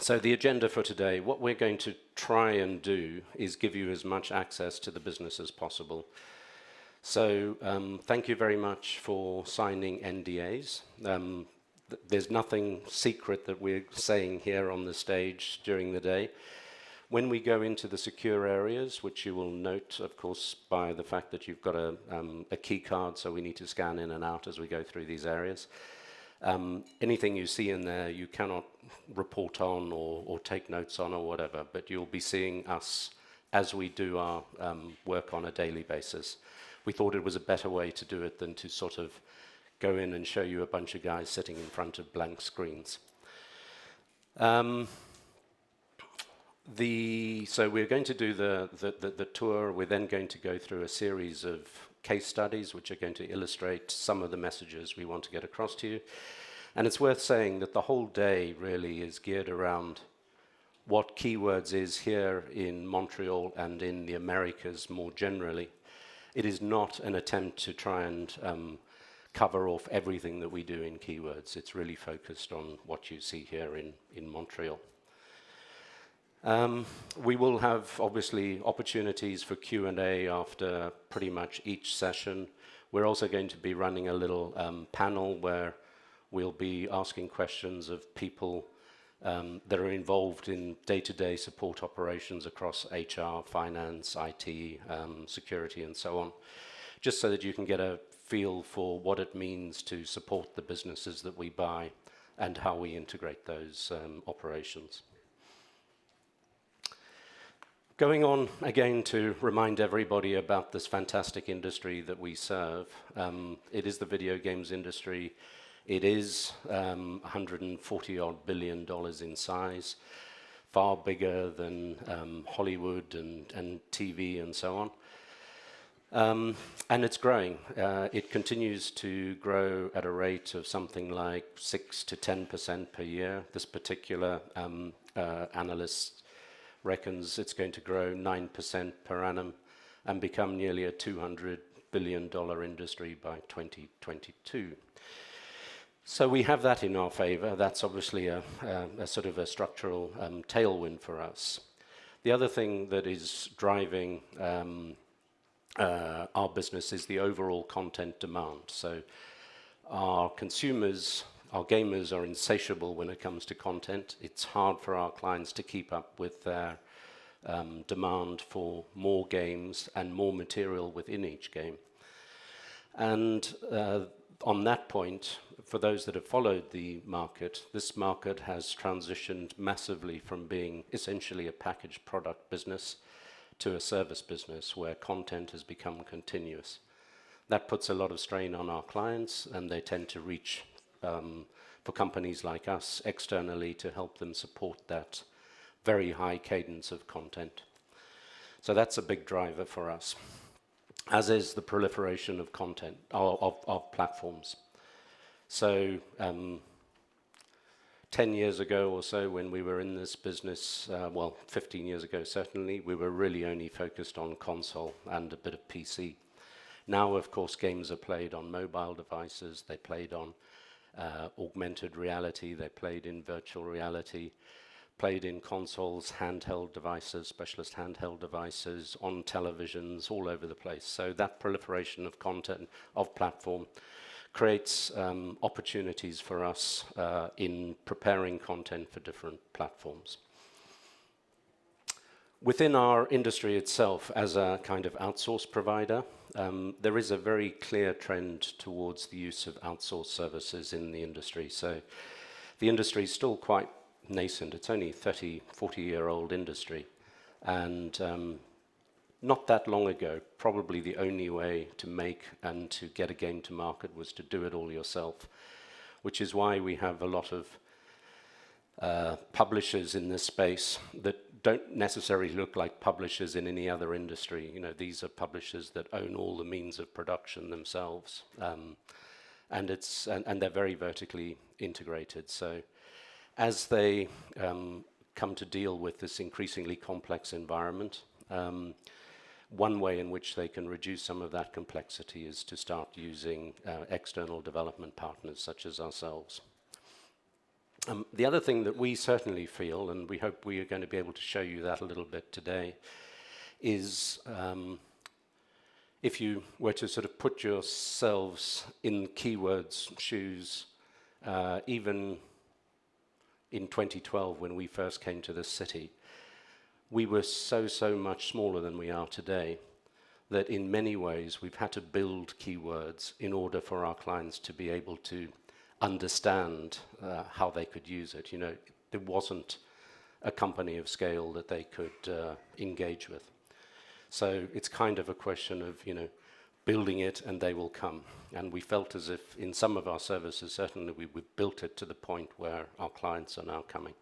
So the agenda for today, what we're going to try and do is give you as much access to the business as possible. So thank you very much for signing NDAs. There's nothing secret that we're saying here on the stage during the day. When we go into the secure areas, which you will note, of course, by the fact that you've got a key card, so we need to scan in and out as we go through these areas. Anything you see in there, you cannot report on or take notes on or whatever, but you'll be seeing us as we do our work on a daily basis. We thought it was a better way to do it than to sort of go in and show you a bunch of guys sitting in front of blank screens. So we're going to do the tour. We're then going to go through a series of case studies which are going to illustrate some of the messages we want to get across to you. And it's worth saying that the whole day really is geared around what Keywords is here in Montreal and in the Americas more generally. It is not an attempt to try and cover off everything that we do in Keywords. It's really focused on what you see here in Montreal. We will have, obviously, opportunities for Q&A after pretty much each session. We're also going to be running a little panel where we'll be asking questions of people that are involved in day-to-day support operations across HR, finance, IT, security, and so on, just so that you can get a feel for what it means to support the businesses that we buy and how we integrate those operations. Going on again to remind everybody about this fantastic industry that we serve. It is the video games industry. It is $140-odd billion in size, far bigger than Hollywood and TV and so on. And it's growing. It continues to grow at a rate of something like 6 to 10% per year. This particular analyst reckons it's going to grow 9% per annum and become nearly a $200 billion industry by 2022. So we have that in our favor. That's obviously a sort of a structural tailwind for us. The other thing that is driving our business is the overall content demand. So our consumers, our gamers are insatiable when it comes to content. It's hard for our clients to keep up with their demand for more games and more material within each game. And on that point, for those that have followed the market, this market has transitioned massively from being essentially a packaged product business to a service business where content has become continuous. That puts a lot of strain on our clients, and they tend to reach for companies like us externally to help them support that very high cadence of content. So that's a big driver for us, as is the proliferation of content, of platforms. So 10 years ago or so, when we were in this business, 15 years ago certainly, we were really only focused on console and a bit of PC. Now, of course, games are played on mobile devices, they played on augmented reality, they played in virtual reality, played in consoles, handheld devices, specialist handheld devices, on televisions, all over the place. So that proliferation of content, of platform, creates opportunities for us in preparing content for different platforms. Within our industry itself, as a kind of outsource provider, there is a very clear trend towards the use of outsourced services in the industry. So the industry is still quite nascent. It's only 30, 40-year-old industry. And not that long ago, probably the only way to make and to get a game to market was to do it all yourself, which is why we have a lot of publishers in this space that don't necessarily look like publishers in any other industry. You know, these are publishers that own all the means of production themselves, and they're very vertically integrated. So as they come to deal with this increasingly complex environment, one way in which they can reduce some of that complexity is to start using external development partners such as ourselves. The other thing that we certainly feel, and we hope we are going to be able to show you that a little bit today, is if you were to sort of put yourselves in Keywords' shoes, even in 2012 when we first came to this city, we were so much smaller than we are today that in many ways we've had to build Keywords in order for our clients to be able to understand how they could use it. You know, there wasn't a company of scale that they could engage with. So it's kind of a question of, you know, building it and they will come. And we felt as if in some of our services, certainly we built it to the point where our clients are now coming.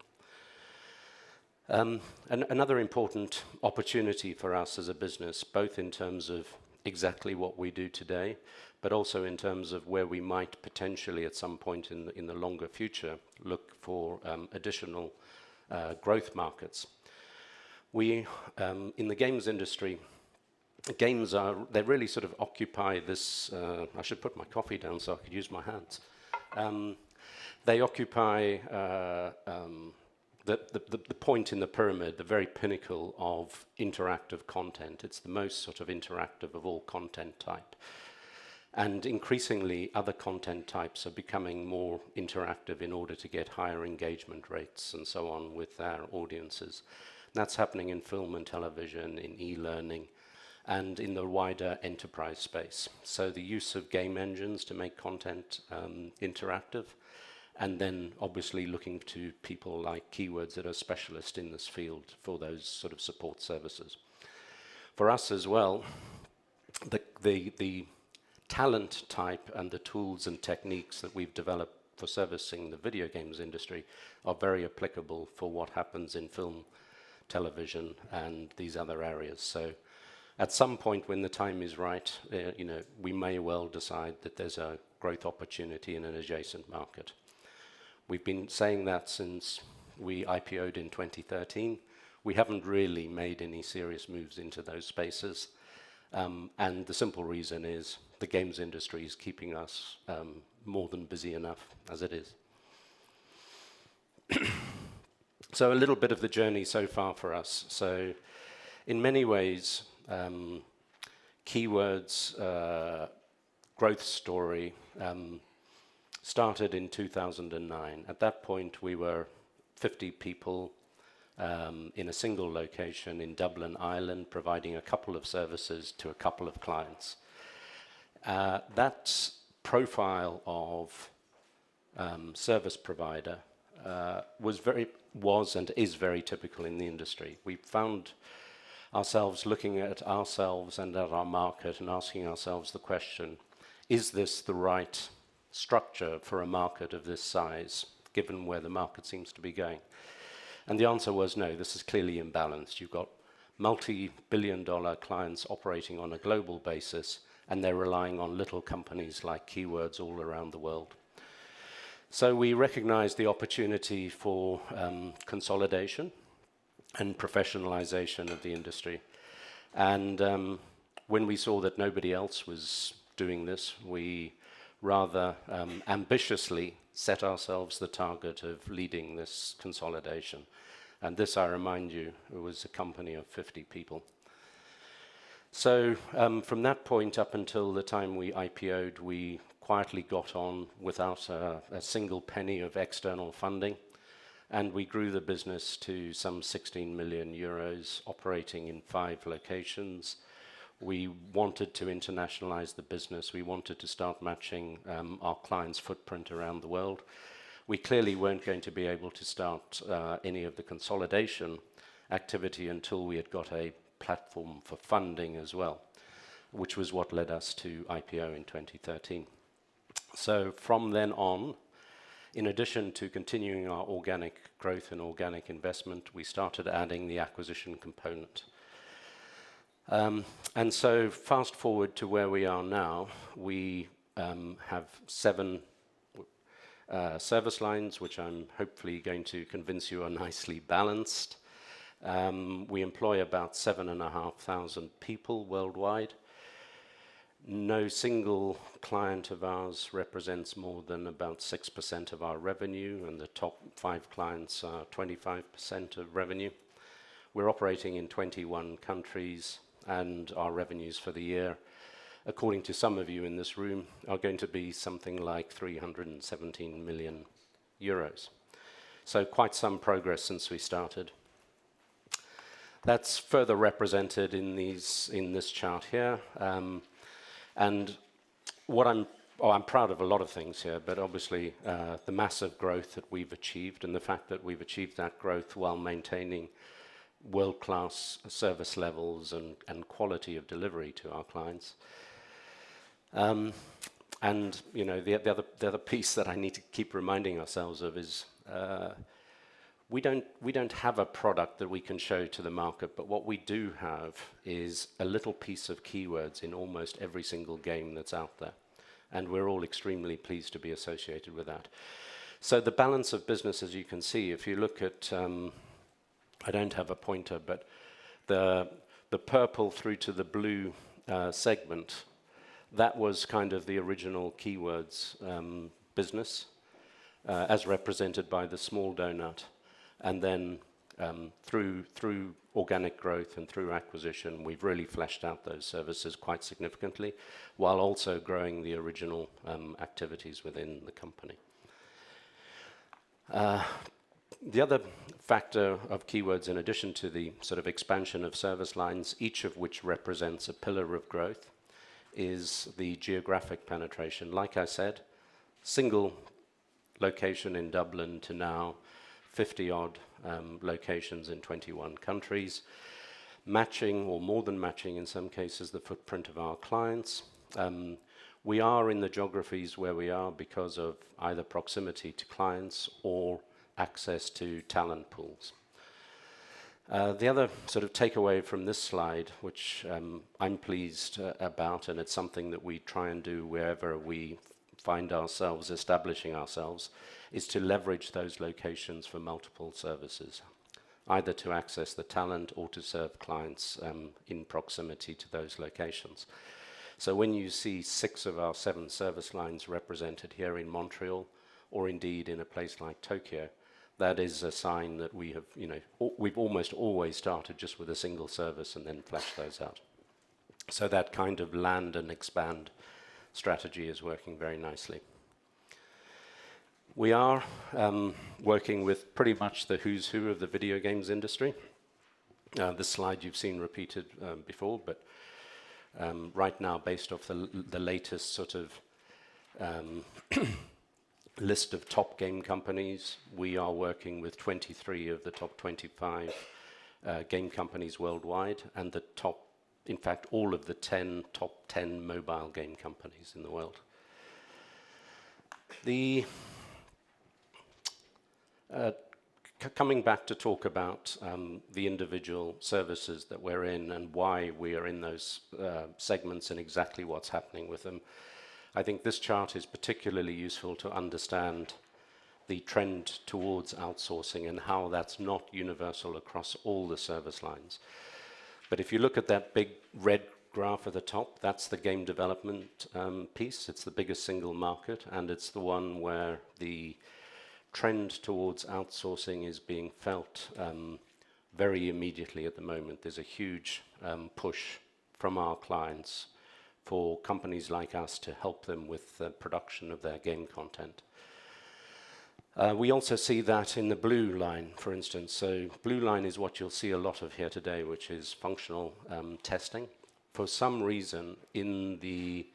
And another important opportunity for us as a business, both in terms of exactly what we do today, but also in terms of where we might potentially at some point in the longer future look for additional growth markets. We, in the games industry, games they really sort of occupy this, I should put my coffee down so I could use my hands. They occupy the point in the pyramid, the very pinnacle of interactive content. It's the most sort of interactive of all content type. And increasingly, other content types are becoming more interactive in order to get higher engagement rates and so on with their audiences. That's happening in film and television, in e-learning, and in the wider enterprise space. So the use of game engines to make content interactive, and then obviously looking to people like Keywords that are specialists in this field for those sort of support services. For us as well, the talent type and the tools and techniques that we've developed for servicing the video games industry are very applicable for what happens in film, television, and these other areas. So at some point when the time is right, you know, we may well decide that there's a growth opportunity in an adjacent market. We've been saying that since we IPO'd in 2013. We haven't really made any serious moves into those spaces. And the simple reason is the games industry is keeping us more than busy enough as it is. So a little bit of the journey so far for us. So in many ways, Keywords' growth story started in 2009. At that point, we were 50 people in a single location in Dublin, Ireland, providing a couple of services to a couple of clients. That profile of service provider was and is very typical in the industry. We found ourselves looking at ourselves and at our market and asking ourselves the question, is this the right structure for a market of this size, given where the market seems to be going? And the answer was no, this is clearly imbalanced. You've got multi-billion-dollar clients operating on a global basis, and they're relying on little companies like Keywords all around the world. So we recognized the opportunity for consolidation and professionalization of the industry. And when we saw that nobody else was doing this, we rather ambitiously set ourselves the target of leading this consolidation. And this, I remind you, was a company of 50 people. So from that point up until the time we IPO'd, we quietly got on without a single penny of external funding. And we grew the business to some 16 million euros, operating in 5 locations. We wanted to internationalize the business. We wanted to start matching our clients' footprint around the world. We clearly weren't going to be able to start any of the consolidation activity until we had got a platform for funding as well, which was what led us to IPO in 2013. So from then on, in addition to continuing our organic growth and organic investment, we started adding the acquisition component. And so fast forward to where we are now, we have 7 service lines, which I'm hopefully going to convince you are nicely balanced. We employ about 7,500 people worldwide. No single client of ours represents more than about 6% of our revenue, and the top 5 clients are 25% of revenue. We're operating in 21 countries, and our revenues for the year, according to some of you in this room, are going to be something like 317 million euros. So quite some progress since we started. That's further represented in this chart here. And what I'm proud of a lot of things here, but obviously the massive growth that we've achieved and the fact that we've achieved that growth while maintaining world-class service levels and quality of delivery to our clients. And you know, the other piece that I need to keep reminding ourselves of is we don't have a product that we can show to the market, but what we do have is a little piece of keywords in almost every single game that's out there, and we're all extremely pleased to be associated with that. So the balance of business, as you can see, if you look at I don't have a pointer, but the purple through to the blue segment, that was kind of the original keywords business, as represented by the small donut. And then through organic growth and through acquisition, we've really fleshed out those services quite significantly, while also growing the original activities within the company. The other factor of keywords, in addition to the sort of expansion of service lines, each of which represents a pillar of growth, is the geographic penetration. Like I said, single location in Dublin to now 50-odd locations in 21 countries, matching or more than matching in some cases the footprint of our clients. We are in the geographies where we are because of either proximity to clients or access to talent pools. The other sort of takeaway from this slide, which I'm pleased about, and it's something that we try and do wherever we find ourselves establishing ourselves, is to leverage those locations for multiple services, either to access the talent or to serve clients in proximity to those locations. So when you see 6 of our 7 service lines represented here in Montreal, or indeed in a place like Tokyo, that is a sign that we have, you know, we've almost always started just with a single service and then fleshed those out. So that kind of land and expand strategy is working very nicely. We are working with pretty much the who's who of the video games industry. This slide you've seen repeated before, but right now, based off the latest sort of list of top game companies, we are working with 23 of the top 25 game companies worldwide, and the top, in fact, all of the top 10 mobile game companies in the world. Coming back to talk about the individual services that we're in and why we are in those segments and exactly what's happening with them, I think this chart is particularly useful to understand the trend towards outsourcing and how that's not universal across all the service lines. But if you look at that big red graph at the top, that's the game development piece. It's the biggest single market, and it's the one where the trend towards outsourcing is being felt very immediately at the moment. There's a huge push from our clients for companies like us to help them with the production of their game content. We also see that in the blue line, for instance. So blue line is what you'll see a lot of here today, which is functional testing. For some reason, in the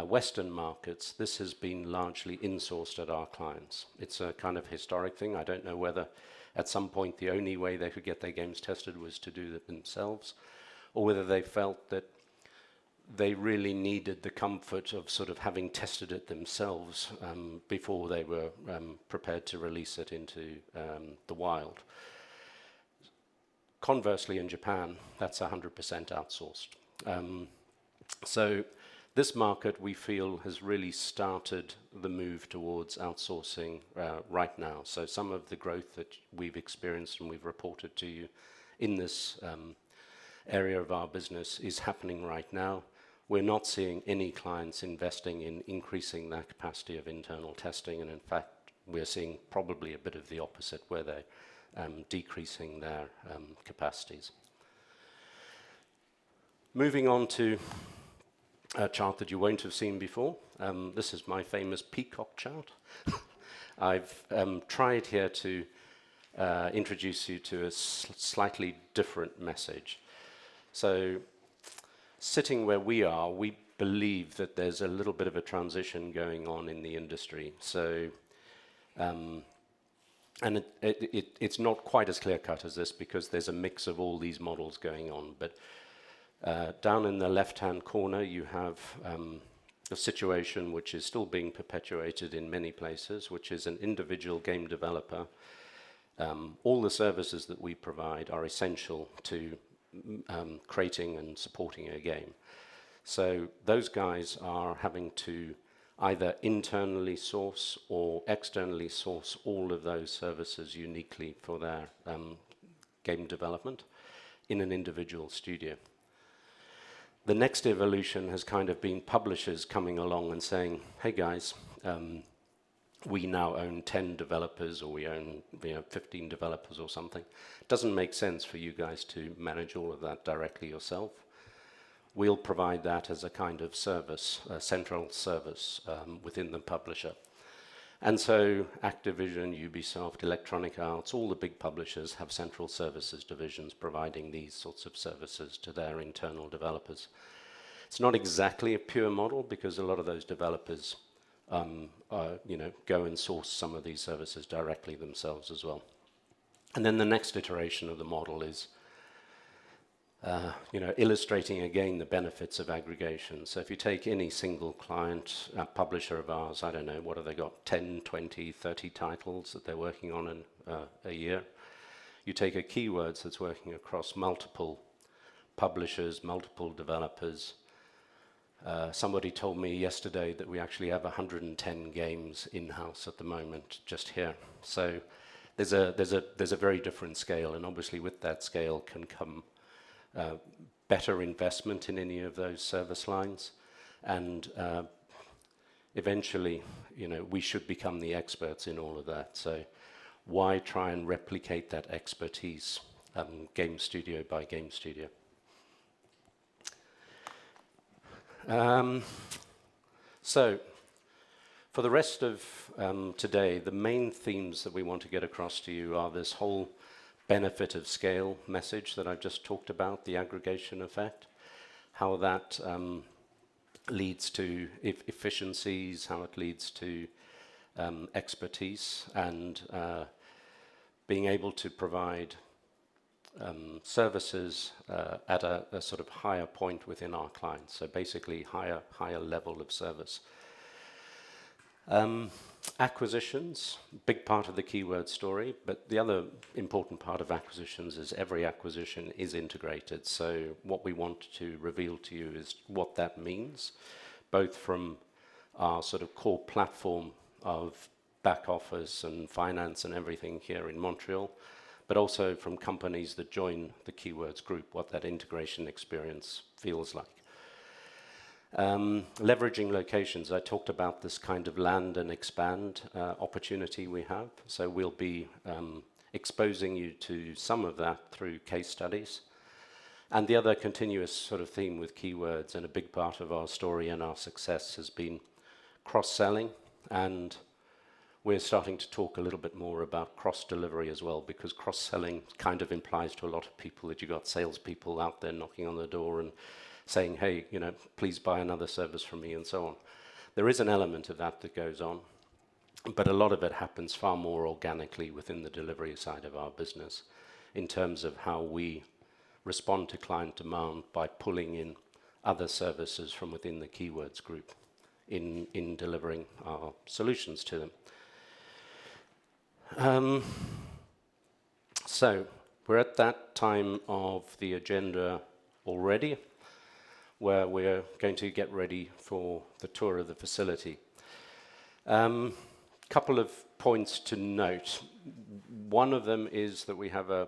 Western markets, this has been largely insourced at our clients. It's a kind of historic thing. I don't know whether at some point the only way they could get their games tested was to do it themselves, or whether they felt that they really needed the comfort of sort of having tested it themselves before they were prepared to release it into the wild. Conversely, in Japan, that's 100% outsourced. So this market, we feel, has really started the move towards outsourcing right now. So some of the growth that we've experienced and we've reported to you in this area of our business is happening right now, we're not seeing any clients investing in increasing that capacity of internal testing, and in fact, we're seeing probably a bit of the opposite, where they're decreasing their capacities. Moving on to a chart that you won't have seen before. This is my famous peacock chart. I've tried here to introduce you to a slightly different message. So, sitting where we are, we believe that there's a little bit of a transition going on in the industry. So, and it's not quite as clear-cut as this, because there's a mix of all these models going on. But down in the left-hand corner, you have a situation which is still being perpetuated in many places, which is an individual game developer. All the services that we provide are essential to creating and supporting a game. So those guys are having to either internally source or externally source all of those services uniquely for their game development in an individual studio. The next evolution has kind of been publishers coming along and saying, hey guys, we now own 10 developers, or we own 15 developers or something. It doesn't make sense for you guys to manage all of that directly yourself. We'll provide that as a kind of service, a central service within the publisher. And so Activision, Ubisoft, Electronic Arts, all the big publishers have central services divisions providing these sorts of services to their internal developers. It's not exactly a pure model, because a lot of those developers go and source some of these services directly themselves as well. And then the next iteration of the model is illustrating again the benefits of aggregation. So if you take any single client, publisher of ours, I don't know, what have they got, 10, 20, 30 titles that they're working on in a year. You take a Keywords that's working across multiple publishers, multiple developers. Somebody told me yesterday that we actually have 110 games in-house at the moment, just here. So there's a very different scale, and obviously with that scale can come better investment in any of those service lines, and eventually, we should become the experts in all of that. So why try and replicate that expertise game studio by game studio? So for the rest of today, the main themes that we want to get across to you are this whole benefit of scale message that I've just talked about, the aggregation effect, how that leads to efficiencies, how it leads to expertise, and being able to provide services at a sort of higher point within our clients. So basically higher level of service. Acquisitions, big part of the Keyword story, but the other important part of acquisitions is every acquisition is integrated. So what we want to reveal to you is what that means, both from our sort of core platform of back office and finance and everything here in Montreal, but also from companies that join the Keywords group, what that integration experience feels like. Leveraging locations. I talked about this kind of land and expand opportunity we have. So we'll be exposing you to some of that through case studies. And the other continuous sort of theme with Keywords, and a big part of our story and our success, has been cross-selling. And we're starting to talk a little bit more about cross-delivery as well, because cross-selling kind of implies to a lot of people that you've got salespeople out there knocking on the door and saying, hey, please buy another service from me, and so on. There is an element of that that goes on, but a lot of it happens far more organically within the delivery side of our business, in terms of how we respond to client demand by pulling in other services from within the Keywords group in delivering our solutions to them. So we're at that time of the agenda already, where we're going to get ready for the tour of the facility. Couple of points to note. One of them is that we have a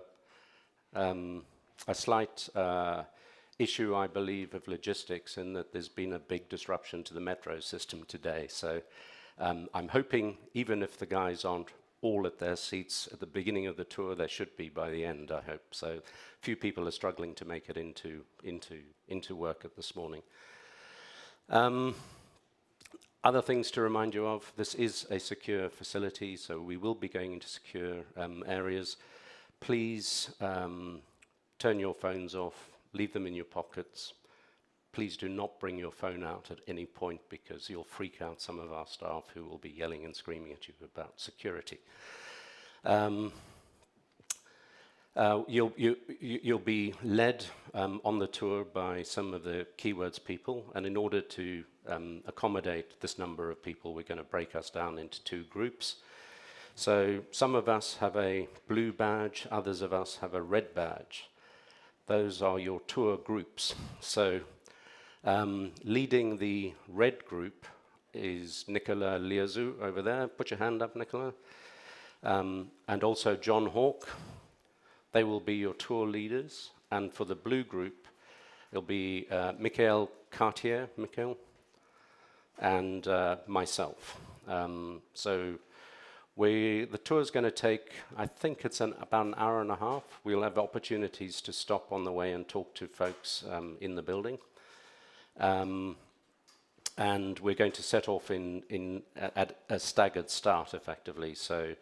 slight issue, I believe, of logistics in that there's been a big disruption to the metro system today. So I'm hoping, even if the guys aren't all at their seats at the beginning of the tour, they should be by the end, I hope. So few people are struggling to make it into work at this morning. Other things to remind you of, this is a secure facility, so we will be going into secure areas. Please turn your phones off, leave them in your pockets. Please do not bring your phone out at any point because you'll freak out some of our staff who will be yelling and screaming at you about security. You'll be led on the tour by some of the keywords people, and in order to accommodate this number of people, we're going to break us down into two groups. So some of us have a blue badge, others of us have a red badge. Those are your tour groups. So leading the red group is Nicola Liazou over there. Put your hand up, Nicola. And also John Hawke. They will be your tour leaders. And for the blue group, it'll be Michael Cartier, and myself. So the tour is going to take, I think it's about an hour and a half. We'll have opportunities to stop on the way and talk to folks in the building. And we're going to set off at a staggered start, effectively. So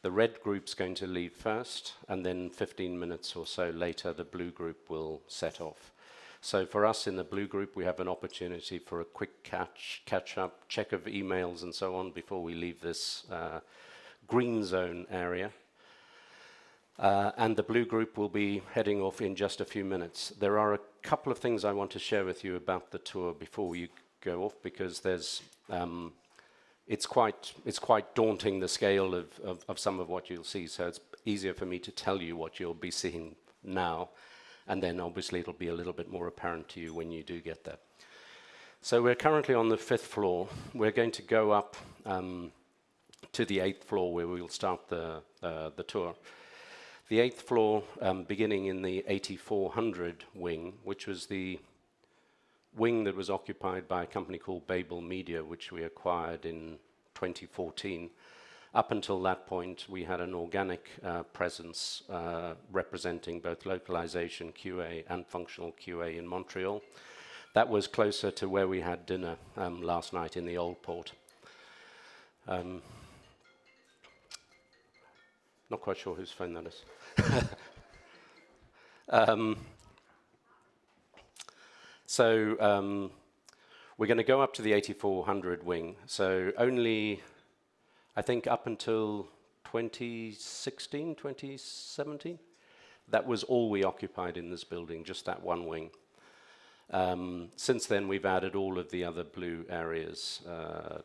the red group's going to leave first, and then 15 minutes or so later, the blue group will set off. So for us in the blue group, we have an opportunity for a quick catch-up, check of emails and so on before we leave this green zone area. And the blue group will be heading off in just a few minutes. There are a couple of things I want to share with you about the tour before you go off, because there's it's quite daunting, the scale of some of what you'll see. So it's easier for me to tell you what you'll be seeing now, and then obviously it'll be a little bit more apparent to you when you do get there. So we're currently on the 5th floor. We're going to go up to the 8th floor where we will start the tour. The 8th floor, beginning in the 8400 wing, which was the wing that was occupied by a company called Babel Media, which we acquired in 2014. Up until that point, we had an organic presence representing both localization QA and functional QA in Montreal. That was closer to where we had dinner last night in the Old Port. Not quite sure whose phone that is. So we're going to go up to the 8400 wing. So only, I think up until 2016, 2017, that was all we occupied in this building, just that one wing. Since then, we've added all of the other blue areas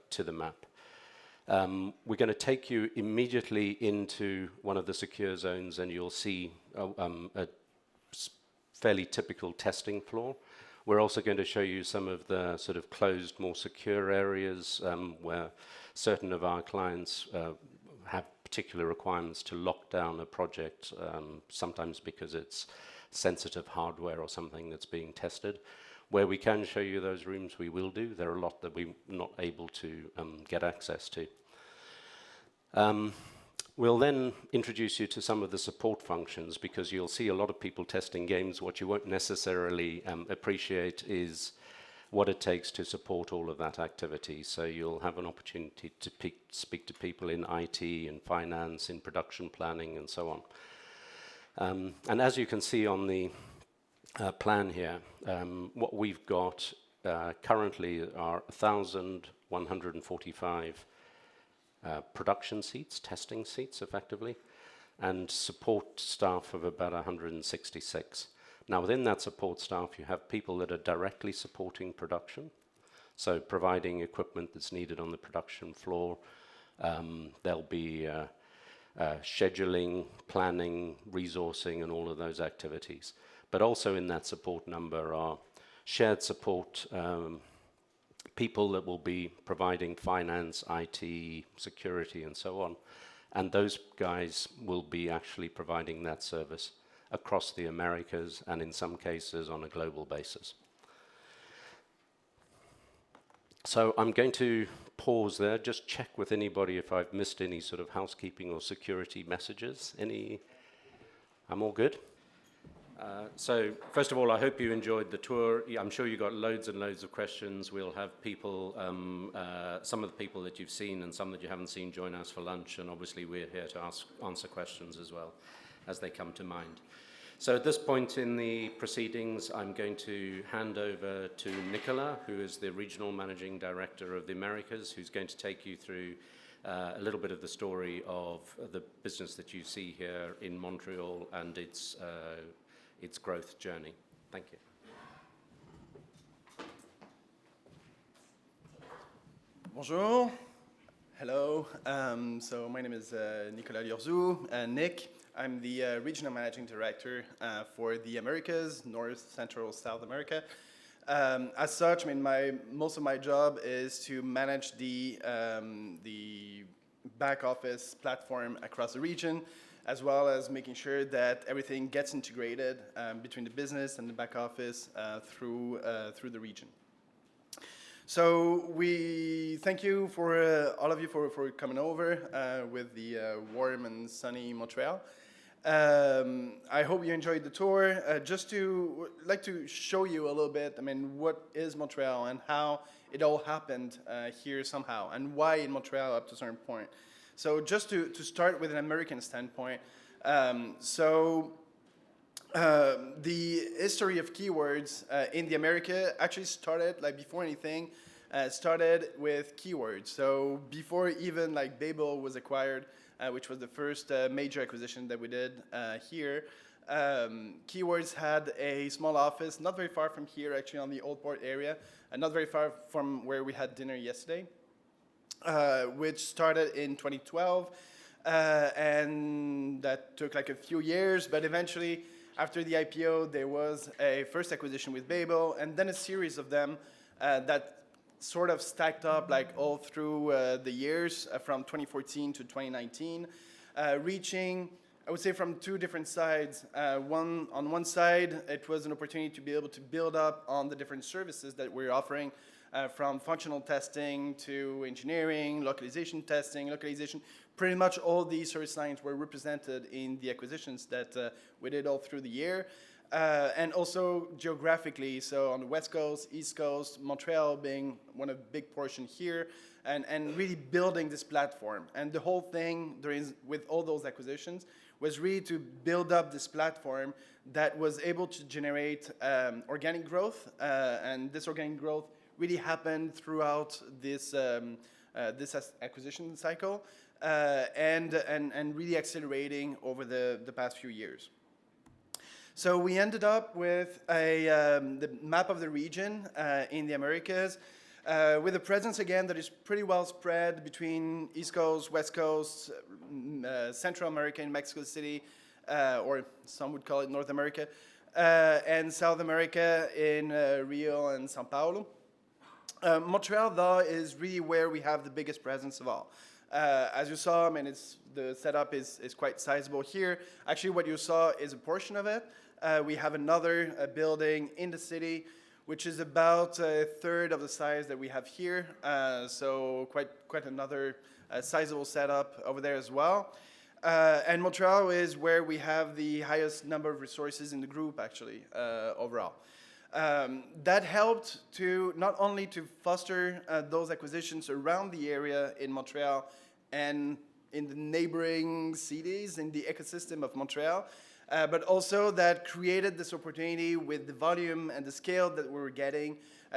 to the map. We're going to take you immediately into one of the secure zones, and you'll see a fairly typical testing floor. We're also going to show you some of the sort of closed, more secure areas where certain of our clients have particular requirements to lock down a project, sometimes because it's sensitive hardware or something that's being tested. Where we can show you those rooms, we will do. There are a lot that we're not able to get access to. We'll then introduce you to some of the support functions, because you'll see a lot of people testing games. What you won't necessarily appreciate is what it takes to support all of that activity. So you'll have an opportunity to speak to people in IT, in finance, in production planning, and so on. And as you can see on the plan here, what we've got currently are 1,145 production seats, testing seats effectively, and support staff of about 166. Now within that support staff you have people that are directly supporting production, so providing equipment that's needed on the production floor. There'll be scheduling, planning, resourcing, and all of those activities. But also in that support number are shared support people that will be providing finance, IT, security, and so on. And those guys will be actually providing that service across the Americas and in some cases on a global basis. So I'm going to pause there, just check with anybody if I've missed any sort of housekeeping or security messages. I'm all good? So first of all, I hope you enjoyed the tour. I'm sure you got loads and loads of questions. We'll have people, some of the people that you've seen and some that you haven't seen join us for lunch, and obviously we're here to answer questions as well as they come to mind. So at this point in the proceedings, I'm going to hand over to Nicola, who is the Regional Managing Director of the Americas, who's going to take you through a little bit of the story of the business that you see here in Montreal and its growth journey. Thank you. Bonjour. Hello. So my name is Nicolas Liorzou, Nick. I'm the Regional Managing Director for the Americas, North, Central, South America. As such, I mean, most of my job is to manage the back office platform across the region, as well as making sure that everything gets integrated between the business and the back office through the region. So we thank you for all of you for coming over with the warm and sunny Montreal. I hope you enjoyed the tour. Just to like to show you a little bit, I mean, what is Montreal and how it all happened here somehow, and why in Montreal up to a certain point. So just to start with an American standpoint, the history of keywords in the America actually started, like before anything, started with keywords. So before even like Babel was acquired, which was the first major acquisition that we did here, Keywords had a small office not very far from here, actually on the Old Port area, and not very far from where we had dinner yesterday, which started in 2012, and that took like a few years, but eventually after the IPO there was a first acquisition with Babel, and then a series of them that sort of stacked up like all through the years from 2014 to 2019, reaching, I would say, from two different sides. On one side, it was an opportunity to be able to build up on the different services that we're offering, from functional testing to engineering, localization testing, pretty much all these service lines were represented in the acquisitions that we did all through the year. And also geographically, so on the West Coast, East Coast, Montreal being one of the big portion here, and really building this platform. And the whole thing with all those acquisitions was really to build up this platform that was able to generate organic growth, and this organic growth really happened throughout this acquisition cycle, and really accelerating over the past few years. So we ended up with the map of the region in the Americas, with a presence again that is pretty well spread between East Coast, West Coast, Central America in Mexico City, or some would call it North America, and South America in Rio and Sao Paulo. Montreal, though, is really where we have the biggest presence of all. As you saw, I mean, the setup is quite sizable here. Actually, what you saw is a portion of it. We have another building in the city, which is about a third of the size that we have here. So quite another sizable setup over there as well. And Montreal is where we have the highest number of resources in the group, actually, overall. That helped to not only to foster those acquisitions around the area in Montreal and in the neighboring cities in the ecosystem of Montreal, but also that created this opportunity with the volume and the scale that we were getting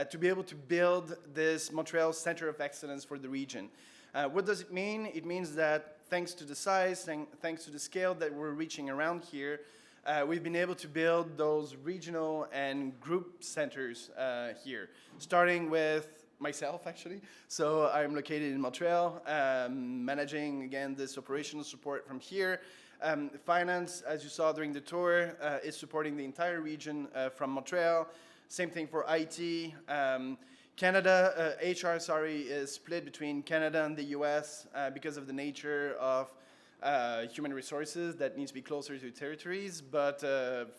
to be able to build this Montreal Center of Excellence for the region. What does it mean? It means that thanks to the size, thanks to the scale that we're reaching around here, we've been able to build those regional and group centers here, starting with myself, actually. So I'm located in Montreal, managing, again, this operational support from here. Finance, as you saw during the tour, is supporting the entire region from Montreal. Same thing for IT. Canada, HR, is split between Canada and the US because of the nature of human resources that needs to be closer to territories, but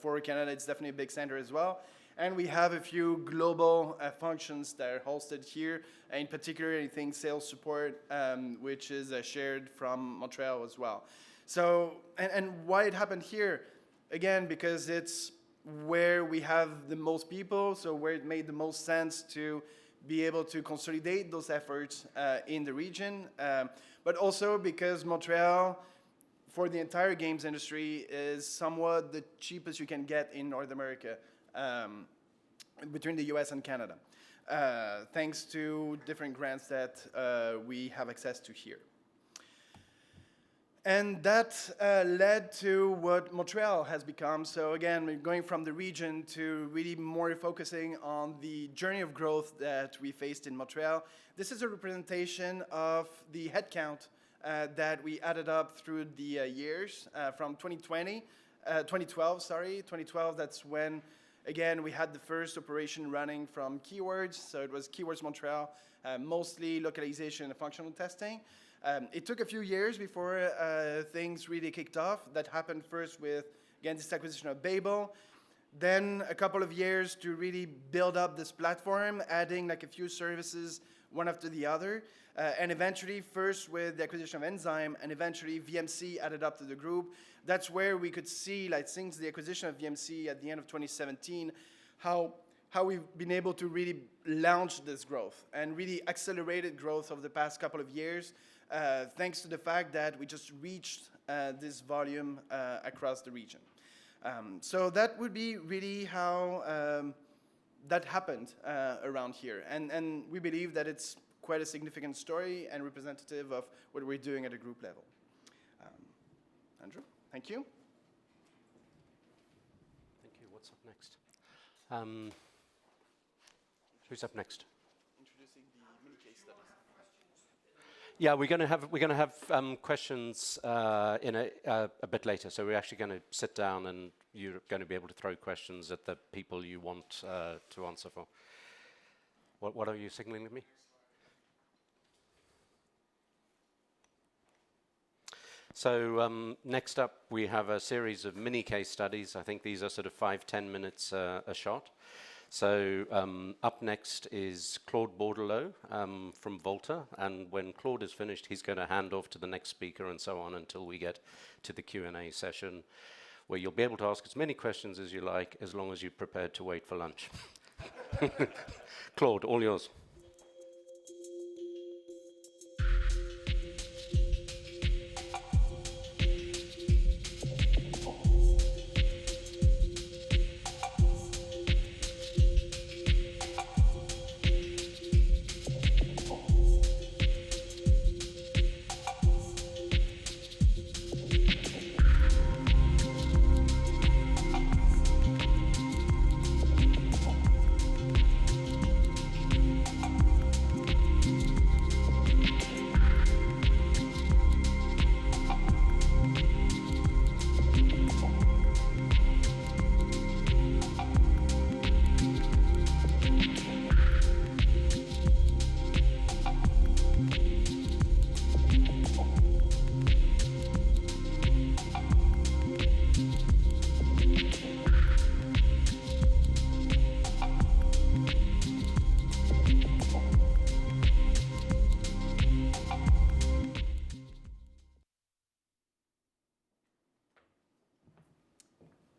for Canada, it's definitely a big center as well. And we have a few global functions that are hosted here, in particular, I think sales support, which is shared from Montreal as well. So, and why it happened here? Again, because it's where we have the most people, so where it made the most sense to be able to consolidate those efforts in the region, but also because Montreal, for the entire games industry, is somewhat the cheapest you can get in North America, between the US and Canada, thanks to different grants that we have access to here. And that led to what Montreal has become. So again, we're going from the region to really more focusing on the journey of growth that we faced in Montreal. This is a representation of the headcount that we added up through the years from 2012, that's when, again, we had the first operation running from Keywords. So it was Keywords Montreal, mostly localization and functional testing. It took a few years before things really kicked off. That happened first with, again, this acquisition of Babel. Then a couple of years to really build up this platform, adding like a few services one after the other. And eventually, first with the acquisition of Enzyme, and eventually VMC added up to the group. That's where we could see, like since the acquisition of VMC at the end of 2017, how we've been able to really launch this growth and really accelerated growth over the past couple of years, thanks to the fact that we just reached this volume across the region. So that would be really how that happened around here. And we believe that it's quite a significant story and representative of what we're doing at a group level. Andrew, thank you. Thank you. What's up next? Who's up next? Introducing the mini case studies. Yeah, we're going to have questions in a bit later. So we're actually going to sit down, and you're going to be able to throw questions at the people you want to answer for. What are you signaling with me? So next up, we have a series of mini case studies. I think these are sort of 5-10 minutes a shot. So up next is Claude Bordelot from Volta, and when Claude is finished, he's going to hand off to the next speaker and so on until we get to the Q&A session, where you'll be able to ask as many questions as you like, as long as you're prepared to wait for lunch. Claude, all yours.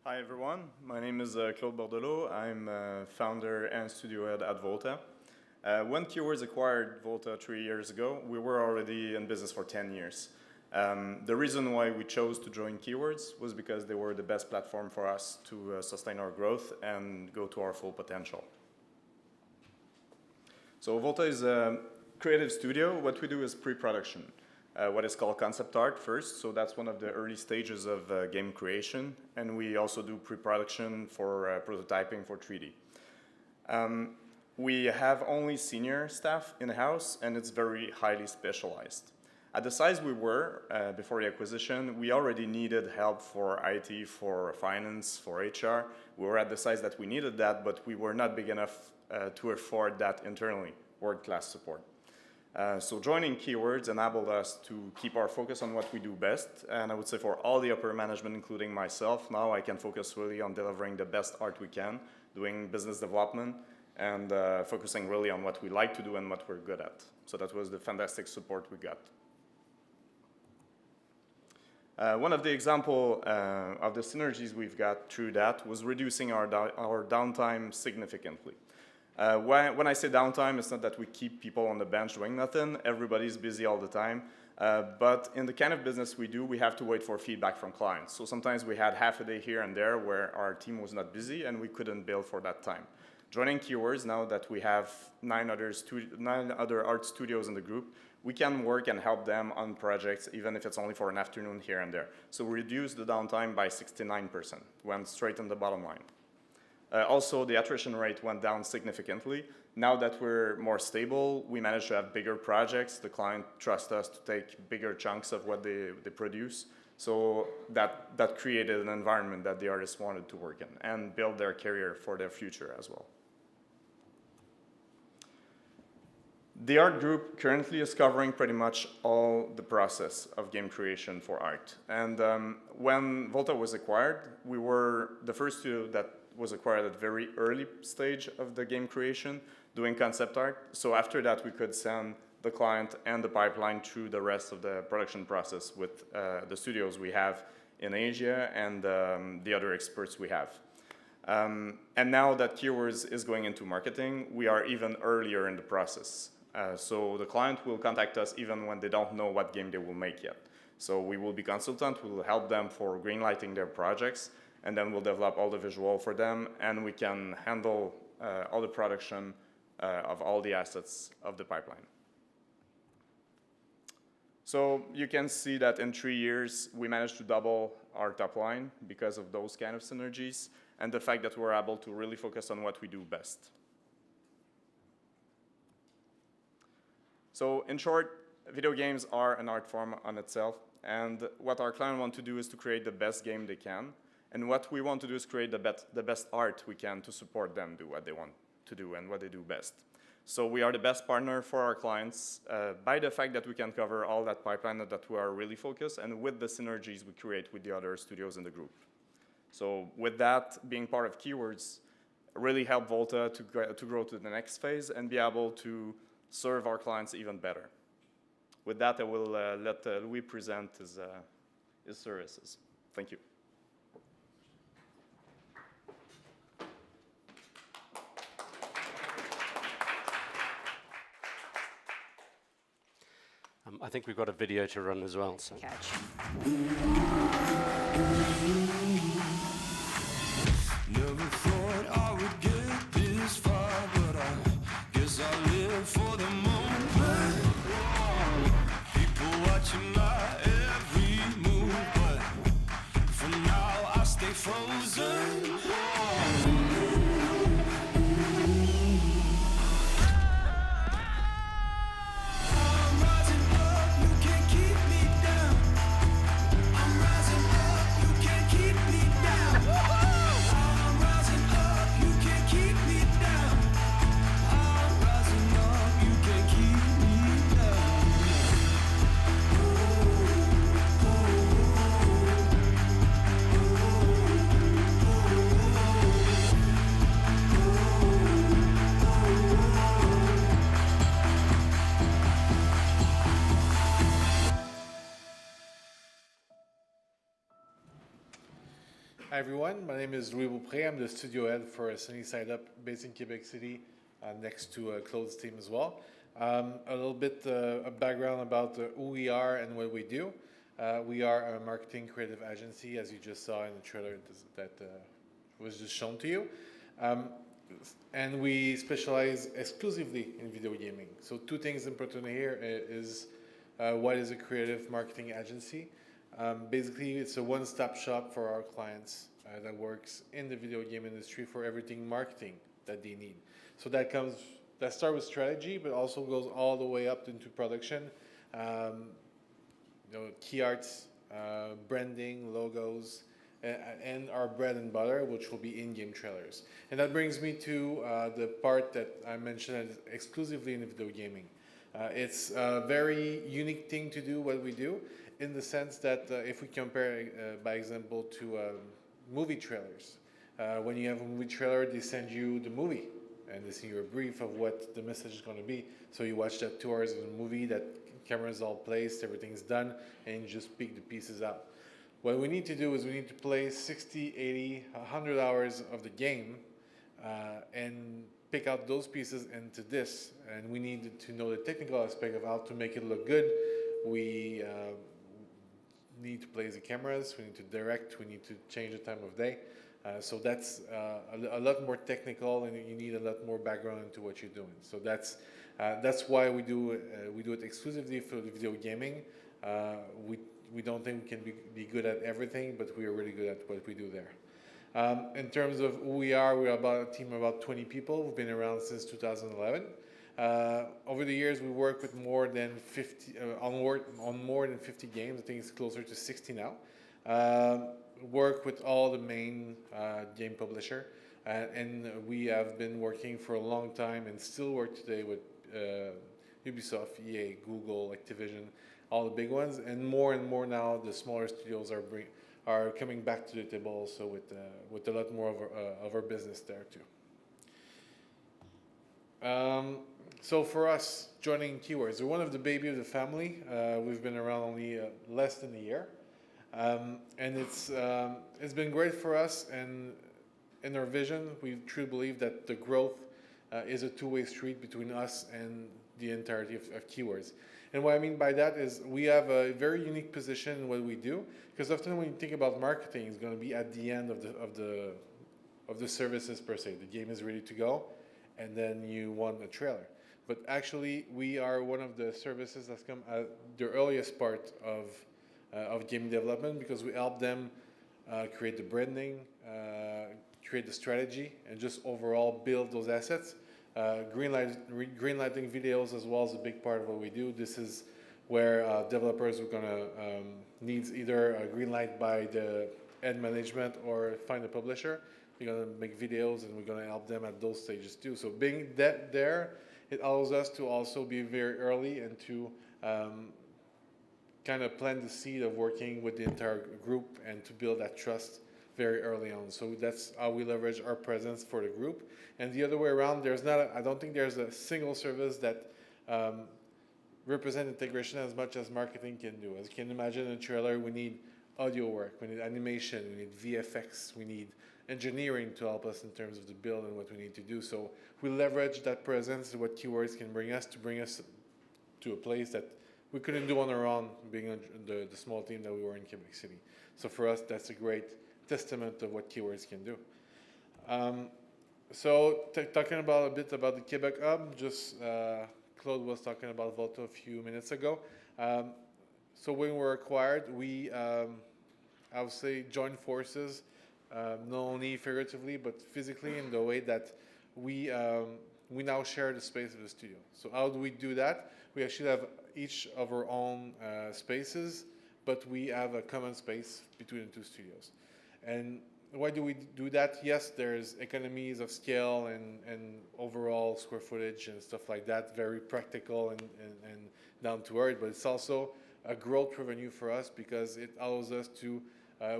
Hi everyone, my name is Claude Bordelot. I'm founder and studio head at Volta. When Keywords acquired Volta 3 years ago, we were already in business for 10 years. The reason why we chose to join Keywords was because they were the best platform for us to sustain our growth and go to our full potential. So Volta is a creative studio. What we do is pre-production. What is called concept art first, so that's one of the early stages of game creation, and we also do pre-production for prototyping for 3D. We have only senior staff in-house, and it's very highly specialized. At the size we were before the acquisition, we already needed help for IT, for finance, for HR. We were at the size that we needed that, but we were not big enough to afford that internally, world-class support. So joining Keywords enabled us to keep our focus on what we do best. And I would say for all the upper management, including myself, now I can focus really on delivering the best art we can, doing business development, and focusing really on what we like to do and what we're good at. So that was the fantastic support we got. One of the example of the synergies we've got through that was reducing our downtime significantly. When I say downtime, it's not that we keep people on the bench doing nothing. Everybody's busy all the time. But in the kind of business we do, we have to wait for feedback from clients. So sometimes we had half a day here and there where our team was not busy and we couldn't bill for that time. Joining Keywords, now that we have 9 other art studios in the group, we can work and help them on projects, even if it's only for an afternoon here and there. So we reduced the downtime by 69%, went straight on the bottom line. Also, the attrition rate went down significantly. Now that we're more stable, we managed to have bigger projects. The client trusts us to take bigger chunks of what they produce. So that created an environment that the artists wanted to work in and build their career for their future as well. The art group currently is covering pretty much all the process of game creation for art. And when Volta was acquired, we were the first studio that was acquired at a very early stage of the game creation, doing concept art. So after that, we could send the client and the pipeline through the rest of the production process with the studios we have in Asia and the other experts we have. And now that Keywords is going into marketing, we are even earlier in the process. So the client will contact us even when they don't know what game they will make yet. So we will be consultant, we will help them for greenlighting their projects, and then we'll develop all the visual for them, and we can handle all the production of all the assets of the pipeline. So you can see that in 3 years, we managed to double our top line because of those kind of synergies, and the fact that we're able to really focus on what we do best. So in short, video games are an art form on itself, and what our client want to do is to create the best game they can, and what we want to do is create the best art we can to support them do what they want to do and what they do best. So we are the best partner for our clients by the fact that we can cover all that pipeline, that we are really focused, and with the synergies we create with the other studios in the group. So with that, being part of Keywords really helped Volta to grow to the next phase and be able to serve our clients even better. With that, I will let Louis present his services. Thank you. I think we've got a video to run as well. So. Catch. Never thought I would get this far, but I guess I live for the moment. People watching my every move, but for now I stay frozen. Hi everyone, my name is Louis Beaupré. I'm the studio head for Sunny Side Up based in Quebec City, next to Claude's team as well. A little bit of background about who we are and what we do. We are a marketing creative agency, as you just saw in the trailer that was just shown to you. And we specialize exclusively in video gaming. So 2 things important here is what is a creative marketing agency. Basically, it's a one-stop shop for our clients that works in the video game industry for everything marketing that they need. So that starts with strategy, but also goes all the way up into production. Key arts, branding, logos, and our bread and butter, which will be in-game trailers. And that brings me to the part that I mentioned as exclusively in video gaming. It's a very unique thing to do what we do, in the sense that if we compare, by example, to movie trailers, when you have a movie trailer, they send you the movie and they send you a brief of what the message is going to be. So you watch that 2 hours of the movie, that camera's all placed, everything's done, and you just pick the pieces out. What we need to do is we need to play 60, 80, 100 hours of the game and pick out those pieces into this. And we need to know the technical aspect of how to make it look good. We need to place the cameras, we need to direct, we need to change the time of day. So that's a lot more technical, and you need a lot more background into what you're doing. So that's why we do it exclusively for the video gaming. We don't think we can be good at everything, but we are really good at what we do there. In terms of who we are, we're about a team of about 20 people. We've been around since 2011. Over the years, we work with more than 50 on more than 50 games. I think it's closer to 60 now. Work with all the main game publisher, and we have been working for a long time and still work today with Ubisoft, EA, Google, Activision, all the big ones, and more now the smaller studios are coming back to the table also with a lot more of our business there too. So for us, joining Keywords, we're one of the baby of the family. We've been around only less than a year. And it's been great for us, and in our vision, we truly believe that the growth is a two-way street between us and the entirety of Keywords. And what I mean by that is we have a very unique position in what we do, because often when you think about marketing, it's going to be at the end of the services per se. The game is ready to go, and then you want a trailer. But actually, we are one of the services that's come at the earliest part of game development, because we help them create the branding, create the strategy, and just overall build those assets. Greenlighting videos as well is a big part of what we do. This is where developers are going to need either a green light by the end management or find a publisher. We're going to make videos, and we're going to help them at those stages too. So being that there, it allows us to also be very early and to kind of plant the seed of working with the entire group and to build that trust very early on. So that's how we leverage our presence for the group. And the other way around, I don't think there's a single service that represents integration as much as marketing can do. As you can imagine, in a trailer, we need audio work, we need animation, we need VFX, we need engineering to help us in terms of the build and what we need to do. So we leverage that presence, what Keywords can bring us to a place that we couldn't do on our own, being the small team that we were in Quebec City. So for us, that's a great testament of what Keywords can do. Talking a bit about the Quebec hub, just Claude was talking about Volta a few minutes ago. So when we were acquired, we, I would say, joined forces, not only figuratively, but physically, in the way that we now share the space of the studio. So how do we do that? We actually have each of our own spaces, but we have a common space between the two studios. And why do we do that? Yes, there's economies of scale and overall square footage and stuff like that, very practical and down to earth, but it's also a growth revenue for us, because it allows us to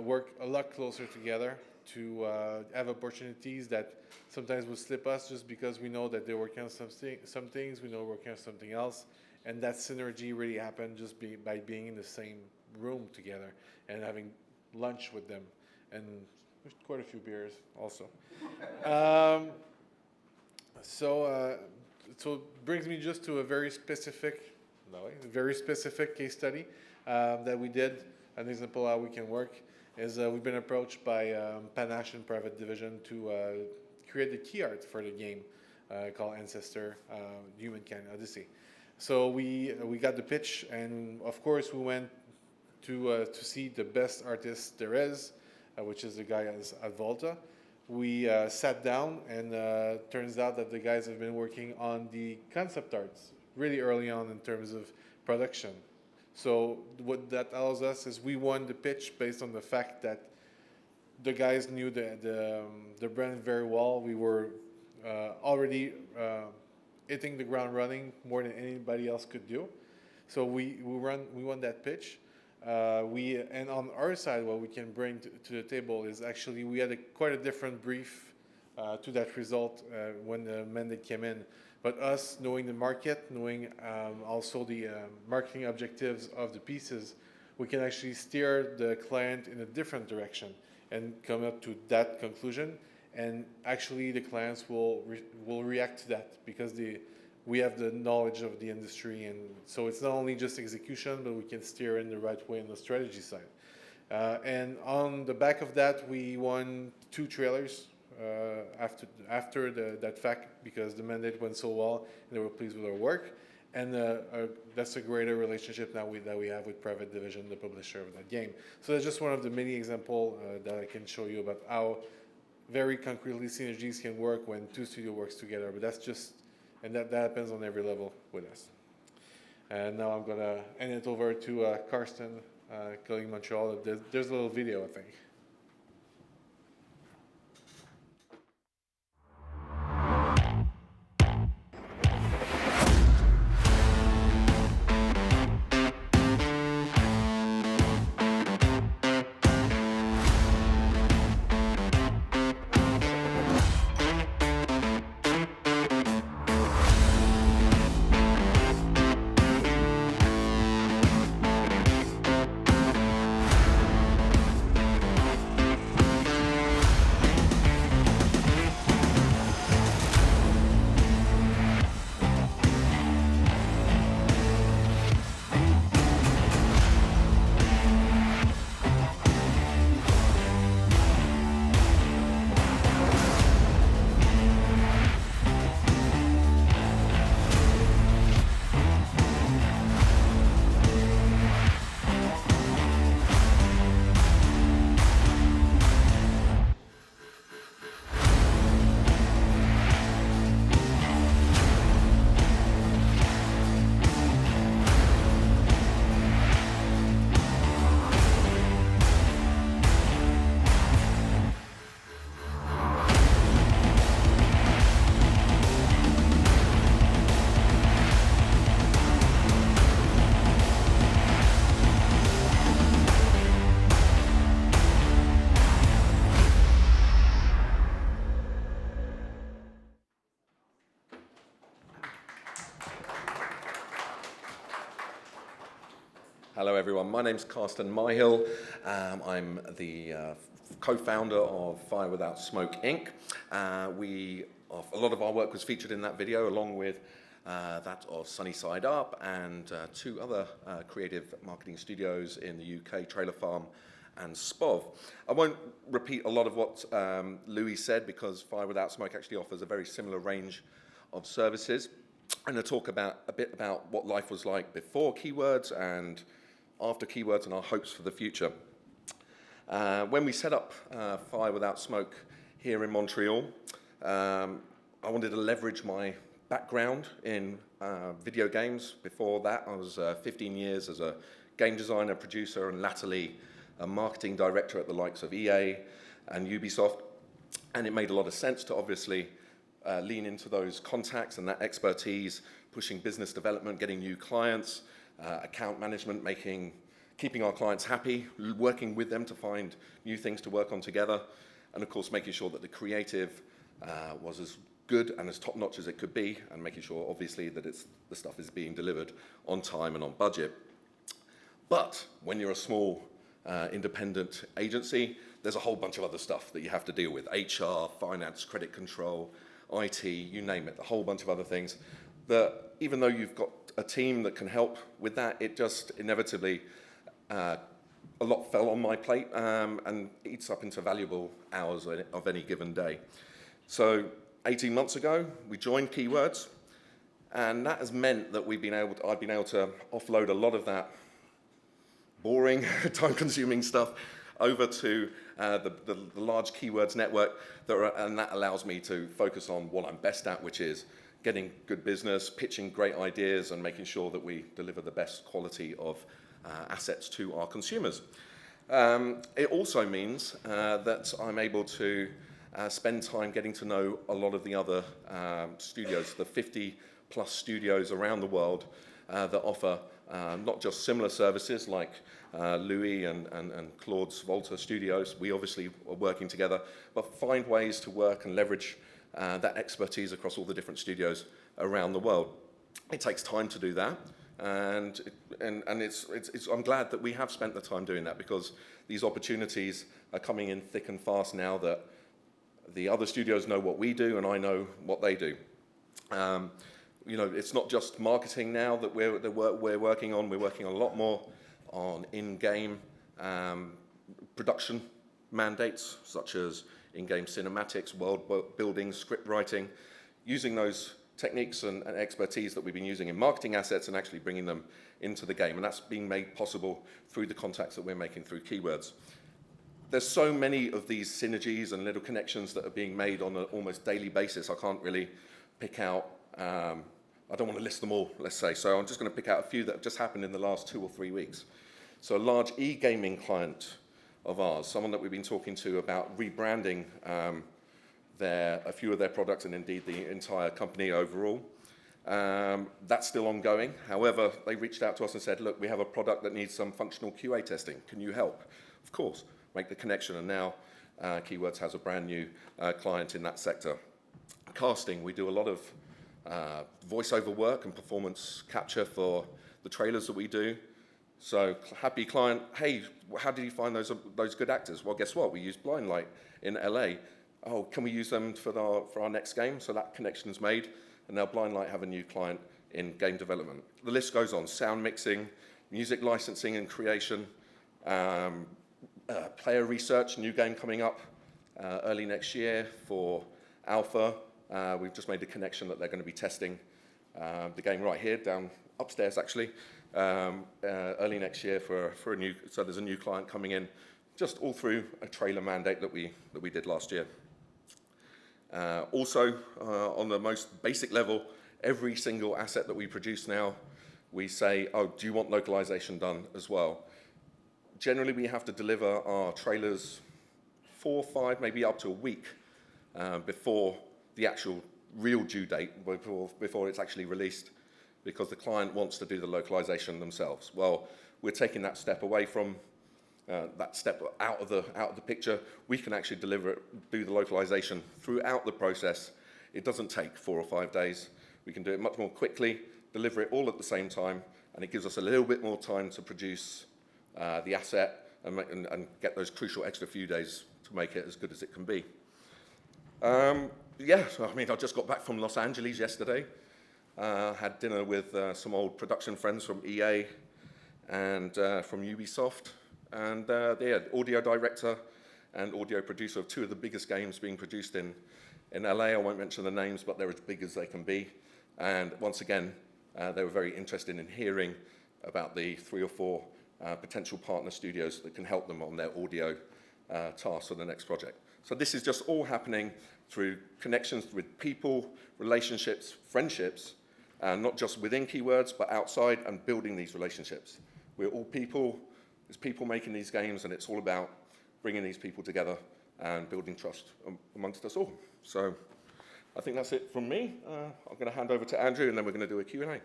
work a lot closer together, to have opportunities that sometimes will slip us just because we know that they're working on some things, we know we're working on something else, and that synergy really happened just by being in the same room together and having lunch with them, and quite a few beers also. So it brings me just to a very specific case study that we did. An example how we can work is we've been approached by Panache and Private Division to create the key art for the game called Ancestor Humankind Odyssey. So we got the pitch, and of course we went to see the best artist there is, which is the guy at Volta. We sat down, and turns out that the guys have been working on the concept arts really early on in terms of production. So what that allows us is we won the pitch based on the fact that the guys knew the brand very well. We were already hitting the ground running more than anybody else could do. So we won that pitch. And on our side, what we can bring to the table is actually we had quite a different brief to that result when the mandate came in. But us knowing the market, knowing also the marketing objectives of the pieces, we can actually steer the client in a different direction and come up to that conclusion. And actually, the clients will react to that because we have the knowledge of the industry, and so it's not only just execution, but we can steer in the right way on the strategy side. And on the back of that, we won 2 trailers after that fact because the mandate went so well and they were pleased with our work. And that's a greater relationship now that we have with Private Division, the publisher of that game. So that's just one of the many examples that I can show you about how very concretely synergies can work when 2 studios works together. But that's just, and that happens on every level with us. And now I'm gonna hand it over to Karsten, colleague in Montreal. There's a little video, I think. Hello everyone, my name's Karsten Myhill. I'm the co-founder of Fire Without Smoke Inc. A lot of our work was featured in that video along with that of Sunny Side Up and 2 other creative marketing studios in the UK, Trailer Farm and SPOV. I won't repeat a lot of what Louis said because Fire Without Smoke actually offers a very similar range of services. I'm going to talk a bit about what life was like before Keywords and after Keywords and our hopes for the future. When we set up Fire Without Smoke here in Montreal, I wanted to leverage my background in video games. Before that, I was 15 years as a game designer, producer, and latterly a marketing director at the likes of EA and Ubisoft. And it made a lot of sense to obviously lean into those contacts and that expertise, pushing business development, getting new clients, account management, keeping our clients happy, working with them to find new things to work on together, and of course making sure that the creative was as good and as top-notch as it could be, and making sure obviously that the stuff is being delivered on time and on budget. But when you're a small independent agency, there's a whole bunch of other stuff that you have to deal with: HR, finance, credit control, IT, you name it, a whole bunch of other things that even though you've got a team that can help with that, it just inevitably, a lot fell on my plate and eats up into valuable hours of any given day. So 18 months ago, we joined Keywords, and that has meant that I've been able to offload a lot of that boring, time-consuming stuff over to the large Keywords network, and that allows me to focus on what I'm best at, which is getting good business, pitching great ideas, and making sure that we deliver the best quality of assets to our consumers. It also means that I'm able to spend time getting to know a lot of the other studios, the 50 plus studios around the world that offer not just similar services like Louis and Claude's Volta studios. We obviously are working together, but find ways to work and leverage that expertise across all the different studios around the world. It takes time to do that, and I'm glad that we have spent the time doing that, because these opportunities are coming in thick and fast now that the other studios know what we do and I know what they do. You know, it's not just marketing now that we're working on. We're working a lot more on in-game production mandates, such as in-game cinematics, world building, script writing, using those techniques and expertise that we've been using in marketing assets and actually bringing them into the game. And that's being made possible through the contacts that we're making through Keywords. There's so many of these synergies and little connections that are being made on an almost daily basis. I can't really pick out, I don't want to list them all, let's say. So I'm just going to pick out a few that have just happened in the last 2 or 3 weeks. So a large e-gaming client of ours, someone that we've been talking to about rebranding a few of their products and indeed the entire company overall. That's still ongoing. However, they reached out to us and said, look, we have a product that needs some functional QA testing. Can you help? Of course, make the connection. And now Keywords has a brand new client in that sector. Casting, we do a lot of voiceover work and performance capture for the trailers that we do. So happy client, hey, how did you find those good actors? Well, guess what? We use Blindlight in LA. Oh, can we use them for our next game? So that connection's made, and now Blindlight have a new client in game development. The list goes on: sound mixing, music licensing and creation, player research, new game coming up early next year for Alpha. We've just made a connection that they're going to be testing the game right here, down upstairs actually, early next year for a new. So there's a new client coming in, just all through a trailer mandate that we did last year. Also, on the most basic level, every single asset that we produce now, we say, oh, do you want localization done as well? Generally, we have to deliver our trailers 4, 5, maybe up to a week before the actual real due date, before it's actually released, because the client wants to do the localization themselves. Well, we're taking that step away from that step out of the picture. We can actually do the localization throughout the process. It doesn't take 4 or 5 days. We can do it much more quickly, deliver it all at the same time, and it gives us a little bit more time to produce the asset and get those crucial extra few days to make it as good as it can be. Yeah, so, I mean, I just got back from Los Angeles yesterday. Had dinner with some old production friends from EA and from Ubisoft. And the audio director and audio producer of 2 of the biggest games being produced in LA. I won't mention the names, but they're as big as they can be. And once again, they were very interested in hearing about the 3 or 4 potential partner studios that can help them on their audio tasks for the next project. So this is just all happening through connections with people, relationships, friendships, not just within Keywords, but outside, and building these relationships. We're all people. There's people making these games, and it's all about bringing these people together and building trust amongst us all. So I think that's it from me. I'm going to hand over to Andrew, and then we're going to do a Q&A.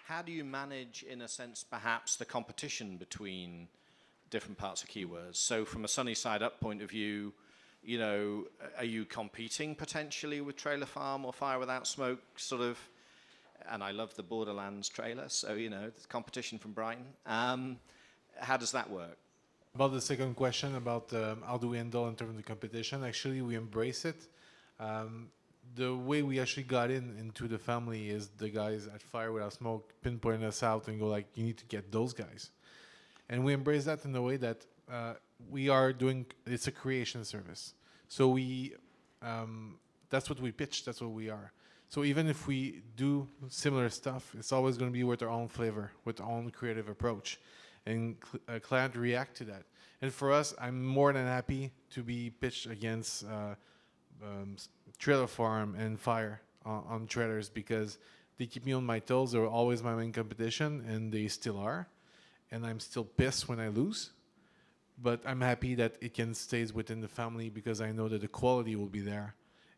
How do you manage, in a sense, perhaps the competition between different parts of Keywords? So from a sunny side up point of view, you know, are you competing potentially with Trailer Farm or Fire Without Smoke, sort of? And I love the Borderlands trailer, so, you know, there's competition from Brighton. How does that work? About the second question about how do we handle in terms of the competition, actually we embrace it. The way we actually got into the family is the guys at Fire Without Smoke pinpointing us out and go like, you need to get those guys. And we embrace that in the way that we are doing, it's a creation service. So we, that's what we pitch, that's what we are. So even if we do similar stuff, it's always going to be with our own flavor, with our own creative approach. And a client react to that. And for us, I'm more than happy to be pitched against Trailer Farm and Fire on trailers, because they keep me on my toes. They're always my main competition, and they still are. And I'm still pissed when I lose. but I'm happy that it can stays within the family because I know that the quality will be there,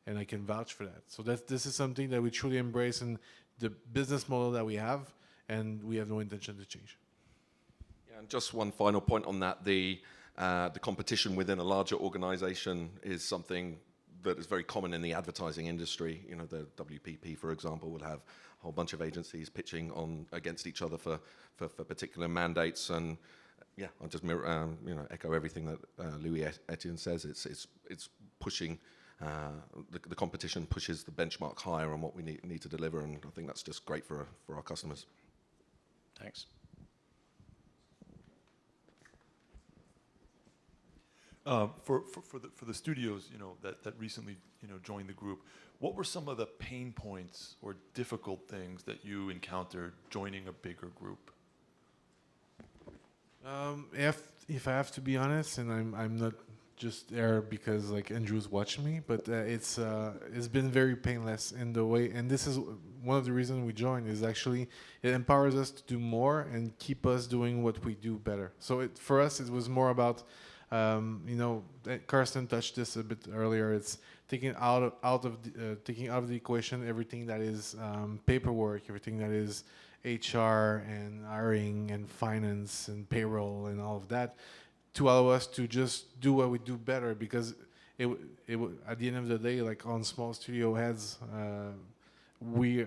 and I can vouch for that. So this is something that we truly embrace in the business model that we have, and we have no intention to change. Yeah, and just one final point on that: the competition within a larger organization is something that is very common in the advertising industry. You know, the WPP, for example, will have a whole bunch of agencies pitching on against each other for particular mandates. And yeah, I'll just echo everything that Louis Etienne says. It's pushing the competition pushes the benchmark higher on what we need to deliver, and I think that's just great for our customers. Thanks. For the studios, that recently, joined the group, what were some of the pain points or difficult things that you encountered joining a bigger group? If I have to be honest, and I'm not just there because like Andrew's watching me, but it's been very painless in the way, and this is one of the reasons we joined, is actually it empowers us to do more and keep us doing what we do better. So for us it was more about Carsten touched this a bit earlier. It's taking out of the equation everything that is paperwork, everything that is HR and hiring and finance and payroll and all of that, to allow us to just do what we do better. Because it at the end of the day, like on small studio heads, we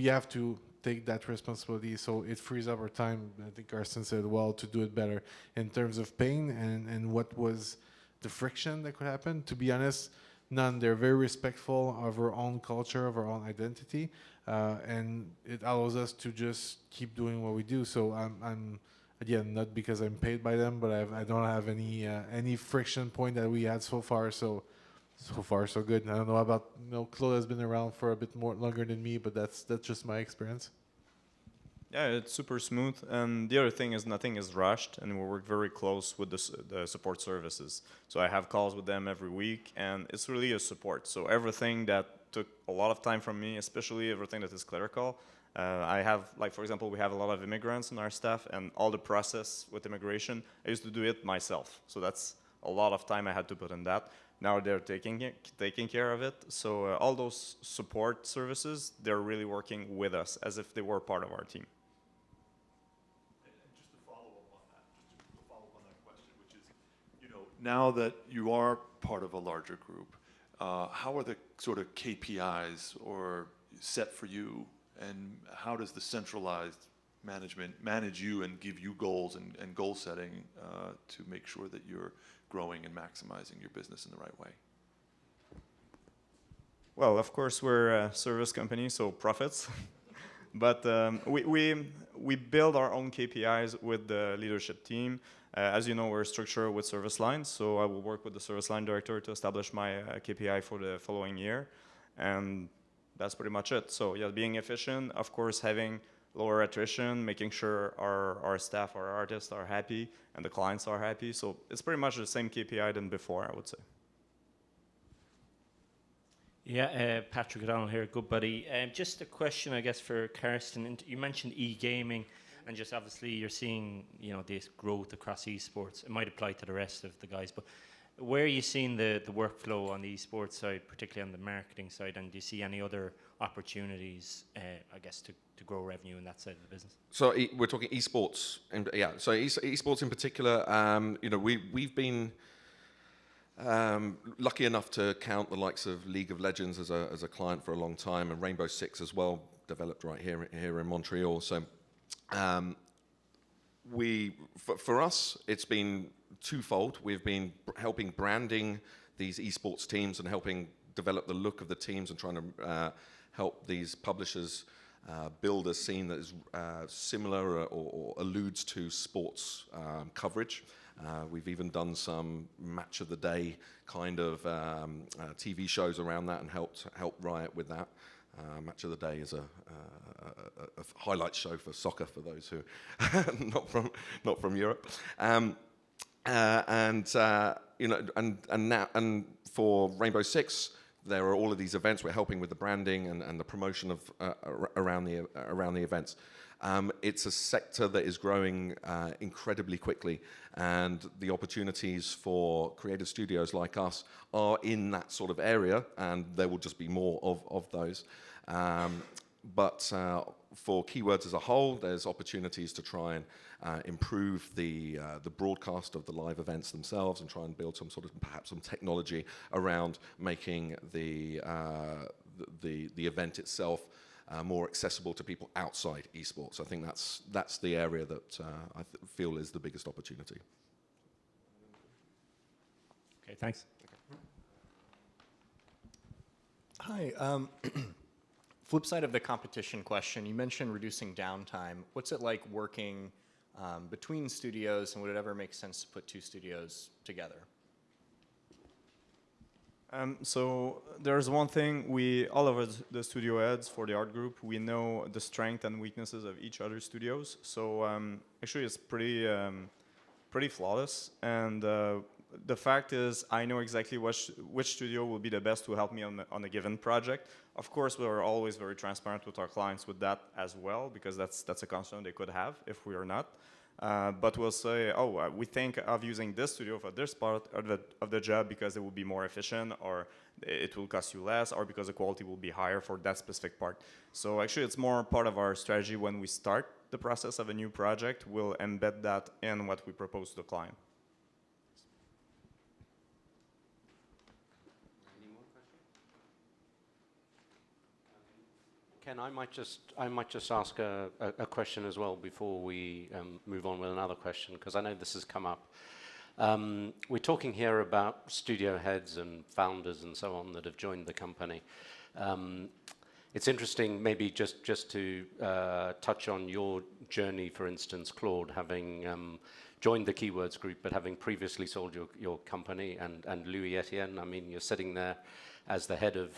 have to take that responsibility, so it frees up our time. I think Carsten said well to do it better in terms of pain and what was the friction that could happen. To be honest, none. They're very respectful of our own culture, of our own identity, and it allows us to just keep doing what we do. So I'm again, not because I'm paid by them, but I don't have any friction point that we had so far. So far so good. I don't know about Claude has been around for a bit more longer than me, but that's just my experience. Yeah, it's super smooth, and the other thing is nothing is rushed, and we work very close with the support services. So I have calls with them every week, and it's really a support. So everything that took a lot of time from me, especially everything that is clerical, I have, like for example, we have a lot of immigrants in our staff, and all the process with immigration, I used to do it myself. So that's a lot of time I had to put in that. Now they're taking care of it. So all those support services, they're really working with us as if they were part of our team. And just to follow up on that question, which is, now that you are part of a larger group, how are the sort of KPIs or set for you, and how does the centralized management manage you and give you goals and goal setting to make sure that you're growing and maximizing your business in the right way? Well, of course, we're a service company, so profits. But we build our own KPIs with the leadership team. As you know, we're structured with service lines, so I will work with the service line director to establish my KPI for the following year. And that's pretty much it. So yeah, being efficient, of course, having lower attrition, making sure our staff, our artists are happy, and the clients are happy. So it's pretty much the same KPI than before, I would say. Yeah, Patrick O'Donnell here, good buddy. Just a question, I guess, for Carsten. You mentioned e-gaming, and just obviously you're seeing, this growth across esports. It might apply to the rest of the guys, but where are you seeing the workflow on the esports side, particularly on the marketing side, and do you see any other opportunities, I guess, to grow revenue in that side of the business? So we're talking esports, and yeah. So esports in particular, we've been lucky enough to count the likes of League of Legends as a client for a long time, and Rainbow Six as well, developed right here in Montreal. So for us, it's been twofold. We've been helping branding these esports teams and helping develop the look of the teams and trying to help these publishers build a scene that is similar or alludes to sports coverage. We've even done some match of the day kind of TV shows around that and helped Riot with that. Match of the Day is a highlight show for soccer for those who not from Europe. And for Rainbow Six, there are all of these events. We're helping with the branding and the promotion of around the events. It's a sector that is growing incredibly quickly, and the opportunities for creative studios like us are in that sort of area, and there will just be more of those. But for Keywords as a whole, there's opportunities to try and improve the broadcast of the live events themselves, and try and build some sort of perhaps some technology around making the event itself more accessible to people outside esports. I think that's the area that I feel is the biggest opportunity. Okay, thanks. Hi. Flip side of the competition question, you mentioned reducing downtime. What's it like working between studios, and would it ever make sense to put two studios together? So there's one thing, all of us, the studio heads for the art group, we know the strength and weaknesses of each other's studios. So actually it's pretty flawless. And the fact is, I know exactly which studio will be the best to help me on a given project. Of course, we're always very transparent with our clients with that as well, because that's a concern they could have if we are not. But we'll say, we think of using this studio for this part of the job because it will be more efficient, or it will cost you less, or because the quality will be higher for that specific part. So actually, it's more part of our strategy when we start the process of a new project. We'll embed that in what we propose to the client. Ken, I might just ask a question as well before we move on with another question, because I know this has come up. We're talking here about studio heads and founders and so on that have joined the company. It's interesting, maybe just to touch on your journey, for instance, Claude, having joined the Keywords Group, but having previously sold your company, and Louis Etienne, I mean, you're sitting there as the head of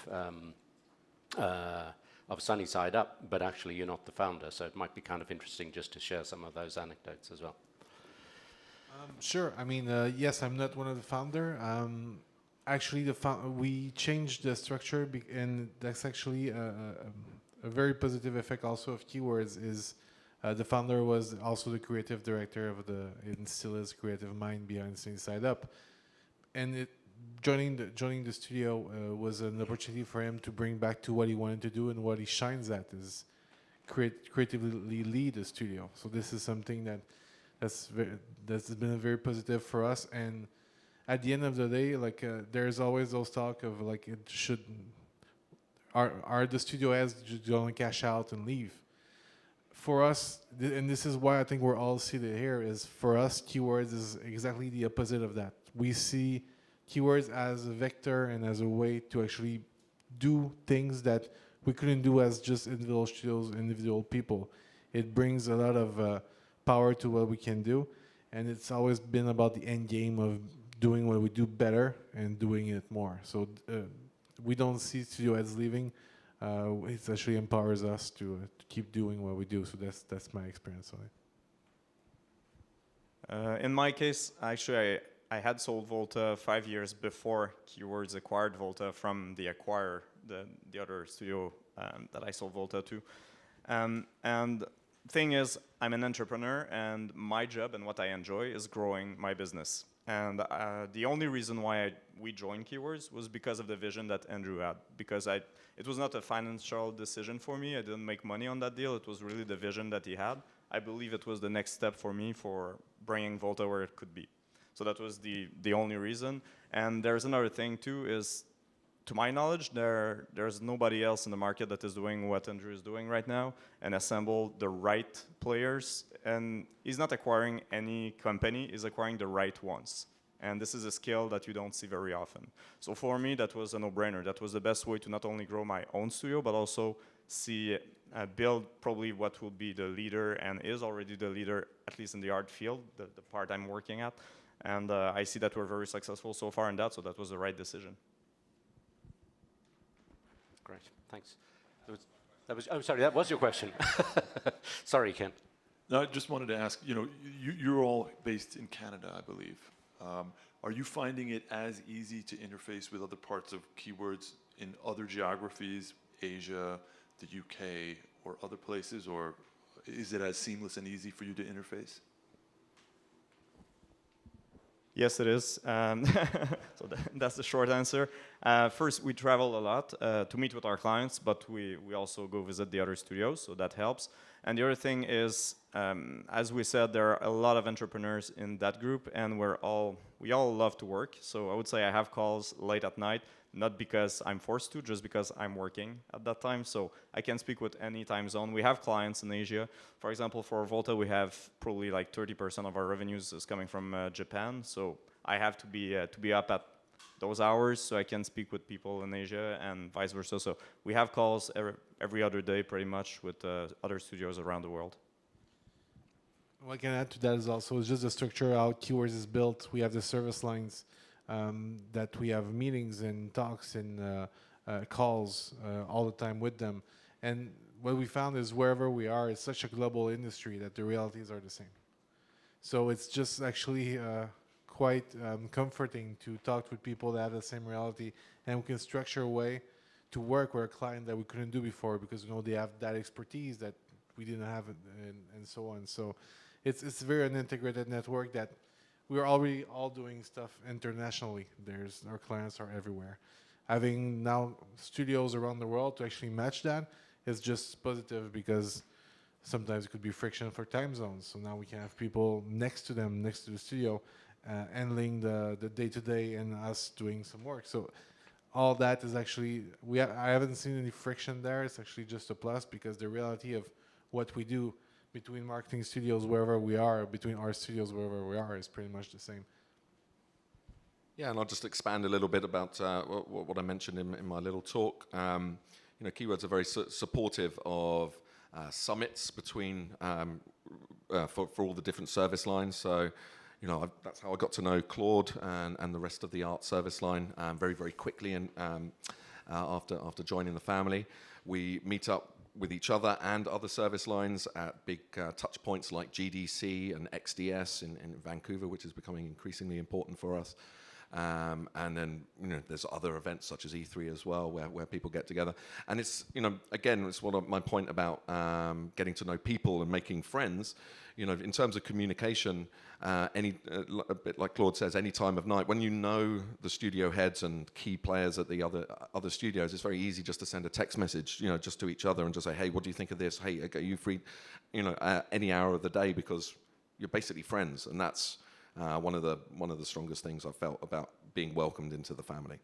Sunny Side Up, but actually you're not the founder, so it might be kind of interesting just to share some of those anecdotes as well. Sure. I mean, yes, I'm not one of the founder. Actually, we changed the structure, and that's actually a very positive effect also of Keywords. Is the founder was also the creative director of and still is creative mind behind Sunny Side Up, and joining the studio was an opportunity for him to bring back to what he wanted to do, and what he shines at is creatively lead a studio. So this is something that's been very positive for us. And at the end of the day, like there's always those talk of like are the studio heads just going to cash out and leave? For us, and this is why I think we're all seated here, is for us Keywords is exactly the opposite of that. We see Keywords as a vector and as a way to actually do things that we couldn't do as just individual studios, individual people. It brings a lot of power to what we can do, and it's always been about the end game of doing what we do better and doing it more. So we don't see studio heads leaving. It actually empowers us to keep doing what we do. So that's my experience on it. In my case, actually, I had sold Volta 5 years before Keywords acquired Volta from the acquirer, the other studio that I sold Volta to. And thing is, I'm an entrepreneur, and my job and what I enjoy is growing my business. And the only reason why we joined Keywords was because of the vision that Andrew had. Because it was not a financial decision for me. I didn't make money on that deal. It was really the vision that he had. I believe it was the next step for me for bringing Volta where it could be. So that was the only reason. And there's another thing too, is to my knowledge, there's nobody else in the market that is doing what Andrew is doing right now and assemble the right players. And he's not acquiring any company, he's acquiring the right ones. And this is a skill that you don't see very often. So for me, that was a no-brainer. That was the best way to not only grow my own studio, but also build probably what will be the leader and is already the leader, at least in the art field, the part I'm working at. And I see that we're very successful so far in that, so that was the right decision. Great, thanks. That was your question. Sorry, Ken. No, I just wanted to ask, you're all based in Canada, I believe. Are you finding it as easy to interface with other parts of Keywords in other geographies, Asia, the UK, or other places, or Is it as seamless and easy for you to interface? Yes, it is. So that's the short answer. First, we travel a lot to meet with our clients, but we also go visit the other studios, so that helps. And the other thing is, as we said, there are a lot of entrepreneurs in that group, and we all love to work. So I would say I have calls late at night, not because I'm forced to, just because I'm working at that time. So I can speak with any time zone. We have clients in Asia. For example, for Volta, we have probably like 30% of our revenues is coming from Japan. So I have to be up at those hours so I can speak with people in Asia and vice versa. So we have calls every other day pretty much with other studios around the world. What I can add to that is also is just the structure how Keywords is built. We have the service lines that we have meetings and talks and calls all the time with them. And what we found is wherever we are, it's such a global industry that the realities are the same. So it's just actually quite comforting to talk with people that have the same reality, and we can structure a way to work with a client that we couldn't do before because they have that expertise that we didn't have, and so on. So it's very an integrated network that we're already all doing stuff internationally. Our clients are everywhere. Having now studios around the world to actually match that is just positive because sometimes it could be friction for time zones. So now we can have people next to them, next to the studio, handling the day-to-day and us doing some work. So all that is actually, I haven't seen any friction there. It's actually just a plus because the reality of what we do between marketing studios wherever we are, between our studios wherever we are, is pretty much the same. Yeah, and I'll just expand a little bit about what I mentioned in my little talk. Keywords are very supportive of summits between for all the different service lines. So, that's how I got to know Claude and the rest of the art service line very, very quickly. And after joining the family, we meet up with each other and other service lines at big touch points like GDC and XDS in Vancouver, which is becoming increasingly important for us. And then, there's other events such as E3 as well, where people get together. And it's, again, it's my point about getting to know people and making friends. In terms of communication, a bit like Claude says, any time of night, when you know the studio heads and key players at the other studios, it's very easy just to send a text message, just to each other and just say, hey, what do you think of this? Hey, are you free, any hour of the day, because you're basically friends, and that's one of the strongest things I've felt about being welcomed into the family.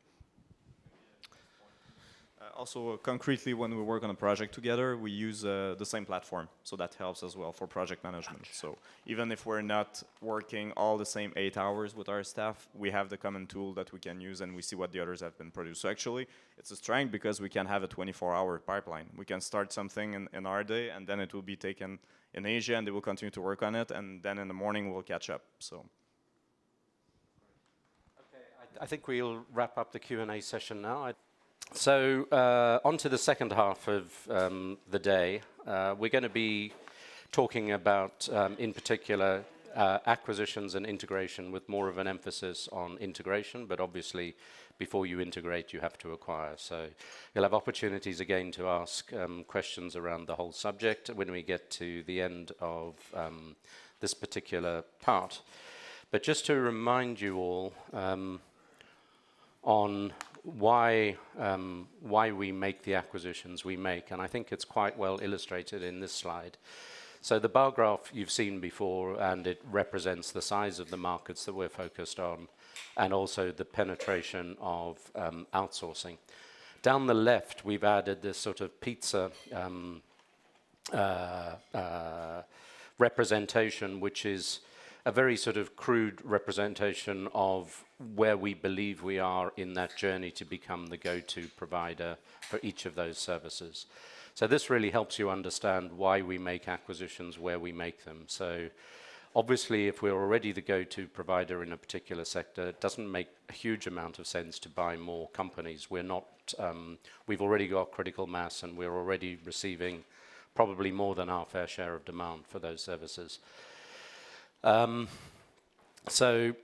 Also, concretely, when we work on a project together, we use the same platform, so that helps as well for project management. So even if we're not working all the same 8 hours with our staff, we have the common tool that we can use, and we see what the others have been produced. So actually, it's a strength because we can have a 24-hour pipeline. We can start something in our day, and then it will be taken in Asia, and they will continue to work on it, and then in the morning we'll catch up. So. Okay, I think we'll wrap up the Q&A session now. So on to the second half of the day. We're going to be talking about, in particular, acquisitions and integration with more of an emphasis on integration, but obviously before you integrate you have to acquire. So you'll have opportunities again to ask questions around the whole subject when we get to the end of this particular part. But just to remind you all on why we make the acquisitions we make, and I think it's quite well illustrated in this slide. So the bar graph you've seen before, and it represents the size of the markets that we're focused on, and also the penetration of outsourcing. Down the left, we've added this sort of pizza representation, which is a very sort of crude representation of where we believe we are in that journey to become the go-to provider for each of those services. So this really helps you understand why we make acquisitions, where we make them. So obviously, if we're already the go-to provider in a particular sector, it doesn't make a huge amount of sense to buy more companies. We're not, we've already got critical mass, and we're already receiving probably more than our fair share of demand for those services. So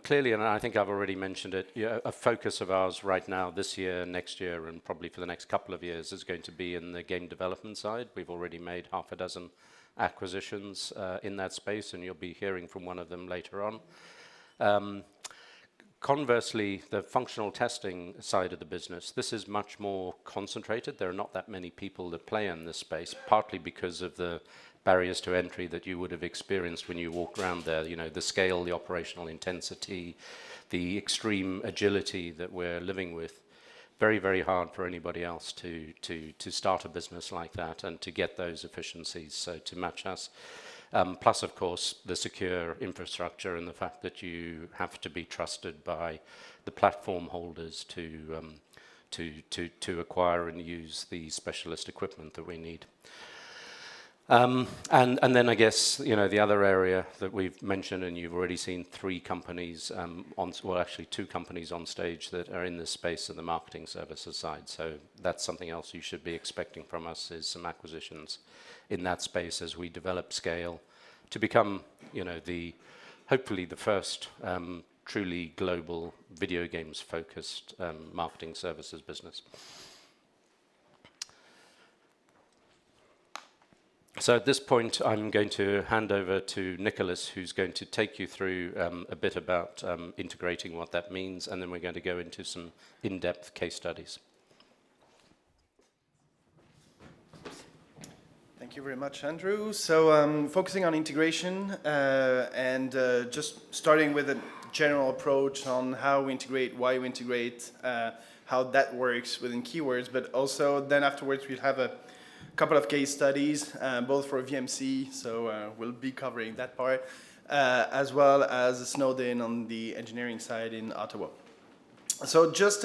clearly, and I think I've already mentioned it, a focus of ours right now, this year, next year, and probably for the next couple of years is going to be in the game development side. We've already made half a dozen acquisitions in that space, and you'll be hearing from one of them later on. Conversely, the functional testing side of the business, this is much more concentrated. There are not that many people that play in this space, partly because of the barriers to entry that you would have experienced when you walked around there. You know, the scale, the operational intensity, the extreme agility that we're living with. Very, very hard for anybody else to start a business like that and to get those efficiencies, so to match us. Plus, of course, the secure infrastructure and the fact that you have to be trusted by the platform holders to acquire and use the specialist equipment that we need. And then I guess, you know, the other area that we've mentioned, and you've already seen 3 companies actually 2 companies on stage that are in this space of the marketing services side. So that's something else you should be expecting from us, is some acquisitions in that space as we develop scale to become, you know, hopefully the first truly global video games focused marketing services business. So at this point, I'm going to hand over to Nicholas, who's going to take you through a bit about integrating, what that means, and then we're going to go into some in-depth case studies. Thank you very much, Andrew. So focusing on integration and just starting with a general approach on how we integrate, why we integrate, how that works within keywords, but also then afterwards we'll have a couple of case studies, both for VMC, so we'll be covering that part, as well as Snowden on the engineering side in Ottawa. So just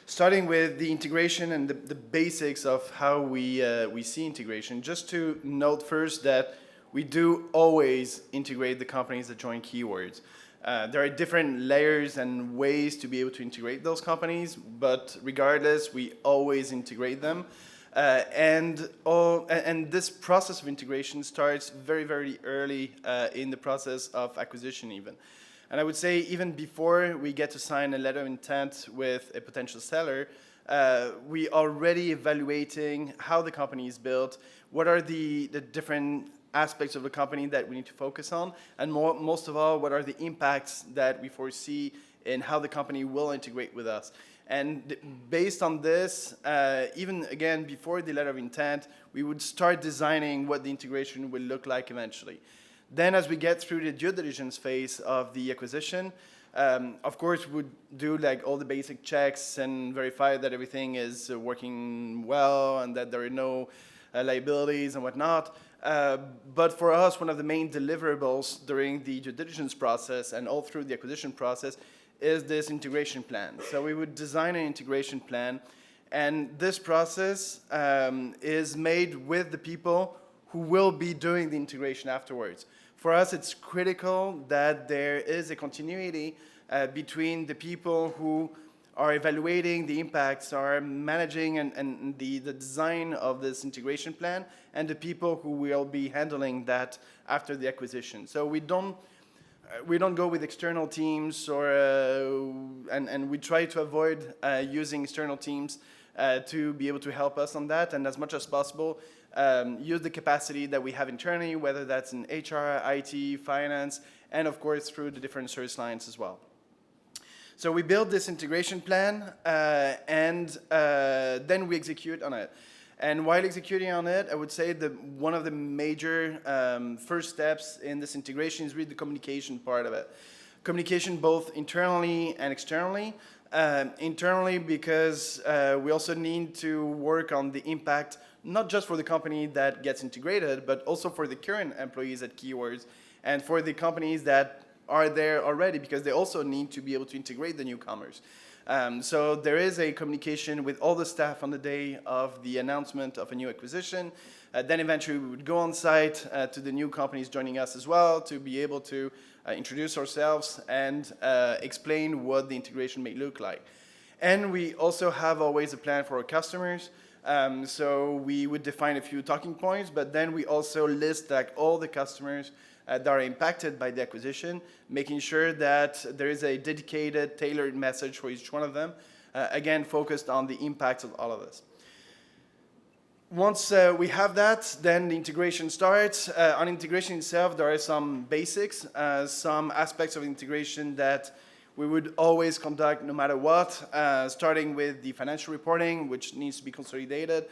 starting with the integration and the basics of how we see integration, just to note first that we do always integrate the companies that join keywords. There are different layers and ways to be able to integrate those companies, but regardless, we always integrate them. And this process of integration starts very, very early in the process of acquisition even. And I would say even before we get to sign a letter of intent with a potential seller, we already evaluating how the company is built, what are the different aspects of the company that we need to focus on, and most of all, what are the impacts that we foresee in how the company will integrate with us. And based on this, even again, before the letter of intent, we would start designing what the integration will look like eventually. Then as we get through the due diligence phase of the acquisition, of course, we would do like all the basic checks and verify that everything is working well and that there are no liabilities and whatnot. But for us, one of the main deliverables during the due diligence process and all through the acquisition process is this integration plan. So we would design an integration plan, and this process is made with the people who will be doing the integration afterwards. For us, it's critical that there is a continuity between the people who are evaluating the impacts, are managing and the design of this integration plan, and the people who will be handling that after the acquisition. So we don't go with external teams, and we try to avoid using external teams to be able to help us on that, and as much as possible, use the capacity that we have internally, whether that's in HR, IT, finance, and of course through the different service lines as well. So we build this integration plan, and then we execute on it. And while executing on it, I would say that one of the major first steps in this integration is really the communication part of it. Communication both internally and externally. Internally because we also need to work on the impact, not just for the company that gets integrated, but also for the current employees at Keywords and for the companies that are there already, because they also need to be able to integrate the newcomers. So there is a communication with all the staff on the day of the announcement of a new acquisition. Then eventually we would go on site to the new companies joining us as well to be able to introduce ourselves and explain what the integration may look like. And we also have always a plan for our customers. So we would define a few talking points, but then we also list like all the customers that are impacted by the acquisition, making sure that there is a dedicated, tailored message for each one of them, again, focused on the impacts of all of this. Once we have that, then the integration starts. On integration itself, there are some basics, some aspects of integration that we would always conduct no matter what, starting with the financial reporting, which needs to be consolidated.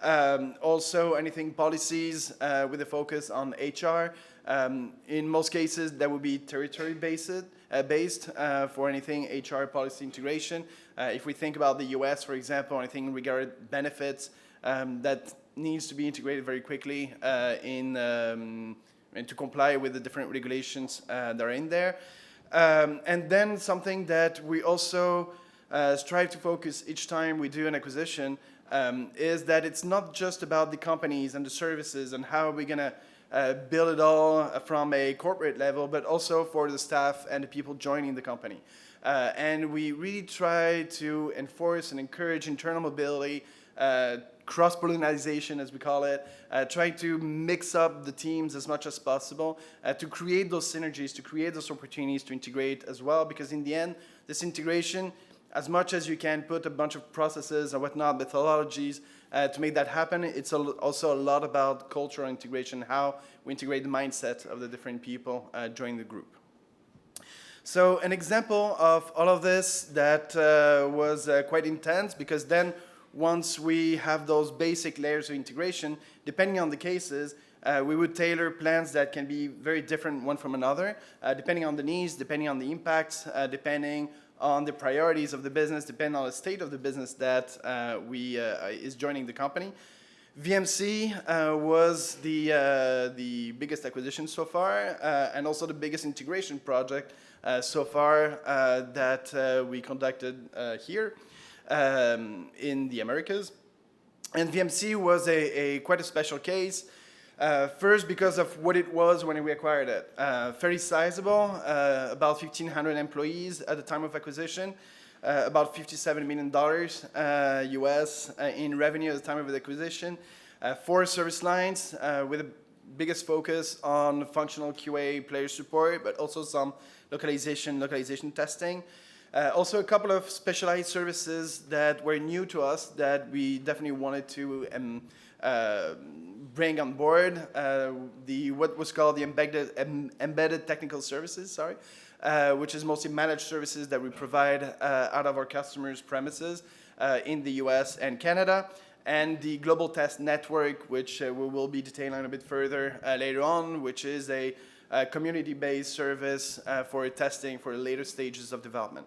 Also, anything policies with a focus on HR. In most cases, that would be territory-based for anything HR policy integration. If we think about the US, for example, anything regarding benefits, that needs to be integrated very quickly and to comply with the different regulations that are in there. And then something that we also strive to focus each time we do an acquisition is that it's not just about the companies and the services and how we're going to build it all from a corporate level, but also for the staff and the people joining the company. And we really try to enforce and encourage internal mobility, cross-pollination, as we call it, trying to mix up the teams as much as possible to create those synergies, to create those opportunities to integrate as well, because in the end, this integration, as much as you can put a bunch of processes or whatnot, methodologies to make that happen, it's also a lot about cultural integration, how we integrate the mindset of the different people joining the group. So an example of all of this that was quite intense, because then once we have those basic layers of integration, depending on the cases, we would tailor plans that can be very different one from another, depending on the needs, depending on the impacts, depending on the priorities of the business, depending on the state of the business that is joining the company. VMC was the biggest acquisition so far, and also the biggest integration project so far that we conducted here in the Americas. And VMC was quite a special case. First, because of what it was when we acquired it. Very sizable, about 1,500 employees at the time of acquisition, about $57 million US in revenue at the time of the acquisition. 4 service lines with the biggest focus on functional QA player support, but also some localization testing. Also a couple of specialized services that were new to us that we definitely wanted to bring on board, what was called the embedded technical services, which is mostly managed services that we provide out of our customers' premises in the US and Canada, and the global test network, which we will be detailing a bit further later on, which is a community-based service for testing for later stages of development.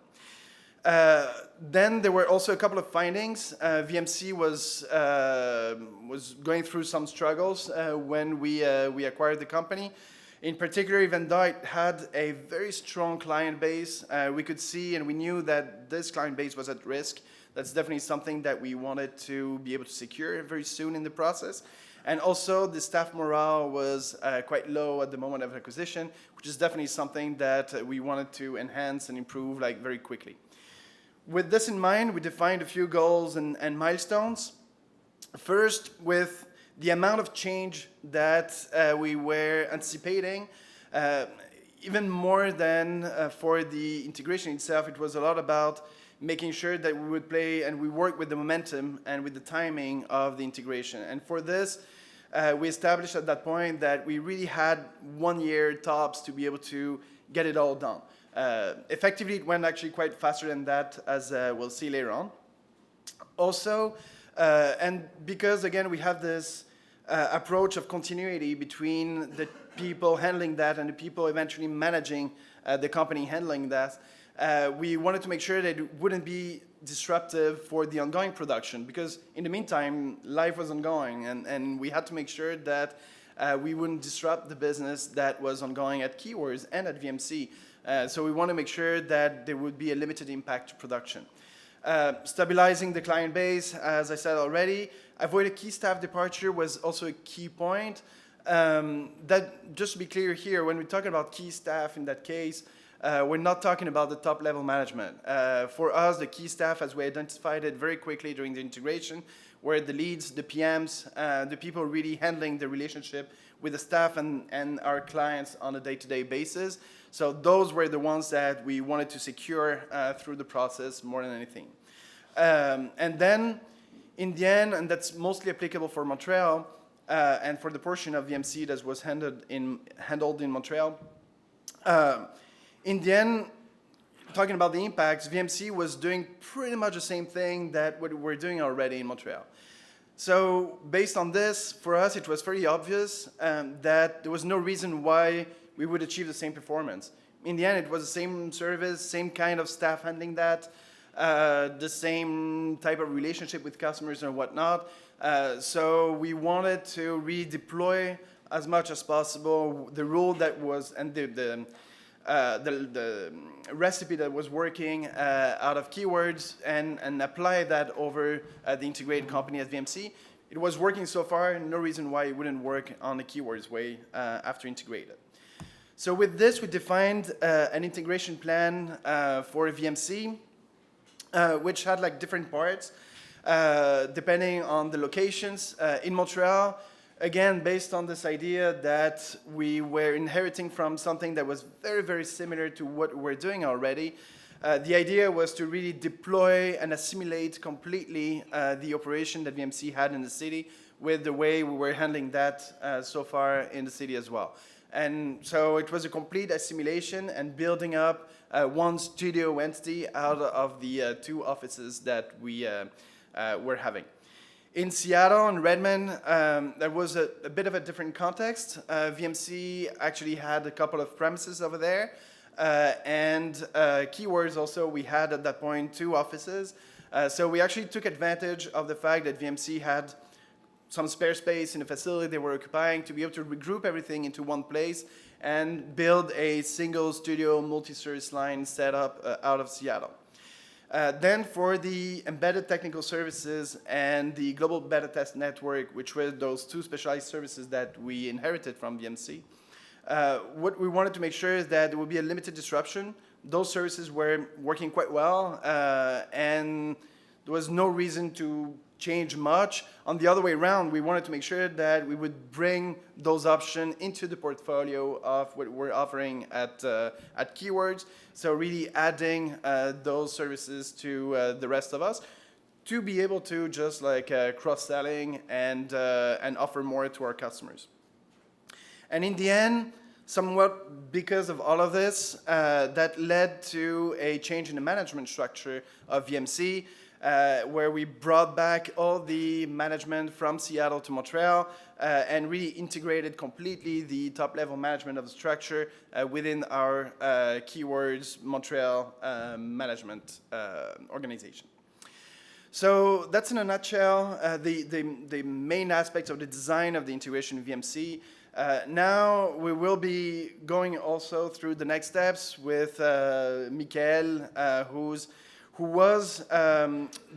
Then there were also a couple of findings. VMC was going through some struggles when we acquired the company. In particular, even though it had a very strong client base, we could see and we knew that this client base was at risk. That's definitely something that we wanted to be able to secure very soon in the process. And also, the staff morale was quite low at the moment of acquisition, which is definitely something that we wanted to enhance and improve very quickly. With this in mind, we defined a few goals and milestones. First, with the amount of change that we were anticipating, even more than for the integration itself, it was a lot about making sure that we would play and we work with the momentum and with the timing of the integration. And for this, we established at that point that we really had 1 year tops to be able to get it all done. Effectively, it went actually quite faster than that, as we'll see later on. Also, and because, again, we have this approach of continuity between the people handling that and the people eventually managing the company handling that, we wanted to make sure that it wouldn't be disruptive for the ongoing production, because in the meantime, life was ongoing, and we had to make sure that we wouldn't disrupt the business that was ongoing at Keywords and at VMC. So we want to make sure that there would be a limited impact to production. Stabilizing the client base, as I said already. Avoid a key staff departure was also a key point. That, just to be clear here, when we're talking about key staff in that case, we're not talking about the top level management. For us, the key staff, as we identified it very quickly during the integration, where the leads, the PMs, the people really handling the relationship with the staff and our clients on a day-to-day basis. So those were the ones that we wanted to secure through the process more than anything. And then, in the end, and that's mostly applicable for Montreal, and for the portion of VMC that was handled in Montreal, in the end, talking about the impacts, VMC was doing pretty much the same thing that what we're doing already in Montreal. So based on this, for us, it was very obvious that there was no reason why we would achieve the same performance. In the end, it was the same service, same kind of staff handling that, the same type of relationship with customers and whatnot. So we wanted to redeploy as much as possible the rule that was, and the recipe that was working out of keywords and apply that over the integrated company at VMC. It was working so far, no reason why it wouldn't work on the keywords way after integrated. So with this, we defined an integration plan for VMC, which had like different parts, depending on the locations. In Montreal, again, based on this idea that we were inheriting from something that was very, very similar to what we're doing already, the idea was to really deploy and assimilate completely the operation that VMC had in the city with the way we were handling that so far in the city as well. And so it was a complete assimilation and building up one studio entity out of the two offices that we were having. In Seattle and Redmond, there was a bit of a different context. VMC actually had a couple of premises over there. And Keywords also, we had at that point 2 offices. So we actually took advantage of the fact that VMC had some spare space in the facility they were occupying to be able to regroup everything into one place and build a single studio multi-service line setup out of Seattle. Then for the embedded technical services and the global beta test network, which were those 2 specialized services that we inherited from VMC, what we wanted to make sure is that there would be a limited disruption. Those services were working quite well, and there was no reason to change much. On the other way around, we wanted to make sure that we would bring those options into the portfolio of what we're offering at Keywords. So really adding those services to the rest of us to be able to just like cross-selling and offer more to our customers. And in the end, somewhat because of all of this, that led to a change in the management structure of VMC, where we brought back all the management from Seattle to Montreal and really integrated completely the top-level management of the structure within our Keywords Montreal management organization. So that's in a nutshell the main aspects of the design of the integration of VMC. Now we will be going also through the next steps with Michael, who was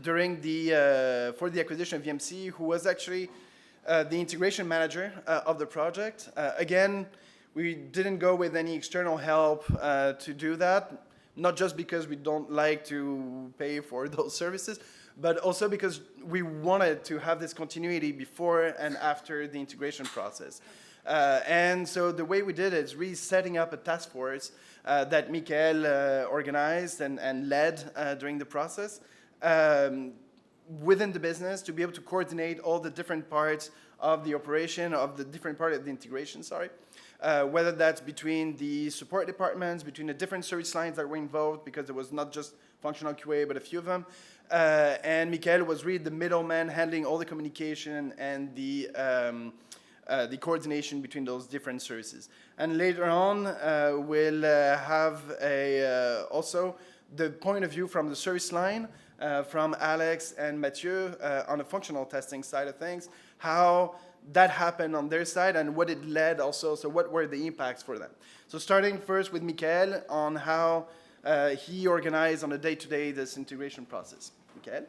during the for the acquisition of VMC, who was actually the integration manager of the project. Again, we didn't go with any external help to do that, not just because we don't like to pay for those services, but also because we wanted to have this continuity before and after the integration process. And so the way we did it is really setting up a task force that Michael organized and led during the process within the business to be able to coordinate all the different parts of the operation, of the different part of the integration, whether that's between the support departments, between the different service lines that were involved, because it was not just functional QA, but a few of them. And Michael was really the middleman handling all the communication and the coordination between those different services. And later on, we'll have also the point of view from the service line, from Alex and Mathieu on the functional testing side of things, how that happened on their side and what it led also, so what were the impacts for them. So starting first with Michael on how he organized on a day-to-day this integration process. Michael?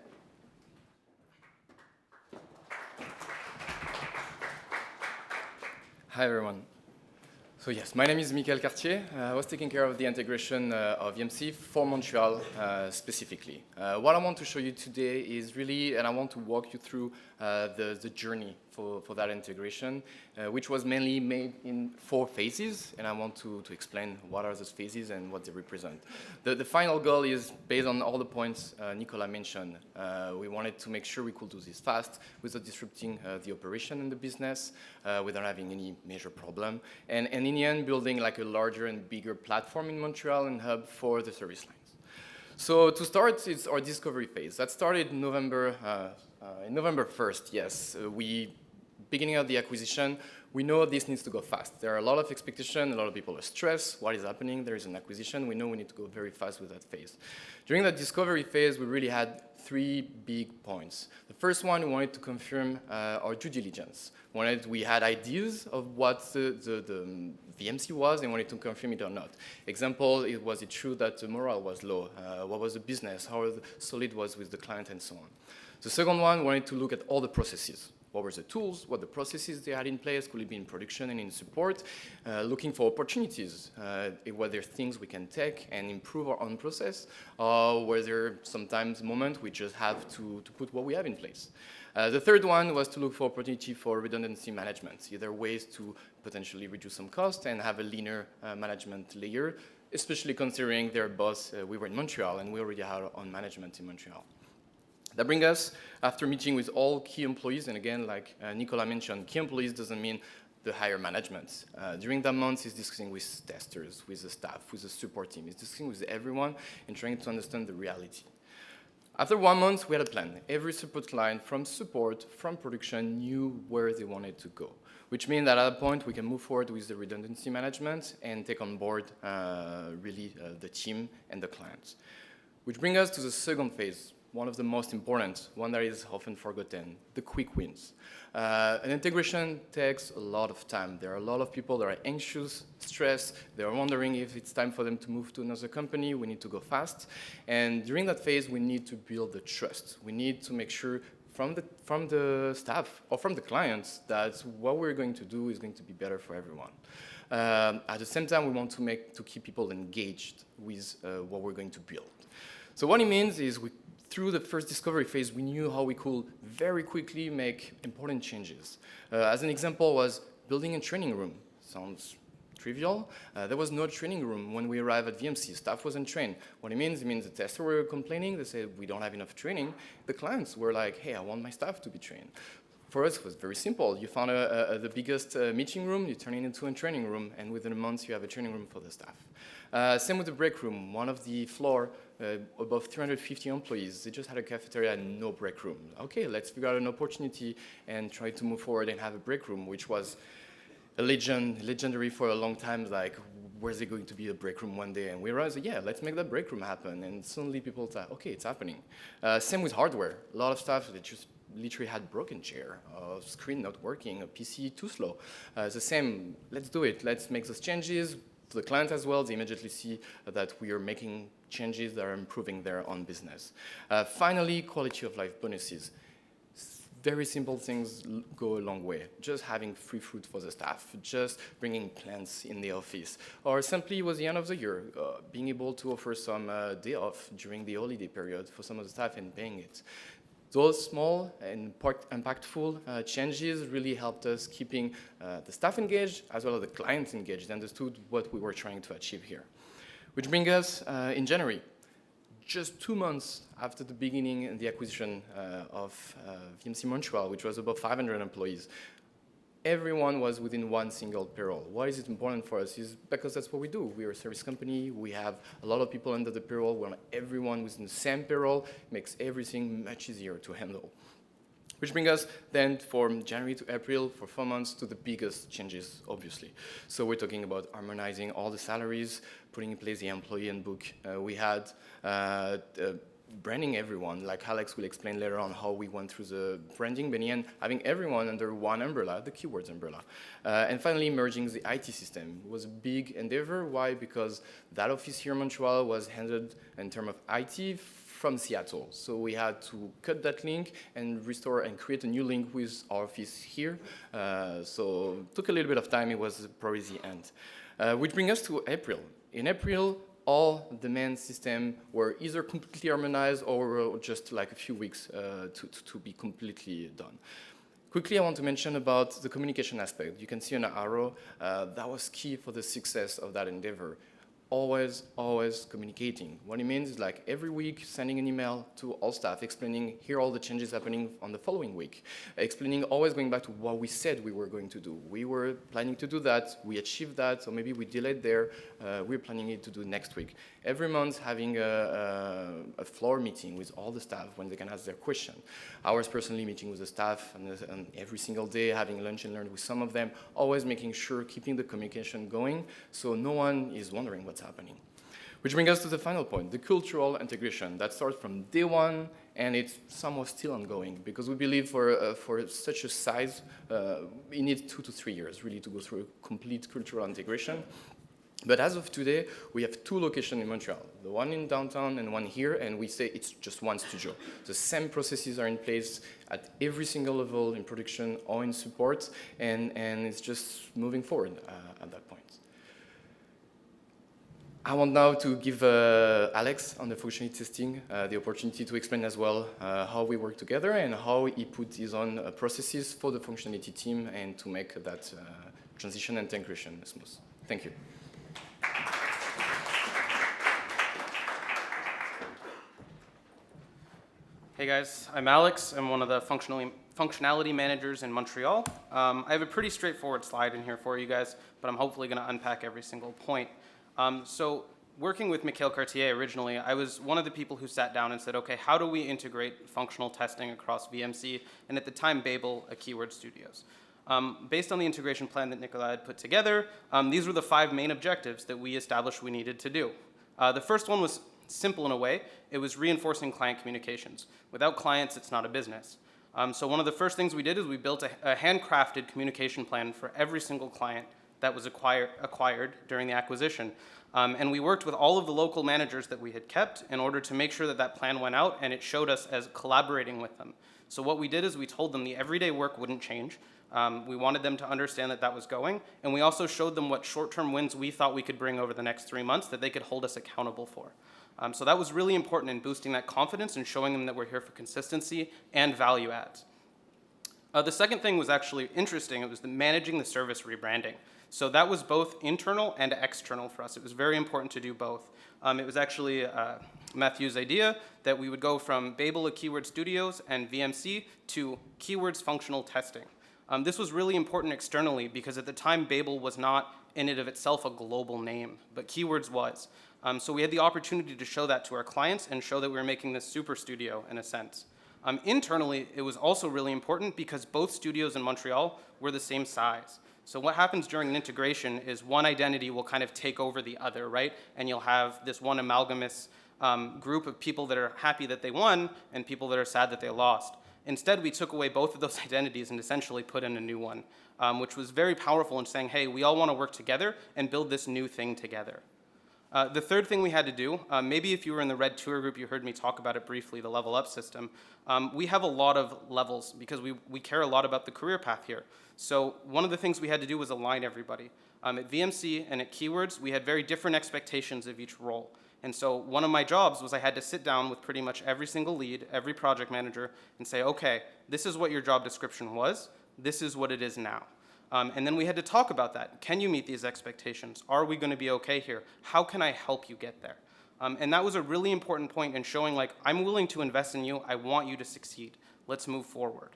Hi, everyone. So yes, my name is Michael Cartier. I was taking care of the integration of VMC for Montreal specifically. What I want to show you today is really, and I want to walk you through the journey for that integration, which was mainly made in 4 phases, and I want to explain what are those phases and what they represent. The final goal is based on all the points Nicolas mentioned. We wanted to make sure we could do this fast without disrupting the operation in the business, without having any major problem, and in the end, building like a larger and bigger platform in Montreal and hub for the service lines. So to start, it's our discovery phase. That started in November 1st, yes. Beginning of the acquisition, we know this needs to go fast. There are a lot of expectation, a lot of people are stressed. What is happening? There is an acquisition. We know we need to go very fast with that phase. During that discovery phase, we really had 3 big points. The first one, we wanted to confirm our due diligence. We had ideas of what the VMC was and wanted to confirm it or not. Example, was it true that the morale was low? What was the business? How solid was with the client and so on. The second one, we wanted to look at all the processes. What were the tools, what the processes they had in place, could it be in production and in support, looking for opportunities, were there things we can take and improve our own process, or were there sometimes moments we just have to put what we have in place. The third one was to look for opportunity for redundancy management, either ways to potentially reduce some cost and have a leaner management layer, especially considering their boss, we were in Montreal and we already had our own management in Montreal. That brings us, after meeting with all key employees, and again, like Nicolas mentioned, key employees doesn't mean the higher management. During that month, he's discussing with testers, with the staff, with the support team. He's discussing with everyone and trying to understand the reality. After 1 month, we had a plan. Every support line from support, from production, knew where they wanted to go, which means that at that point, we can move forward with the redundancy management and take on board really the team and the clients. Which brings us to the second phase, one of the most important, one that is often forgotten, the quick wins. An integration takes a lot of time. There are a lot of people that are anxious, stressed. They are wondering if it's time for them to move to another company. We need to go fast. And during that phase, we need to build the trust. We need to make sure from the staff or from the clients that what we're going to do is going to be better for everyone. At the same time, we want to keep people engaged with what we're going to build. So what it means is through the first discovery phase, we knew how we could very quickly make important changes. As an example was building a training room. Sounds trivial. There was no training room when we arrived at VMC. Staff wasn't trained. What it means the testers were complaining. They said, we don't have enough training. The clients were like, hey, I want my staff to be trained. For us, it was very simple. You found the biggest meeting room, you turn it into a training room, and within a month, you have a training room for the staff. Same with the break room. One of the floor, above 350 employees, they just had a cafeteria and no break room. Okay, let's figure out an opportunity and try to move forward and have a break room, which was legendary for a long time, like, where's there going to be a break room one day? And we realized, yeah, let's make that break room happen. And suddenly people thought, okay, it's happening. Same with hardware. A lot of stuff that just literally had broken chair, a screen not working, a PC too slow. The same, let's do it. Let's make those changes. To the client as well, they immediately see that we are making changes that are improving their own business. Finally, quality of life bonuses. Very simple things go a long way. Just having free food for the staff, just bringing plants in the office, or simply it was the end of the year, being able to offer some day off during the holiday period for some of the staff and paying it. Those small and impactful changes really helped us keeping the staff engaged as well as the clients engaged, understood what we were trying to achieve here. Which brings us in January, just 2 months after the beginning and the acquisition of VMC Montreal, which was about 500 employees. Everyone was within one single payroll. Why is it important for us? Is because that's what we do. We are a service company. We have a lot of people under the payroll. When everyone within the same payroll makes everything much easier to handle. Which brings us then from January to April for 4 months to the biggest changes, obviously. So we're talking about harmonizing all the salaries, putting in place the employee handbook. We had branding everyone, like Alex will explain later on how we went through the branding, but in the end, having everyone under one umbrella, the keywords umbrella. And finally, merging the IT system was a big endeavor. Why? Because that office here in Montreal was handled in terms of IT from Seattle. So we had to cut that link and restore and create a new link with our office here. So it took a little bit of time. It was probably the end. Which brings us to April. In April, all the main systems were either completely harmonized or just like a few weeks to be completely done. Quickly, I want to mention about the communication aspect. You can see on the arrow, that was key for the success of that endeavor. Always communicating. What it means is like every week sending an email to all staff explaining here are all the changes happening on the following week. Explaining, always going back to what we said we were going to do. We were planning to do that, we achieved that, or maybe we delayed there, we're planning it to do next week. Every month having a floor meeting with all the staff when they can ask their question. Ours personally meeting with the staff and every single day having lunch and learn with some of them, always making sure keeping the communication going so no one is wondering what's happening. Which brings us to the final point, the cultural integration. That starts from day one, and it's somewhat still ongoing, because we believe for such a size, it needs 2 to 3 years, really, to go through a complete cultural integration. But as of today, we have 2 locations in Montreal, the one in downtown and one here, and we say it's just one studio. The same processes are in place at every single level in production or in support, and it's just moving forward at that point. I want now to give Alex on the functionality testing the opportunity to explain as well how we work together and how he put his own processes for the functionality team and to make that transition and integration smooth. Thank you. Hey guys, I'm Alex. I'm one of the functionality managers in Montreal. I have a pretty straightforward slide in here for you guys, but I'm hopefully going to unpack every single point. So working with Mikhail Cartier originally, I was one of the people who sat down and said, okay, how do we integrate functional testing across VMC, and at the time Babel, a Keyword Studios. Based on the integration plan that Nicolas had put together, these were the 5 main objectives that we established we needed to do. The first one was simple in a way. It was reinforcing client communications. Without clients, it's not a business. So one of the first things we did is we built a handcrafted communication plan for every single client that was acquired during the acquisition. And we worked with all of the local managers that we had kept in order to make sure that that plan went out, and it showed us as collaborating with them. So what we did is we told them the everyday work wouldn't change. We wanted them to understand that that was going, and we also showed them what short-term wins we thought we could bring over the next 3 months that they could hold us accountable for. So that was really important in boosting that confidence and showing them that we're here for consistency and value adds. The second thing was actually interesting. It was managing the service rebranding. So that was both internal and external for us. It was very important to do both. It was actually Matthew's idea that we would go from Babel, a Keyword Studios, and VMC to Keywords Functional Testing. This was really important externally because at the time Babel was not in and of itself a global name, but Keywords was. So we had the opportunity to show that to our clients and show that we were making this super studio in a sense. Internally, it was also really important because both studios in Montreal were the same size. So what happens during an integration is one identity will kind of take over the other, right? And you'll have this one amalgamous group of people that are happy that they won and people that are sad that they lost. Instead, we took away both of those identities and essentially put in a new one, which was very powerful in saying, hey, we all want to work together and build this new thing together. The third thing we had to do, maybe if you were in the Red Tour group, you heard me talk about it briefly, the level up system. We have a lot of levels because we care a lot about the career path here. So one of the things we had to do was align everybody. At VMC and at Keywords, we had very different expectations of each role. And so one of my jobs was I had to sit down with pretty much every single lead, every project manager, and say, okay, this is what your job description was, this is what it is now. And then we had to talk about that. Can you meet these expectations? Are we going to be okay here? How can I help you get there? And that was a really important point in showing, like, I'm willing to invest in you. I want you to succeed. Let's move forward.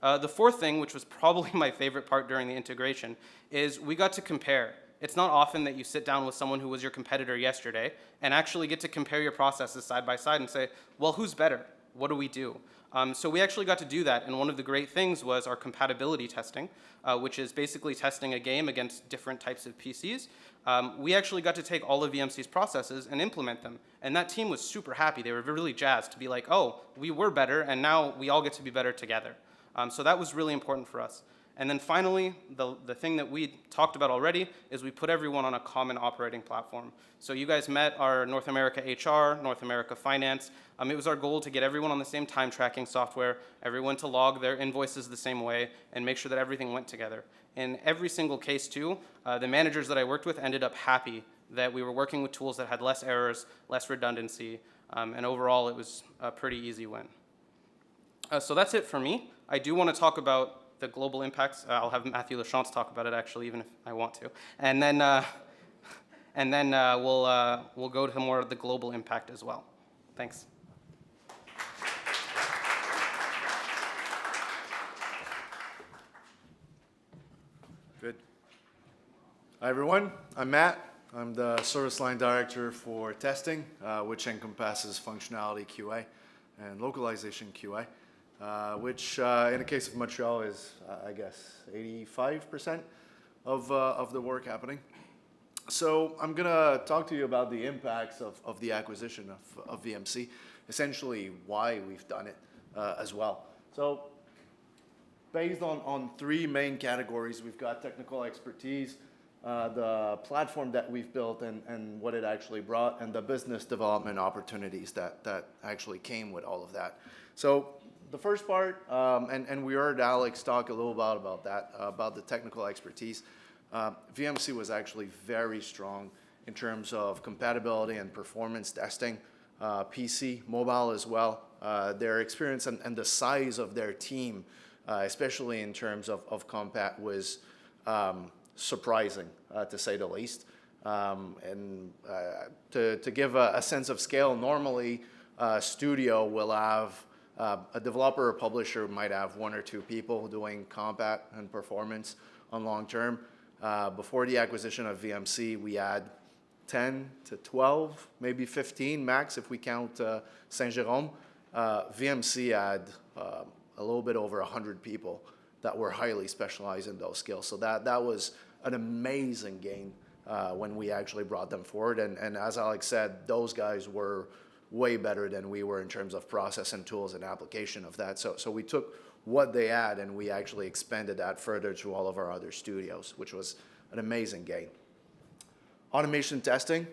The fourth thing, which was probably my favorite part during the integration, is we got to compare. It's not often that you sit down with someone who was your competitor yesterday and actually get to compare your processes side by side and say, well, who's better? What do we do? So we actually got to do that, and one of the great things was our compatibility testing, which is basically testing a game against different types of PCs. We actually got to take all of VMC's processes and implement them, and that team was super happy. They were really jazzed to be like, oh, we were better, and now we all get to be better together. So that was really important for us. And then finally, the thing that we talked about already is we put everyone on a common operating platform. So you guys met our North America HR, North America Finance. It was our goal to get everyone on the same time tracking software, everyone to log their invoices the same way, and make sure that everything went together. In every single case too, the managers that I worked with ended up happy that we were working with tools that had less errors, less redundancy, and overall it was a pretty easy win. So that's it for me. I do want to talk about the global impacts. I'll have Matthew Lachance talk about it actually, even if I want to. And then we'll go to more of the global impact as well. Thanks. Good. Hi everyone, I'm Matt. I'm the service line director for testing, which encompasses functionality QA and localization QA. Which in the case of Montreal is, I guess, 85% of the work happening. So I'm going to talk to you about the impacts of the acquisition of VMC, essentially why we've done it as well. So based on three main categories, we've got technical expertise, the platform that we've built and what it actually brought, and the business development opportunities that actually came with all of that. So the first part, and we heard Alex talk a little about that, about the technical expertise. VMC was actually very strong in terms of compatibility and performance testing, PC, mobile as well. Their experience and the size of their team, especially in terms of compat, was surprising, to say the least. And to give a sense of scale, normally a studio will have a developer or publisher might have one or two people doing compat and performance on long term. Before the acquisition of VMC, we had 10 to 12, maybe 15 max if we count Saint-Jérôme. VMC had a little bit over 100 people that were highly specialized in those skills. So that was an amazing gain when we actually brought them forward. And as Alex said, those guys were way better than we were in terms of process and tools and application of that. So we took what they had and we actually expanded that further to all of our other studios, which was an amazing gain. Automation testing,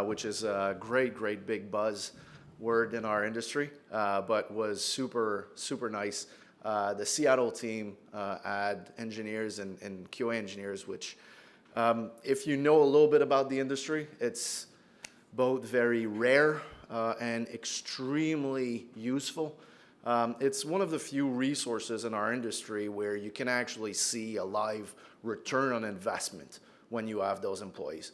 which is a great big buzz word in our industry, but was super nice. The Seattle team had engineers and QA engineers, which if you know a little bit about the industry, it's both very rare and extremely useful. It's one of the few resources in our industry where you can actually see a live return on investment when you have those employees.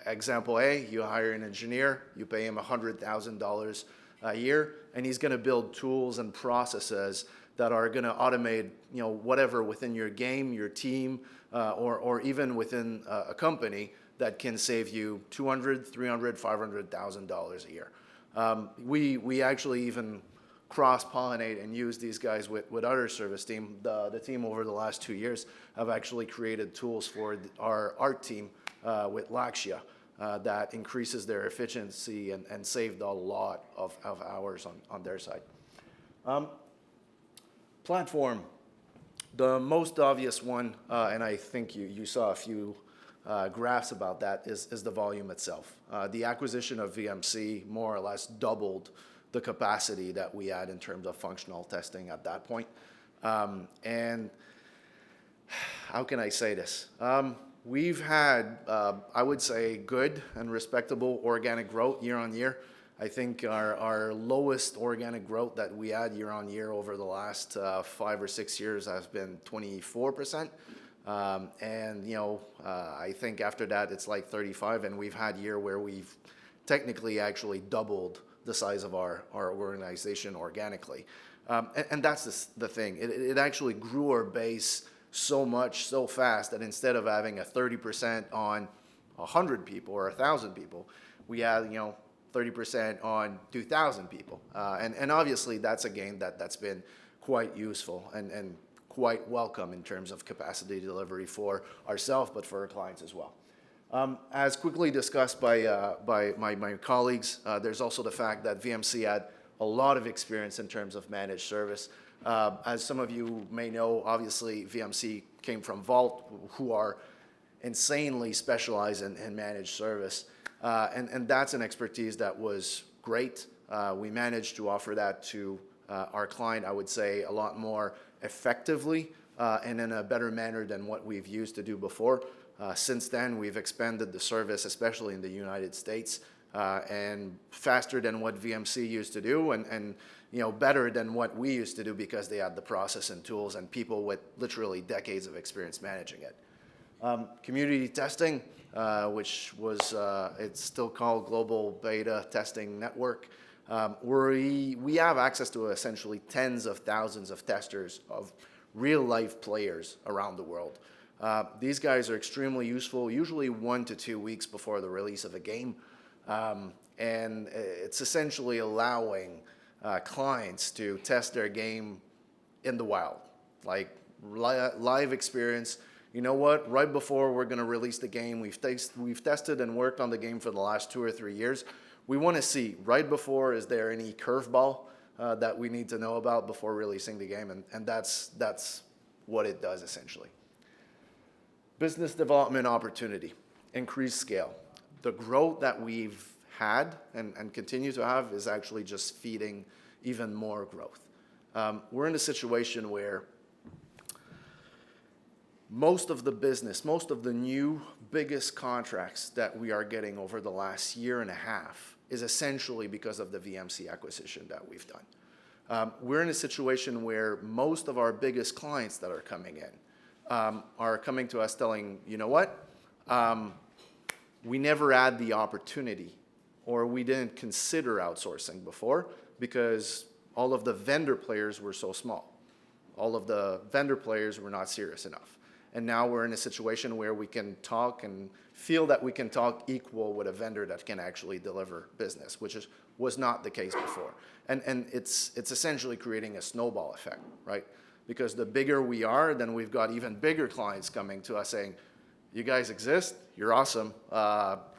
Example A, you hire an engineer, you pay him $100,000 a year, and he's going to build tools and processes that are going to automate, whatever within your game, your team, or even within a company that can save you $200,000, $300,000, $500,000 a year. We actually even cross-pollinate and use these guys with other service team. The team over the last 2 years have actually created tools for our art team with Lakshya that increases their efficiency and saved a lot of hours on their side. Platform, the most obvious one, and I think you saw a few graphs about that, is the volume itself. The acquisition of VMC more or less doubled the capacity that we had in terms of functional testing at that point. And how can I say this? We've had, I would say, good and respectable organic growth year on year. I think our lowest organic growth that we had year on year over the last 5 or 6 years has been 24%. And I think after that it's like 35, and we've had year where we've technically actually doubled the size of our organization organically. And that's the thing. It actually grew our base so much, so fast, that instead of having a 30% on 100 people or 1,000 people, we had 30% on 2,000 people. And obviously that's a gain that's been quite useful and quite welcome in terms of capacity delivery for ourselves, but for our clients as well. As quickly discussed by my colleagues, there's also the fact that VMC had a lot of experience in terms of managed service. As some of you may know, obviously VMC came from Volta, who are insanely specialized in managed service. And that's an expertise that was great. We managed to offer that to our client, I would say, a lot more effectively and in a better manner than what we've used to do before. Since then, we've expanded the service, especially in the United States, and faster than what VMC used to do, and you know, better than what we used to do because they had the process and tools and people with literally decades of experience managing it. Community testing, which was, it's still called Global Beta Testing Network. We have access to essentially tens of thousands of testers of real-life players around the world. These guys are extremely useful, usually 1 to 2 weeks before the release of a game. And it's essentially allowing clients to test their game in the wild, like live experience. You know what, right before we're gonna release the game, we've tested and worked on the game for the last 2 or 3 years. We wanna see, right before, is there any curveball that we need to know about before releasing the game, and that's what it does essentially. Business development opportunity, increased scale. The growth that we've had and continue to have is actually just feeding even more growth. We're in a situation where most of the business, most of the new biggest contracts that we are getting over the last year and a half is essentially because of the VMC acquisition that we've done. We're in a situation where most of our biggest clients that are coming in are coming to us telling, you know what, we never had the opportunity, or we didn't consider outsourcing before because all of the vendor players were so small. All of the vendor players were not serious enough. And now we're in a situation where we can talk and feel that we can talk equal with a vendor that can actually deliver business, which was not the case before. And it's essentially creating a snowball effect, right? Because the bigger we are, then we've got even bigger clients coming to us saying, you guys exist, you're awesome,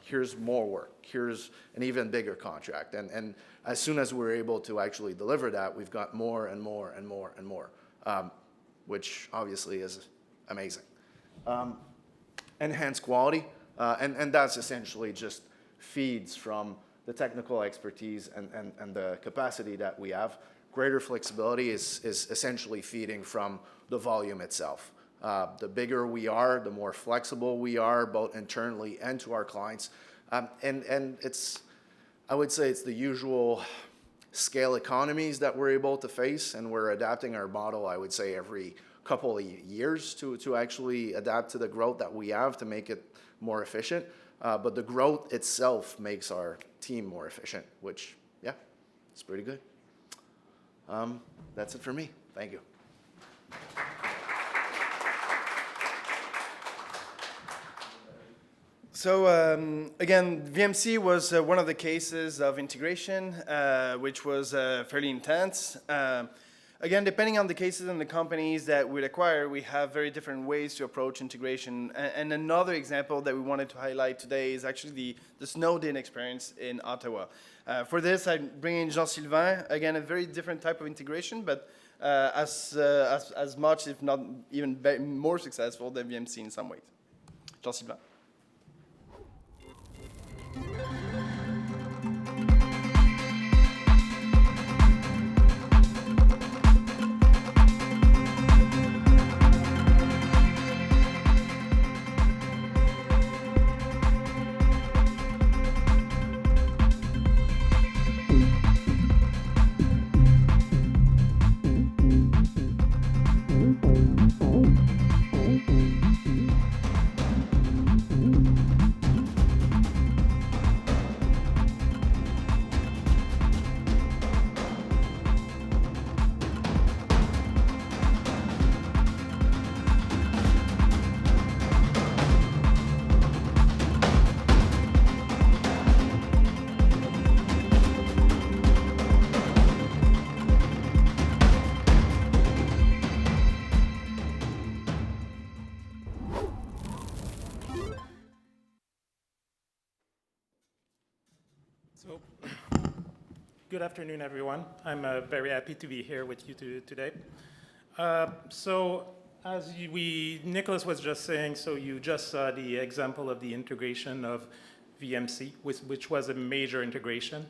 here's more work, here's an even bigger contract. And as soon as we're able to actually deliver that, we've got more and more and more and more, which obviously is amazing. Enhanced quality, and that's essentially just feeds from the technical expertise and the capacity that we have. Greater flexibility is essentially feeding from the volume itself. The bigger we are, the more flexible we are, both internally and to our clients. And it's, I would say it's the usual scale economies that we're able to face, and we're adapting our model, I would say, every couple of years to actually adapt to the growth that we have to make it more efficient. But the growth itself makes our team more efficient, which, yeah, it's pretty good. That's it for me. Thank you. So again, VMC was one of the cases of integration, which was fairly intense. Again, depending on the cases and the companies that we'd acquire, we have very different ways to approach integration. And another example that we wanted to highlight today is actually the Snowden experience in Ottawa. For this, I bring in Jean-Sylvain. Again, a very different type of integration, but as much, if not even more successful than VMC in some ways. Jean-Sylvain. Good afternoon, everyone. I'm very happy to be here with you today. So, as Nicholas was just saying, so you just saw the example of the integration of VMC, which was a major integration.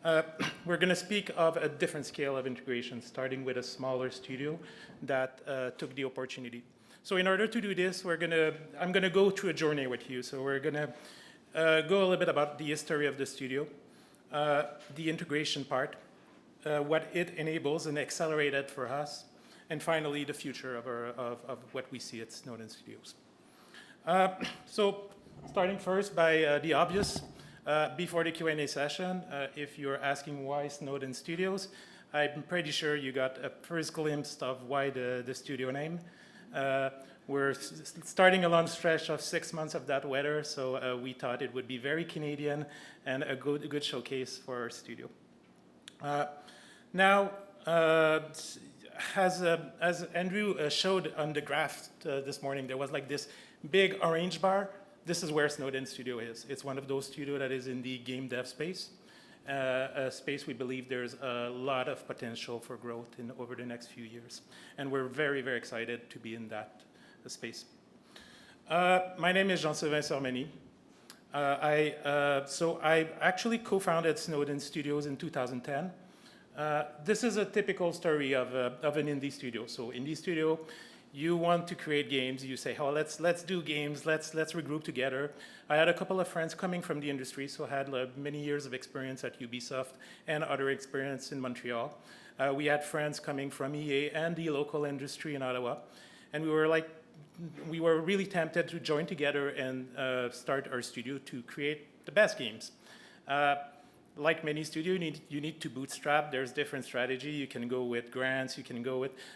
We're going to speak of a different scale of integration, starting with a smaller studio that took the opportunity. So in order to do this, I'm going to go through a journey with you. So we're going to go a little bit about the history of the studio, the integration part, what it enables and accelerated for us, and finally the future of what we see at Snowden Studios. So starting first by the obvious, before the Q&A session, if you're asking why Snowden Studios, I'm pretty sure you got a first glimpse of why the studio name. We're starting a long stretch of 6 months of that weather, so we thought it would be very Canadian and a good showcase for our studio. Now, as Andrew showed on the graph this morning, there was like this big orange bar. This is where Snowden Studio is. It's one of those studios that is in the game dev space, a space we believe there's a lot of potential for growth over the next few years. And we're very, very excited to be in that space. My name is Jean-Sylvain Sormeny. I actually co-founded Snowden Studios in 2010. This is a typical story of an indie studio. So indie studio, you want to create games. You say, oh, let's do games. Let's regroup together. I had a couple of friends coming from the industry, so I had many years of experience at Ubisoft and other experience in Montreal. We had friends coming from EA and the local industry in Ottawa, and we were really tempted to join together and start our studio to create the best games. Like many studios, you need to bootstrap. There's different strategy. You can go with grants,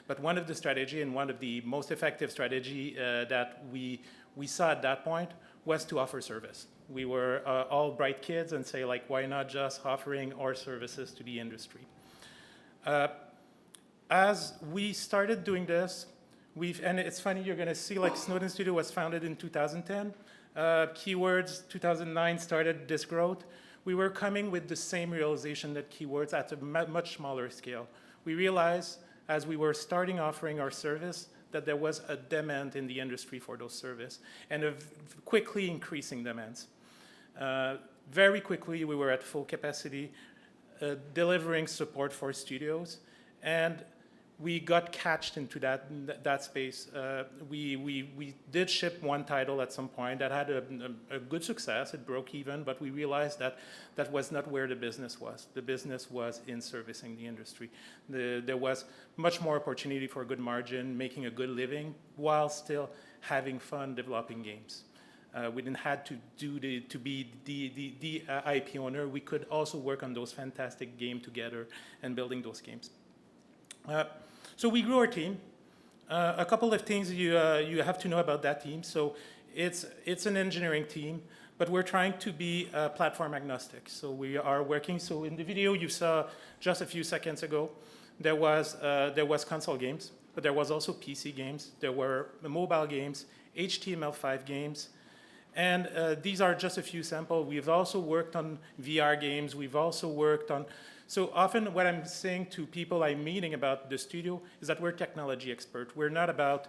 but one of the strategy and one of the most effective strategy that we saw at that point was to offer service. We were all bright kids and say, like, why not just offering our services to the industry? As we started doing this, and it's funny, you're going to see like Snowden Studio was founded in 2010. Keywords, 2009 started this growth. We were coming with the same realization that Keywords at a much smaller scale. We realized as we were starting offering our service that there was a demand in the industry for those services and a quickly increasing demands. Very quickly, we were at full capacity, delivering support for studios, and we got catched into that space. We did ship one title at some point that had a good success. It broke even, but we realized that that was not where the business was. The business was in servicing the industry. There was much more opportunity for a good margin, making a good living, while still having fun developing games. We didn't have to be the IP owner. We could also work on those fantastic games together and building those games. So we grew our team. A couple of things you have to know about that team. So it's an engineering team, but we're trying to be platform agnostic. So we are working. So in the video you saw just a few seconds ago, there was console games, but there was also PC games. There were mobile games, HTML5 games, and these are just a few samples. We've also worked on VR games. We've also worked on. So often what I'm saying to people I'm meeting about the studio is that we're technology experts. We're not about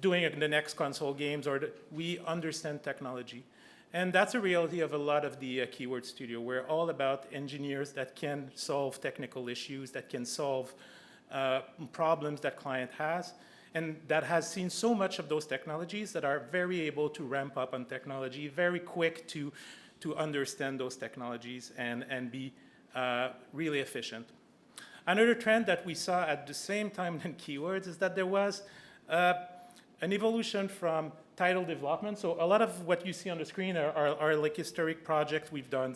doing the next console games, we understand technology. And that's a reality of a lot of the Keyword Studio. We're all about engineers that can solve technical issues, that can solve problems that client has, and that has seen so much of those technologies that are very able to ramp up on technology, very quick to understand those technologies and be really efficient. Another trend that we saw at the same time in Keywords is that there was an evolution from title development. So a lot of what you see on the screen are like historic projects we've done.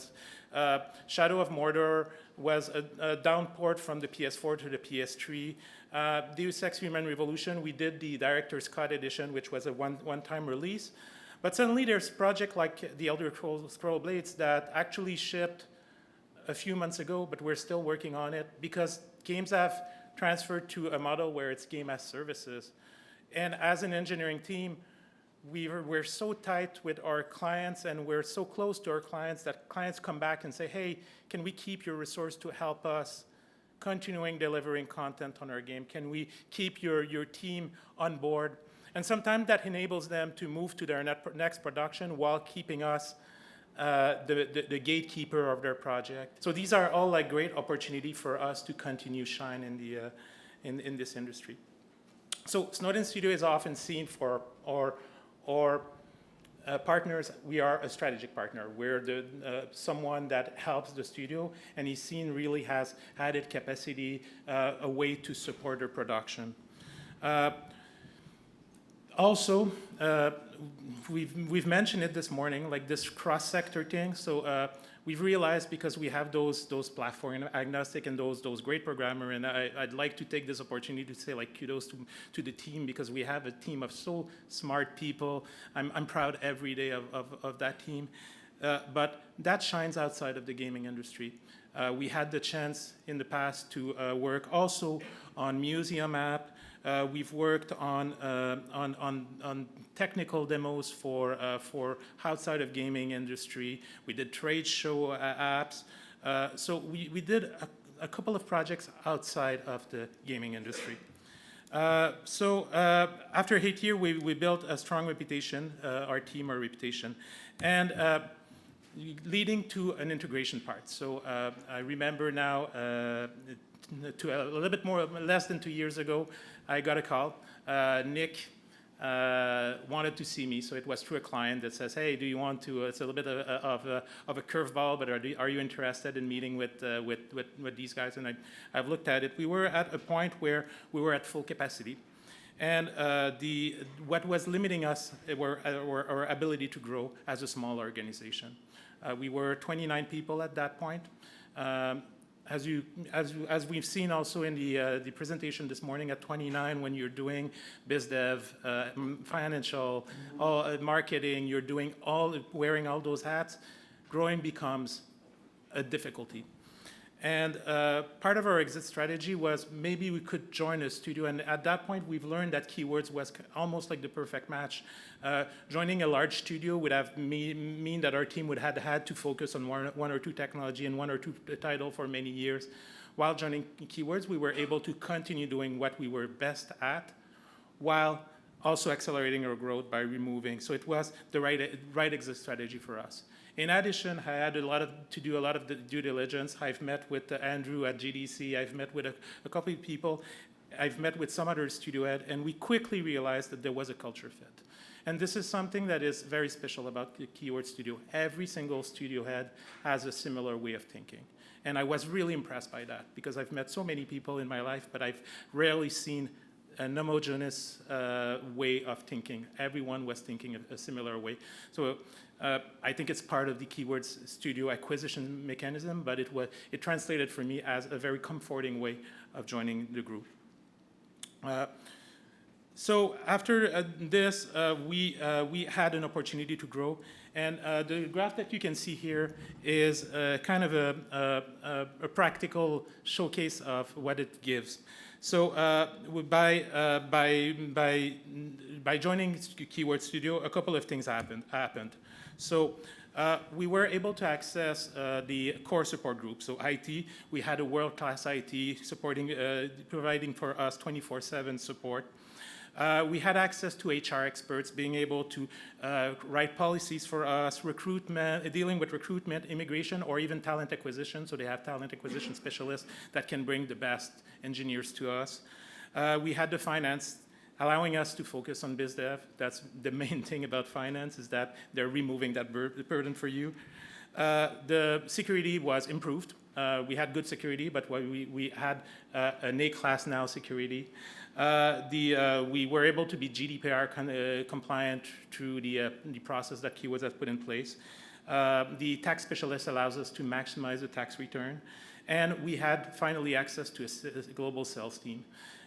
Shadow of Mordor was a downport from the PS4 to the PS3. Deus Ex Human Revolution, we did the Director's Cut edition, which was a one-time release. But suddenly there's a project like the Elder Scrolls Blades that actually shipped a few months ago, but we're still working on it because games have transferred to a model where it's game as services. And as an engineering team, we're so tight with our clients and we're so close to our clients that clients come back and say, hey, can we keep your resource to help us continuing delivering content on our game? Can we keep your team on board? And sometimes that enables them to move to their next production while keeping us the gatekeeper of their project. So these are all like great opportunity for us to continue shine in this industry. So Snowden Studio is often seen for our partners. We are a strategic partner. We're someone that helps the studio, and he's seen really has added capacity, a way to support their production. Also, we've mentioned it this morning, like this cross-sector thing. So we've realized, because we have those platform agnostic and those great programmer, and I'd like to take this opportunity to say like kudos to the team, because we have a team of so smart people. I'm proud every day of that team. But that shines outside of the gaming industry. We had the chance in the past to work also on museum app. We've worked on technical demos for outside of gaming industry. We did trade show apps. So we did a couple of projects outside of the gaming industry. So after 8 years, we built a strong reputation, our reputation, and leading to an integration part. So I remember now, to a little bit less than 2 years ago, I got a call. Nick wanted to see me, so it was through a client that says, "Hey, do you want to?" It's a little bit of a curveball, but are you interested in meeting with these guys? And I've looked at it. We were at a point where we were at full capacity, and what was limiting us were our ability to grow as a small organization. We were 29 people at that point. As we've seen also in the presentation this morning, at 29, when you're doing biz dev, financial, marketing, you're wearing all those hats, growing becomes a difficulty. And part of our exit strategy was maybe we could join a studio. And at that point, we've learned that Keywords was almost like the perfect match. Joining a large studio would have mean that our team would have had to focus on one or two technology and one or two title for many years. While joining Keywords, we were able to continue doing what we were best at, while also accelerating our growth by removing. So it was the right exit strategy for us. In addition, I had to do a lot of the due diligence. I've met with Andrew at GDC. I've met with a couple of people. I've met with some other studio head, and we quickly realized that there was a culture fit. And this is something that is very special about the Keyword Studio. Every single studio head has a similar way of thinking. And I was really impressed by that, because I've met so many people in my life, but I've rarely seen an homogeneous way of thinking. Everyone was thinking a similar way. So I think it's part of the Keywords Studio acquisition mechanism, but it translated for me as a very comforting way of joining the group. So after this, we had an opportunity to grow. And the graph that you can see here is kind of a practical showcase of what it gives. So by joining Keyword Studio, a couple of things happened. So we were able to access the core support group. So IT, we had a world-class IT providing for us 24/7 support. We had access to HR experts being able to write policies for us, dealing with recruitment, immigration, or even talent acquisition. So they have talent acquisition specialists that can bring the best engineers to us. We had the finance, allowing us to focus on biz dev. That's the main thing about finance, is that they're removing that burden for you. The security was improved. We had good security, but we had an A-class now security. We were able to be GDPR compliant through the process that Keywords has put in place. The tax specialist allows us to maximize the tax return. And we had finally access to a global sales team.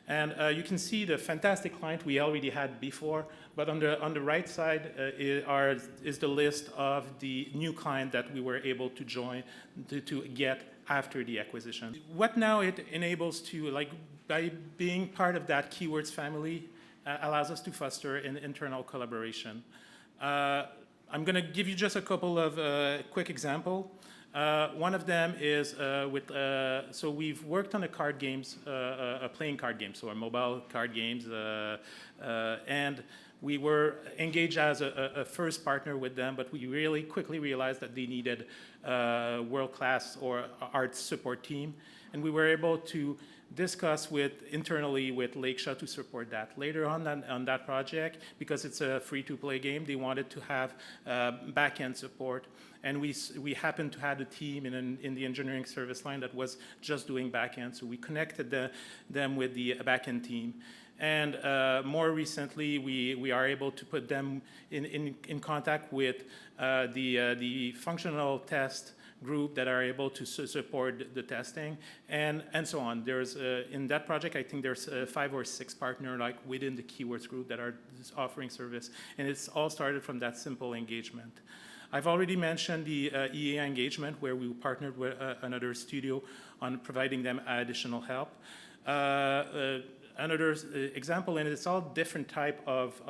And you can see the fantastic client we already had before, but on the right side is the list of the new client that we were able to join, to get after the acquisition. What now it enables to, like, by being part of that Keywords family, allows us to foster an internal collaboration. I'm going to give you just a couple of quick examples. One of them is so we've worked on a card games, a playing card game, so our mobile card games, and we were engaged as a first partner with them, but we really quickly realized that they needed a world-class or art support team, and we were able to discuss internally with Lakeshot to support that. Later on that project, because it's a free-to-play game, they wanted to have back-end support. And we happened to have a team in the engineering service line that was just doing back-end. So we connected them with the back-end team. And more recently, we are able to put them in contact with the functional test group that are able to support the testing and so on. There's in that project, I think there's 5 or 6 partners like within the keywords group that are offering service, and it's all started from that simple engagement. I've already mentioned the EA engagement where we partnered with another studio on providing them additional help. Another example, and it's all different type of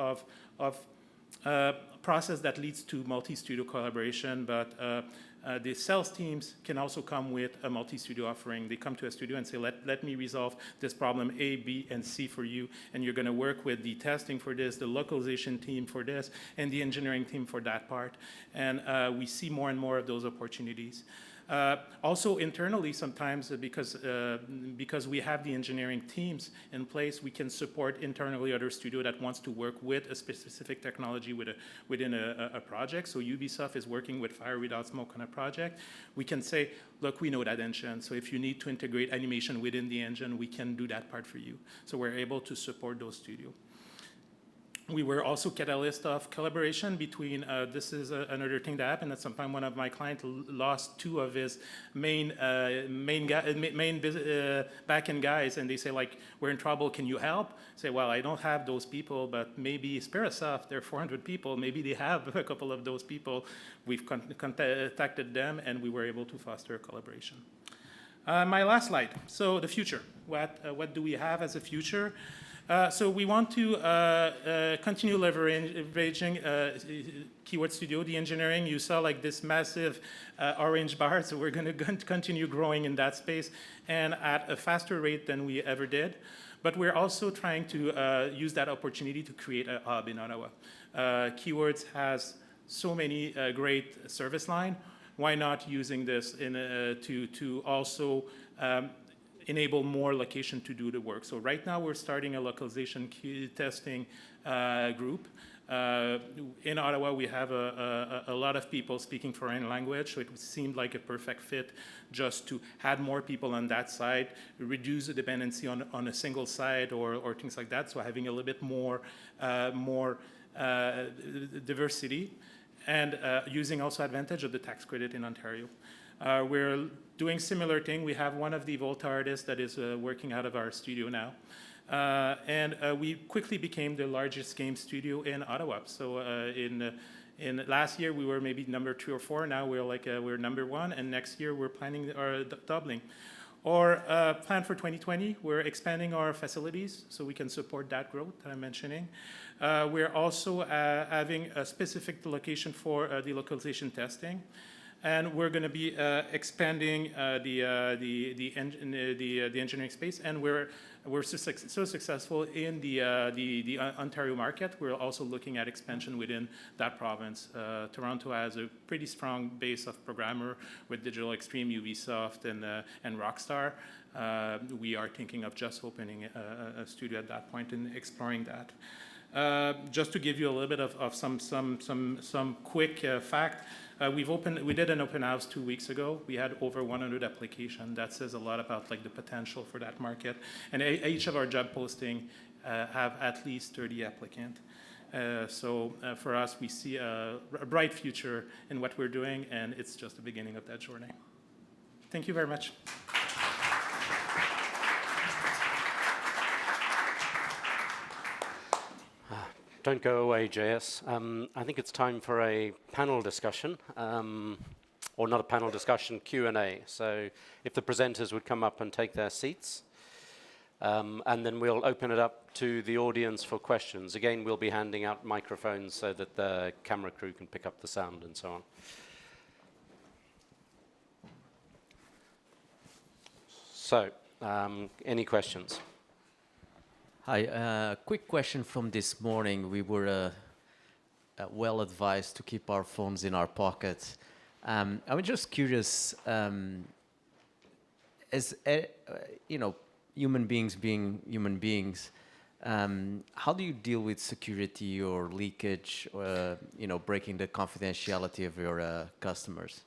process that leads to multi-studio collaboration, but the sales teams can also come with a multi-studio offering. They come to a studio and say, let me resolve this problem A, B, and C for you, and you're going to work with the testing for this, the localization team for this, and the engineering team for that part. And we see more and more of those opportunities. Also internally, sometimes because we have the engineering teams in place, we can support internally other studio that wants to work with a specific technology within a project. So Ubisoft is working with Fire Without Smoke on a project. We can say, look, we know that engine, so if you need to integrate animation within the engine, we can do that part for you. So we're able to support those studios. We were also catalyst of collaboration between, this is another thing that happened. At some time, one of my clients lost 2 of his main back-end guys, and they say, like, we're in trouble, can you help? I say, well, I don't have those people, but maybe Spirasoft, they're 400 people, maybe they have a couple of those people. We've contacted them, and we were able to foster a collaboration. My last slide, so the future. What do we have as a future? So we want to continue leveraging Keyword Studio. The engineering, you saw like this massive orange bar, so we're going to continue growing in that space and at a faster rate than we ever did. But we're also trying to use that opportunity to create a hub in Ottawa. Keywords has so many great service line. Why not using this to also enable more location to do the work. So right now we're starting a localization testing group. In Ottawa, we have a lot of people speaking foreign language, so it seemed like a perfect fit just to add more people on that side, reduce the dependency on a single side or things like that, so having a little bit more diversity, and using also advantage of the tax credit in Ontario. We're doing similar thing. We have one of the Volta artists that is working out of our studio now. And we quickly became the largest game studio in Ottawa. So in last year, we were maybe number 3 or 4. Now we're number 1. And next year, we're planning our doubling. Our plan for 2020, we're expanding our facilities so we can support that growth that I'm mentioning. We're also having a specific location for the localization testing. And we're going to be expanding the engineering space, and we're so successful in the Ontario market. We're also looking at expansion within that province. Toronto has a pretty strong base of programmer with Digital Extreme, Ubisoft, and Rockstar. We are thinking of just opening a studio at that point and exploring that. Just to give you a little bit of some quick fact. We did an open house 2 weeks ago. We had over 100 applications. That says a lot about like the potential for that market. And each of our job posting have at least 30 applicants. So for us, we see a bright future in what we're doing, and it's just the beginning of that journey. Thank you very much. Don't go away, JS. I think it's time for a panel discussion, or not a panel discussion, Q&A. So if the presenters would come up and take their seats. And then we'll open it up to the audience for questions. Again, we'll be handing out microphones so that the camera crew can pick up the sound and so on. So, any questions? Hi, quick question from this morning. We were well advised to keep our phones in our pockets. I'm just curious, human beings being human beings, how do you deal with security or leakage, breaking the confidentiality of your customers?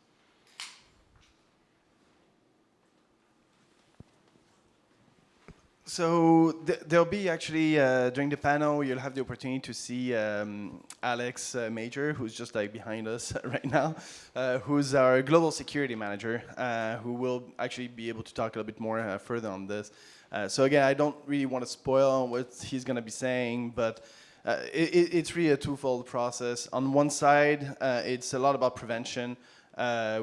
So there'll be actually, during the panel, you'll have the opportunity to see Alex Major, who's just like behind us right now, who's our global security manager, who will actually be able to talk a little bit more further on this. So again, I don't really want to spoil what he's going to be saying, but it's really a twofold process. On one side, it's a lot about prevention.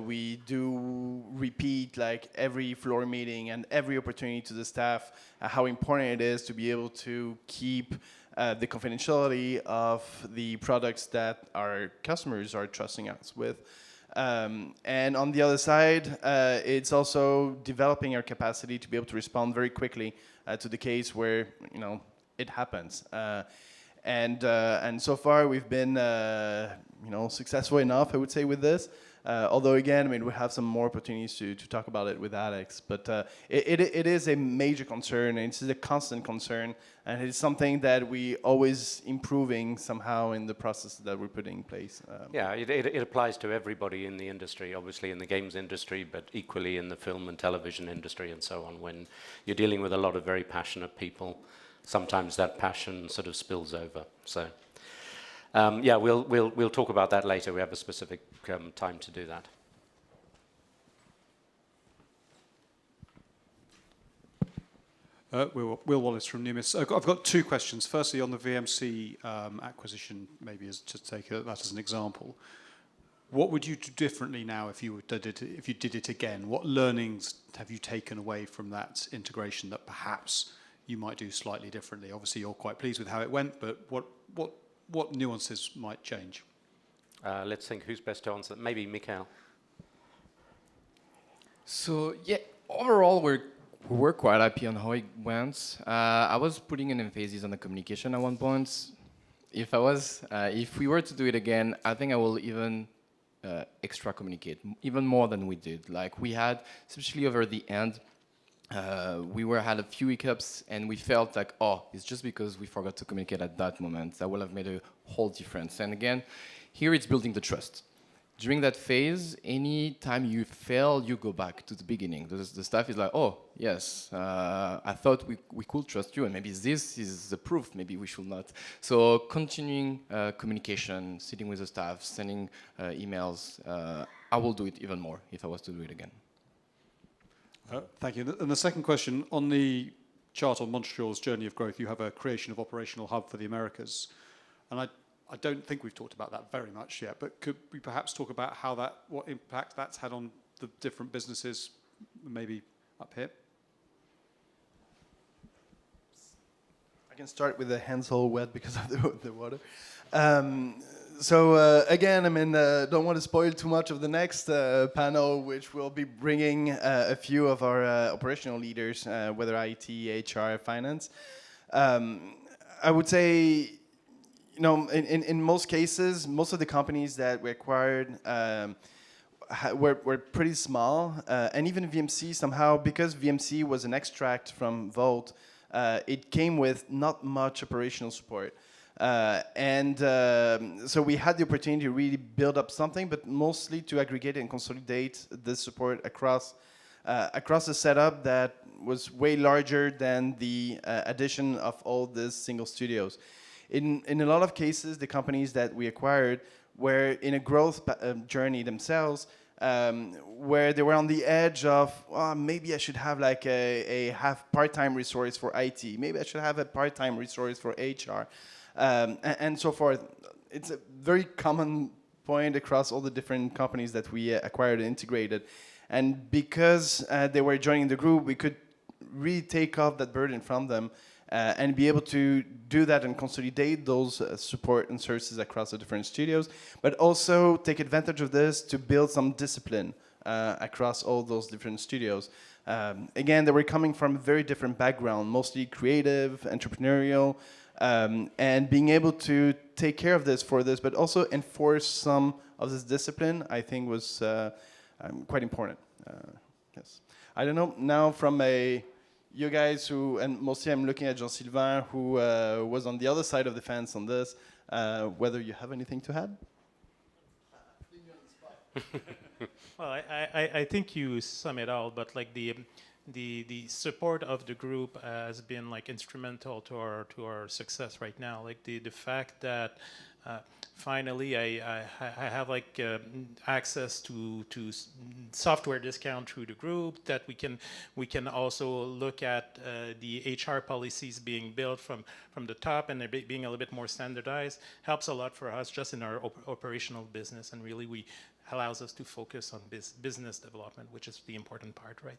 We do repeat like every floor meeting and every opportunity to the staff how important it is to be able to keep the confidentiality of the products that our customers are trusting us with. And on the other side, it's also developing our capacity to be able to respond very quickly to the case where it happens. And so far we've been successful enough, I would say, with this. Although again, we have some more opportunities to talk about it with Alex. But it is a major concern, and it's a constant concern, and it's something that we always improving somehow in the process that we're putting in place. Yeah, it applies to everybody in the industry, obviously in the games industry, but equally in the film and television industry and so on. When you're dealing with a lot of very passionate people, sometimes that passion sort of spills over. So. Yeah, we'll talk about that later. We have a specific time to do that. Will Wallace from Numis. I've got two questions. Firstly, on the VMC acquisition, maybe to take that as an example. What would you do differently now if you did it again? What learnings have you taken away from that integration that perhaps you might do slightly differently? Obviously, you're quite pleased with how it went, but what nuances might change? Let's think who's best to answer that. Maybe Mikhail. So yeah, overall we were quite happy on how it went. I was putting an emphasis on the communication at one point. If we were to do it again, I think I will even extra communicate even more than we did. Like we had, especially over the end. We had a few hiccups, and we felt like, it's just because we forgot to communicate at that moment. That will have made a whole difference. And again, here it's building the trust. During that phase, any time you fail, you go back to the beginning. The staff is like, yes, I thought we could trust you, and maybe this is the proof, maybe we should not. So continuing communication, sitting with the staff, sending emails, I will do it even more if I was to do it again. Thank you. And the second question, on the chart on Montreal's journey of growth, you have a creation of operational hub for the Americas. And I don't think we've talked about that very much yet, but could we perhaps talk about what impact that's had on the different businesses, maybe up here? I can start with the hands all wet because of the water. So again, don't want to spoil too much of the next panel, which will be bringing a few of our operational leaders, whether IT, HR, finance. I would say, in most cases, most of the companies that we acquired were pretty small, and even VMC somehow, because VMC was an extract from Volta, it came with not much operational support. So we had the opportunity to really build up something, but mostly to aggregate and consolidate the support across a setup that was way larger than the addition of all these single studios. In a lot of cases, the companies that we acquired were in a growth journey themselves, where they were on the edge of, maybe I should have like a half part-time resource for IT. Maybe I should have a part-time resource for HR. And so forth. It's a very common point across all the different companies that we acquired and integrated. And because they were joining the group, we could really take off that burden from them and be able to do that and consolidate those support and services across the different studios, but also take advantage of this to build some discipline across all those different studios. Again, they were coming from a very different background, mostly creative, entrepreneurial, and being able to take care of this for this, but also enforce some of this discipline, I think was quite important. Yes. I don't know, now from you guys who, and mostly I'm looking at Jean-Sylvain, who was on the other side of the fence on this, whether you have anything to add? Well, I think you sum it all, but like the support of the group has been like instrumental to our success right now. Like the fact that finally I have like access to software discount through the group, that we can also look at the HR policies being built from the top and they're being a little bit more standardized, helps a lot for us just in our operational business, and really allows us to focus on business development, which is the important part, right?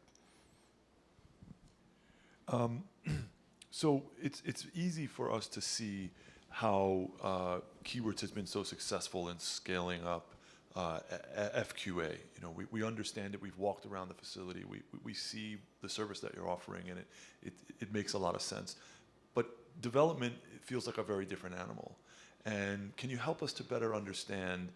So it's easy for us to see how Keywords has been so successful in scaling up FQA. You know, we understand it. We've walked around the facility. We see the service that you're offering, and it makes a lot of sense. But development, it feels like a very different animal. And can you help us to better understand,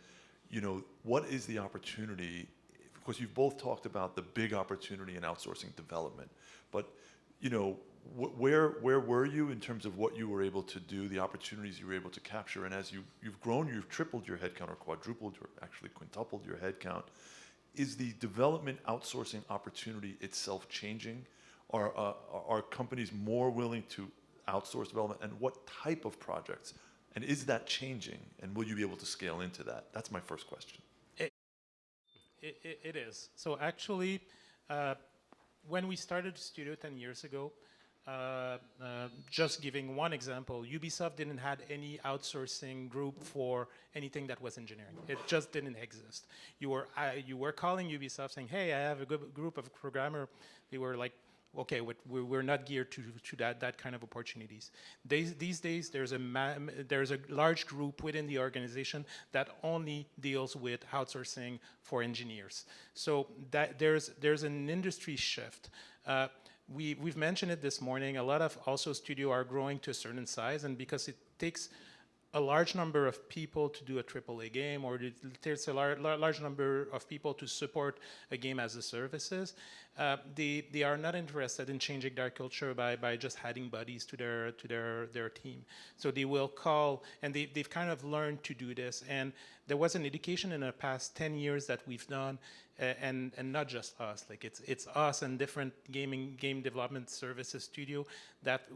you know, what is the opportunity? Because you've both talked about the big opportunity in outsourcing development, but you know, where were you in terms of what you were able to do, the opportunities you were able to capture, and as you've grown, you've tripled your headcount or quadrupled or actually quintupled your headcount. Is the development outsourcing opportunity itself changing? Are companies more willing to outsource development, and what type of projects? And is that changing, and will you be able to scale into that? That's my first question. It is. So actually, when we started the studio 10 years ago, just giving one example, Ubisoft didn't have any outsourcing group for anything that was engineering. It just didn't exist. You were calling Ubisoft saying, "Hey, I have a good group of programmers." They were like, "Okay, we're not geared to that kind of opportunities." These days, there's a large group within the organization that only deals with outsourcing for engineers. So that there's an industry shift. We've mentioned it this morning. A lot of also studio are growing to a certain size, and because it takes a large number of people to do a AAA game, or there's a large number of people to support a game as a services, they are not interested in changing their culture by just adding buddies to their team. So they will call, and they've kind of learned to do this. And there was an education in the past 10 years that we've done, and not just us. Like it's us and different game development services studio that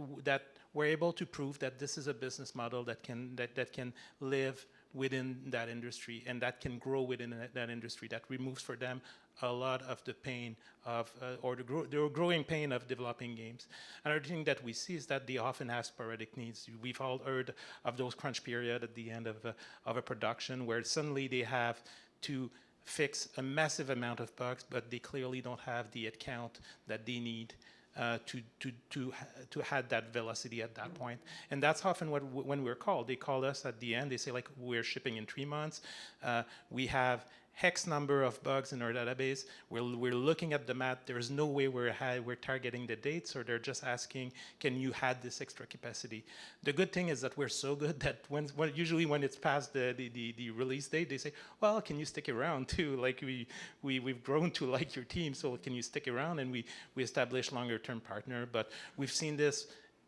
we're able to prove that this is a business model that can live within that industry and that can grow within that industry, that removes for them a lot of the pain of, or the growing pain of developing games. Another thing that we see is that they often have sporadic needs. We've all heard of those crunch period at the end of a production where suddenly they have to fix a massive amount of bugs, but they clearly don't have the headcount that they need to have that velocity at that point. And that's often when we're called. They call us at the end. They say, like, we're shipping in 3 months. We have X number of bugs in our database. We're looking at the map. There's no way we're targeting the dates, or they're just asking, can you add this extra capacity? The good thing is that we're so good that usually when it's past the release date, they say, well, can you stick around too? Like we've grown to like your team, so can you stick around? And we establish longer term partner. But we've seen this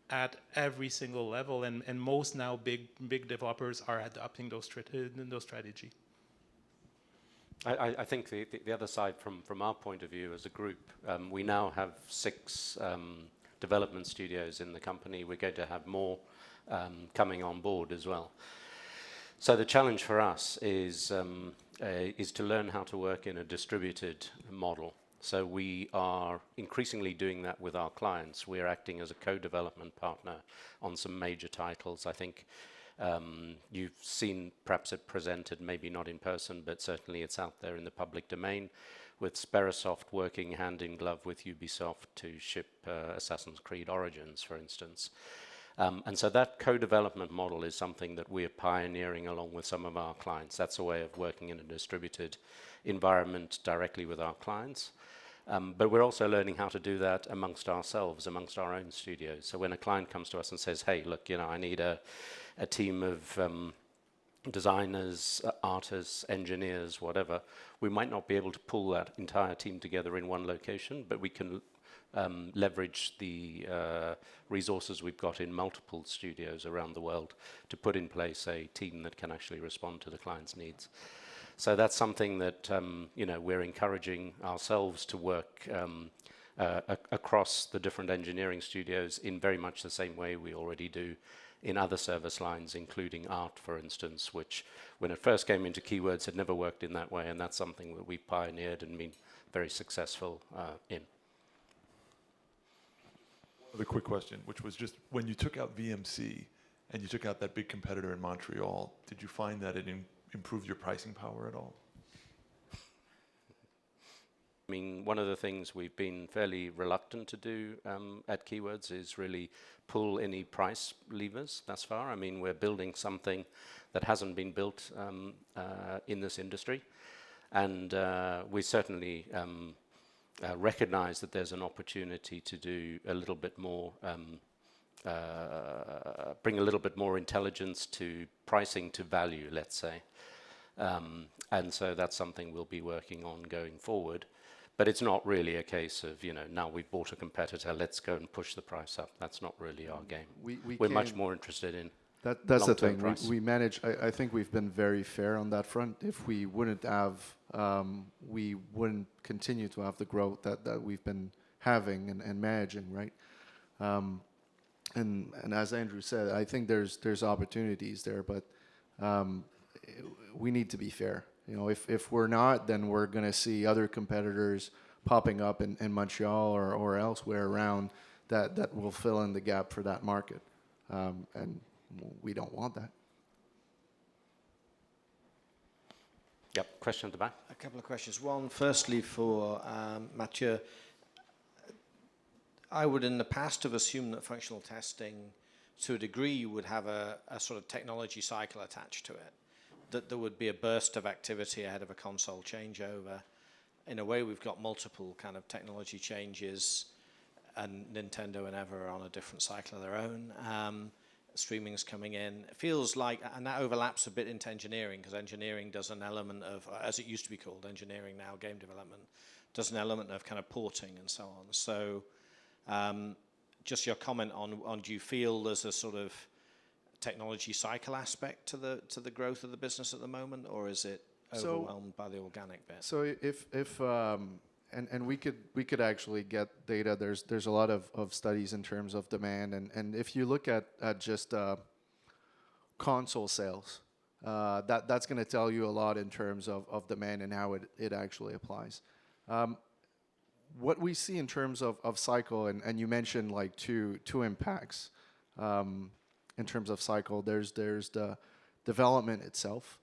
at every single level, and most now big developers are adopting those strategy. I think the other side from our point of view as a group, we now have 6 development studios in the company. We're going to have more coming on board as well. So the challenge for us is to learn how to work in a distributed model. So we are increasingly doing that with our clients. We're acting as a co-development partner on some major titles. I think you've seen perhaps it presented, maybe not in person, but certainly it's out there in the public domain. with Sperasoft working hand in glove with Ubisoft to ship Assassin's Creed Origins, for instance. And so that co-development model is something that we're pioneering along with some of our clients. That's a way of working in a distributed environment directly with our clients. But we're also learning how to do that amongst ourselves, amongst our own studios. So when a client comes to us and says, hey, look, I need a team of designers, artists, engineers, whatever, we might not be able to pull that entire team together in one location, but we can leverage the resources we've got in multiple studios around the world to put in place a team that can actually respond to the client's needs. So that's something that we're encouraging ourselves to work across the different engineering studios in very much the same way we already do in other service lines, including art, for instance, which when it first came into Keywords had never worked in that way, and that's something that we pioneered and been very successful in. The quick question, which was just when you took out VMC and you took out that big competitor in Montreal, did you find that it improved your pricing power at all? I mean, one of the things we've been fairly reluctant to do at Keywords is really pull any price levers thus far. I mean, we're building something that hasn't been built in this industry, and we certainly recognize that there's an opportunity to do a little bit more, bring a little bit more intelligence to pricing to value, let's say. And so that's something we'll be working on going forward. But it's not really a case of, now we've bought a competitor, let's go and push the price up. That's not really our game. We're much more interested in that's the thing. price. We manage, I think we've been very fair on that front. If we wouldn't have, we wouldn't continue to have the growth that we've been having and managing, right? And as Andrew said, I think there's opportunities there, but we need to be fair. If we're not, then we're going to see other competitors popping up in Montreal or elsewhere around that will fill in the gap for that market. And we don't want that. Yep, question at the back. A couple of questions. One, firstly for Mathieu. I would in the past have assumed that functional testing, to a degree, you would have a sort of technology cycle attached to it, that there would be a burst of activity ahead of a console changeover. In a way, we've got multiple kind of technology changes, and Nintendo and Ever are on a different cycle of their own. Streaming's coming in. It feels like, and that overlaps a bit into engineering, because engineering does an element of, as it used to be called, engineering now, game development, does an element of kind of porting and so on. So just your comment on do you feel there's a sort of technology cycle aspect to the growth of the business at the moment, or is it overwhelmed by the organic bit? So if and we could actually get data. There's a lot of studies in terms of demand, and if you look at just console sales, that's going to tell you a lot in terms of demand and how it actually applies. What we see in terms of cycle, and you mentioned like two impacts in terms of cycle. There's the development itself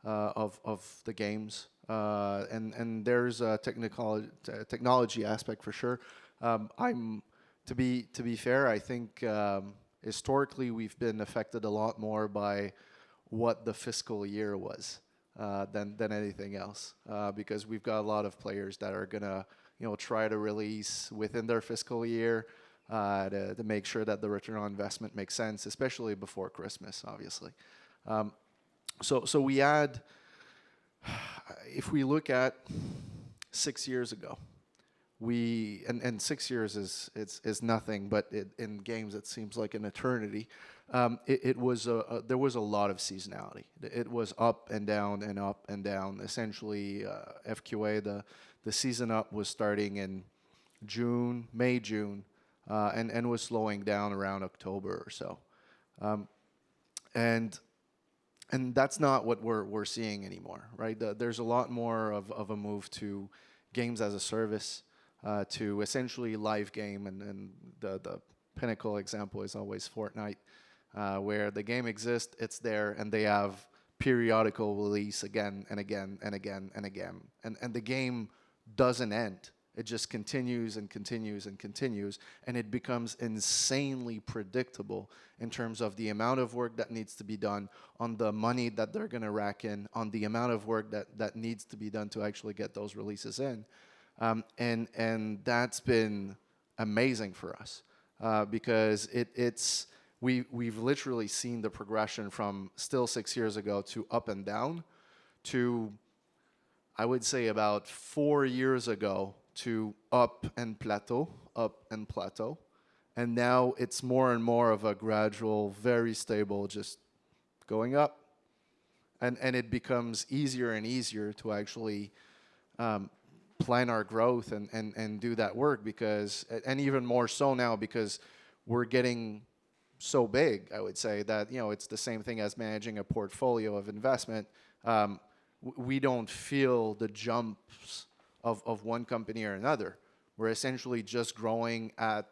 of the games. And there's a technology aspect for sure. To be fair, I think historically we've been affected a lot more by what the fiscal year was than anything else, because we've got a lot of players that are gonna try to release within their fiscal year to make sure that the return on investment makes sense, especially before Christmas, obviously. So we had. If we look at 6 years ago, and 6 years is nothing, but in games it seems like an eternity. There was a lot of seasonality. It was up and down and up and down. Essentially, FQA the season up was starting in May, June, and was slowing down around October or so, And that's not what we're seeing anymore, right? There's a lot more of a move to games as a service, to essentially live game, and the pinnacle example is always Fortnite, where the game exists, it's there, and they have periodical release again and again and again and again, and the game doesn't end. It just continues and continues and continues, and it becomes insanely predictable in terms of the amount of work that needs to be done, on the money that they're going to rack in, on the amount of work that needs to be done to actually get those releases in. And that's been amazing for us because we've literally seen the progression from still 6 years ago to up and down to, I would say, about 4 years ago to up and plateau, and now it's more and more of a gradual, very stable, just going up, and it becomes easier and easier to actually plan our growth and do that work, because, and even more so now because we're getting so big, I would say, that, you know, it's the same thing as managing a portfolio of investment. We don't feel the jumps of one company or another. We're essentially just growing at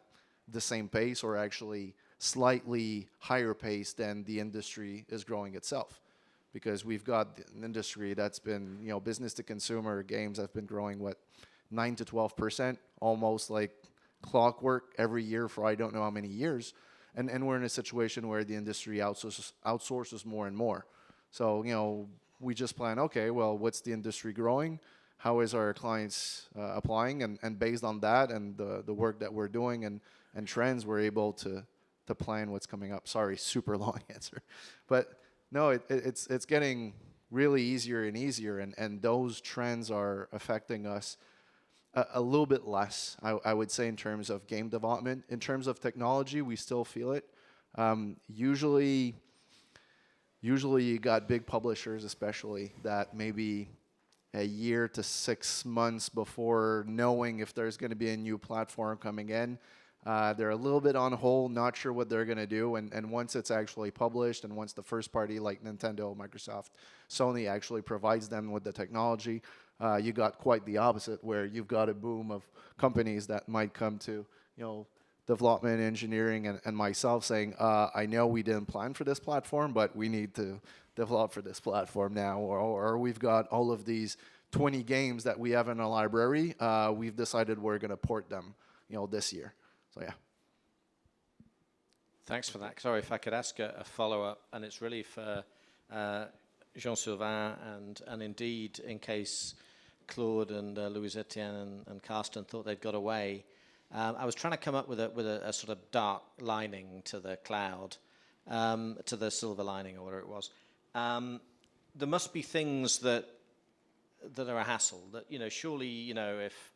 the same pace, or actually slightly higher pace than the industry is growing itself. Because we've got an industry that's been, you know, business to consumer games have been growing, what, 9 to 12%, almost like clockwork every year for I don't know how many years. And we're in a situation where the industry outsources more and more. So, you know, we just plan, okay, well, what's the industry growing? How is our clients applying? And based on that and the work that we're doing and trends, we're able to plan what's coming up. Sorry, super long answer. But no, it's getting really easier and easier, and those trends are affecting us a little bit less, I would say, in terms of game development. In terms of technology, we still feel it. Usually you got big publishers, especially, that maybe a year to 6 months before knowing if there's going to be a new platform coming in, they're a little bit on hold, not sure what they're going to do. And once it's actually published, and once the first party like Nintendo, Microsoft, Sony actually provides them with the technology, you got quite the opposite, where you've got a boom of companies that might come to, you know, development, engineering, and myself saying, I know we didn't plan for this platform, but we need to develop for this platform now. Or we've got all of these 20 games that we have in our library. We've decided we're going to port them, you know, this year. So yeah. Thanks for that. Sorry, if I could ask a follow-up, and it's really for Jean-Sylvain, and indeed, in case Claude and Louis-Etienne and Carsten thought they'd got away, I was trying to come up with a sort of dark lining to the cloud, to the silver lining, or whatever it was. There must be things that are a hassle. That, you know, surely, you know, if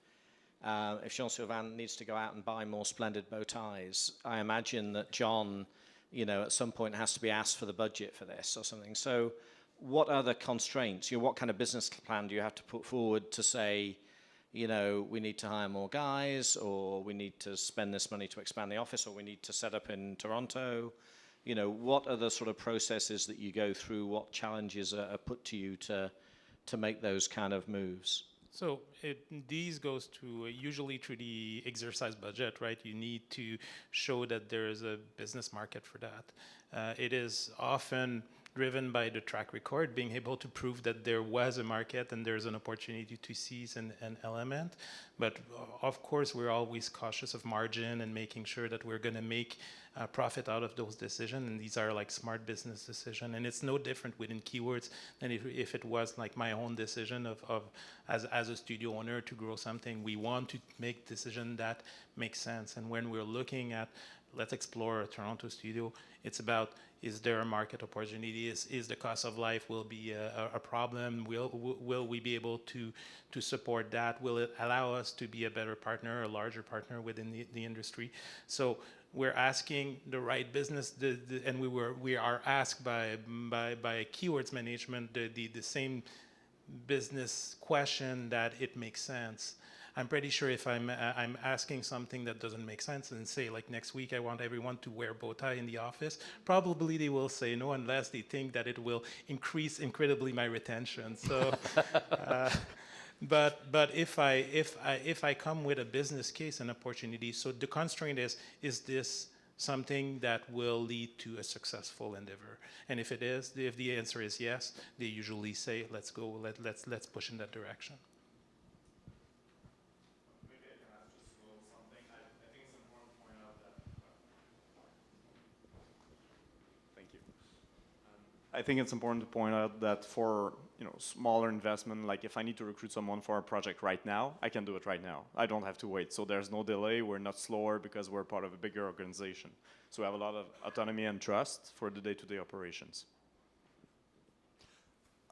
Jean-Sylvain needs to go out and buy more splendid bow ties, I imagine that John, you know, at some point has to be asked for the budget for this or something. So what are the constraints? You know, what kind of business plan do you have to put forward to say, you know, we need to hire more guys, or we need to spend this money to expand the office, or we need to set up in Toronto? You know, what are the sort of processes that you go through? What challenges are put to you to make those kind of moves? So these goes to usually through the exercise budget, right? You need to show that there is a business market for that. It is often driven by the track record, being able to prove that there was a market and there's an opportunity to seize an element. But of course, we're always cautious of margin and making sure that we're going to make profit out of those decisions. And these are like smart business decisions. And it's no different within Keywords than if it was like my own decision of as a studio owner to grow something. We want to make decisions that make sense. And when we're looking at, let's explore a Toronto studio, it's about, is there a market opportunity? Is the cost of life will be a problem? Will we be able to support that? Will it allow us to be a better partner, a larger partner within the industry? So we're asking the right business, and we are asked by Keywords management the same business question, that it makes sense. I'm pretty sure if I'm asking something that doesn't make sense, and say like next week I want everyone to wear bow tie in the office, probably they will say no, unless they think that it will increase incredibly my retention. So, but if I come with a business case and opportunity, so the constraint is this something that will lead to a successful endeavor? And if the answer is yes, they usually say let's go, let's push in that direction. I think it's important to point out that for smaller investment, like if I need to recruit someone for a project right now, I can do it right now. I don't have to wait. So there's no delay. We're not slower because we're part of a bigger organization. So we have a lot of autonomy and trust for the day-to-day operations.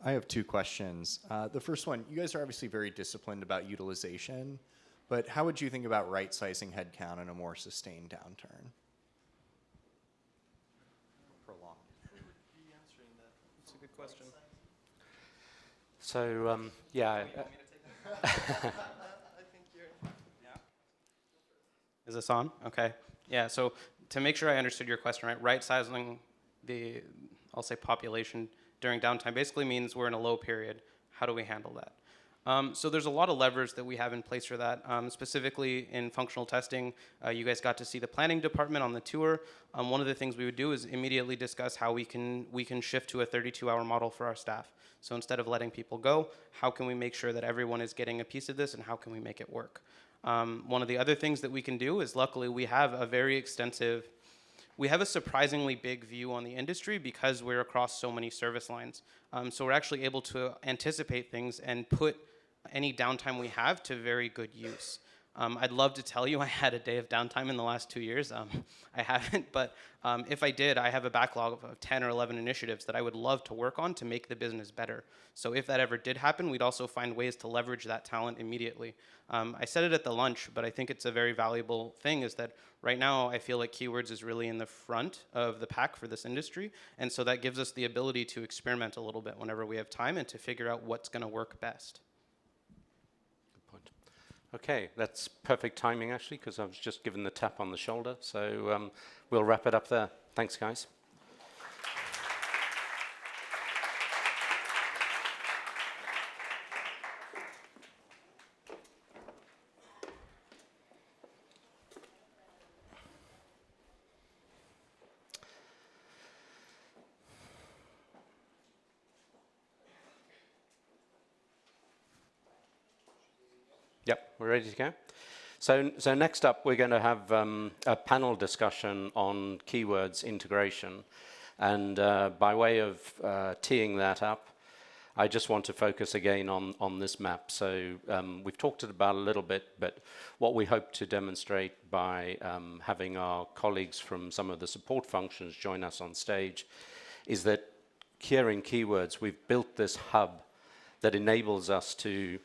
I have two questions. The first one, you guys are obviously very disciplined about utilization, but how would you think about right-sizing headcount in a more sustained downturn? Prolonged. Who would be answering that? That's a good question. So, yeah. I think you're... Yeah. Is this on? Okay. Yeah, so to make sure I understood your question, right sizing the, I'll say population during downtime basically means we're in a low period. How do we handle that? So there's a lot of levers that we have in place for that. Specifically in functional testing, you guys got to see the planning department on the tour. One of the things we would do is immediately discuss how we can shift to a 32-hour model for our staff. So instead of letting people go, how can we make sure that everyone is getting a piece of this, and how can we make it work? One of the other things that we can do is, luckily, we have a surprisingly big view on the industry because we're across so many service lines. So we're actually able to anticipate things and put any downtime we have to very good use. I'd love to tell you I had a day of downtime in the last 2 years. I haven't, but if I did, I have a backlog of 10 or 11 initiatives that I would love to work on to make the business better. So if that ever did happen, we'd also find ways to leverage that talent immediately. I said it at the lunch, but I think it's a very valuable thing, is that right now I feel like Keywords is really in the front of the pack for this industry, and so that gives us the ability to experiment a little bit whenever we have time and to figure out what's going to work best. Okay, that's perfect timing, actually, because I was just given the tap on the shoulder. So we'll wrap it up there. Thanks, guys. Yep, we're ready to go. So next up, we're going to have a panel discussion on keywords integration. And by way of teeing that up, I just want to focus again on this map. So we've talked about it a little bit, but what we hope to demonstrate by having our colleagues from some of the support functions join us on stage is that here in Keywords, we've built this hub that enables us to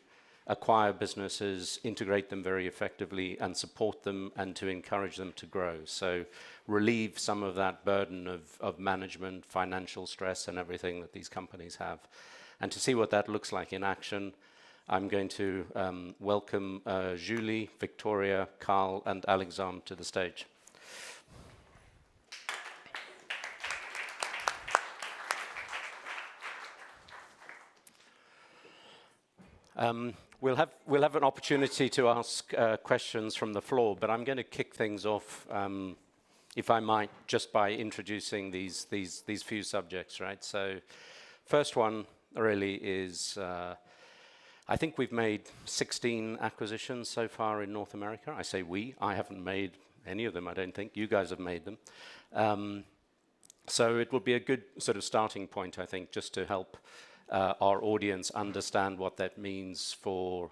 acquire businesses, integrate them very effectively, and support them and to encourage them to grow. So relieve some of that burden of management, financial stress, and everything that these companies have. And to see what that looks like in action, I'm going to welcome Julie, Victoria, Carl, and Alexandre to the stage. We'll have an opportunity to ask questions from the floor, but I'm going to kick things off, if I might, just by introducing these few subjects, right? So, first one really is, I think we've made 16 acquisitions so far in North America. I say we. I haven't made any of them, I don't think. You guys have made them. So it will be a good sort of starting point, I think, just to help our audience understand what that means for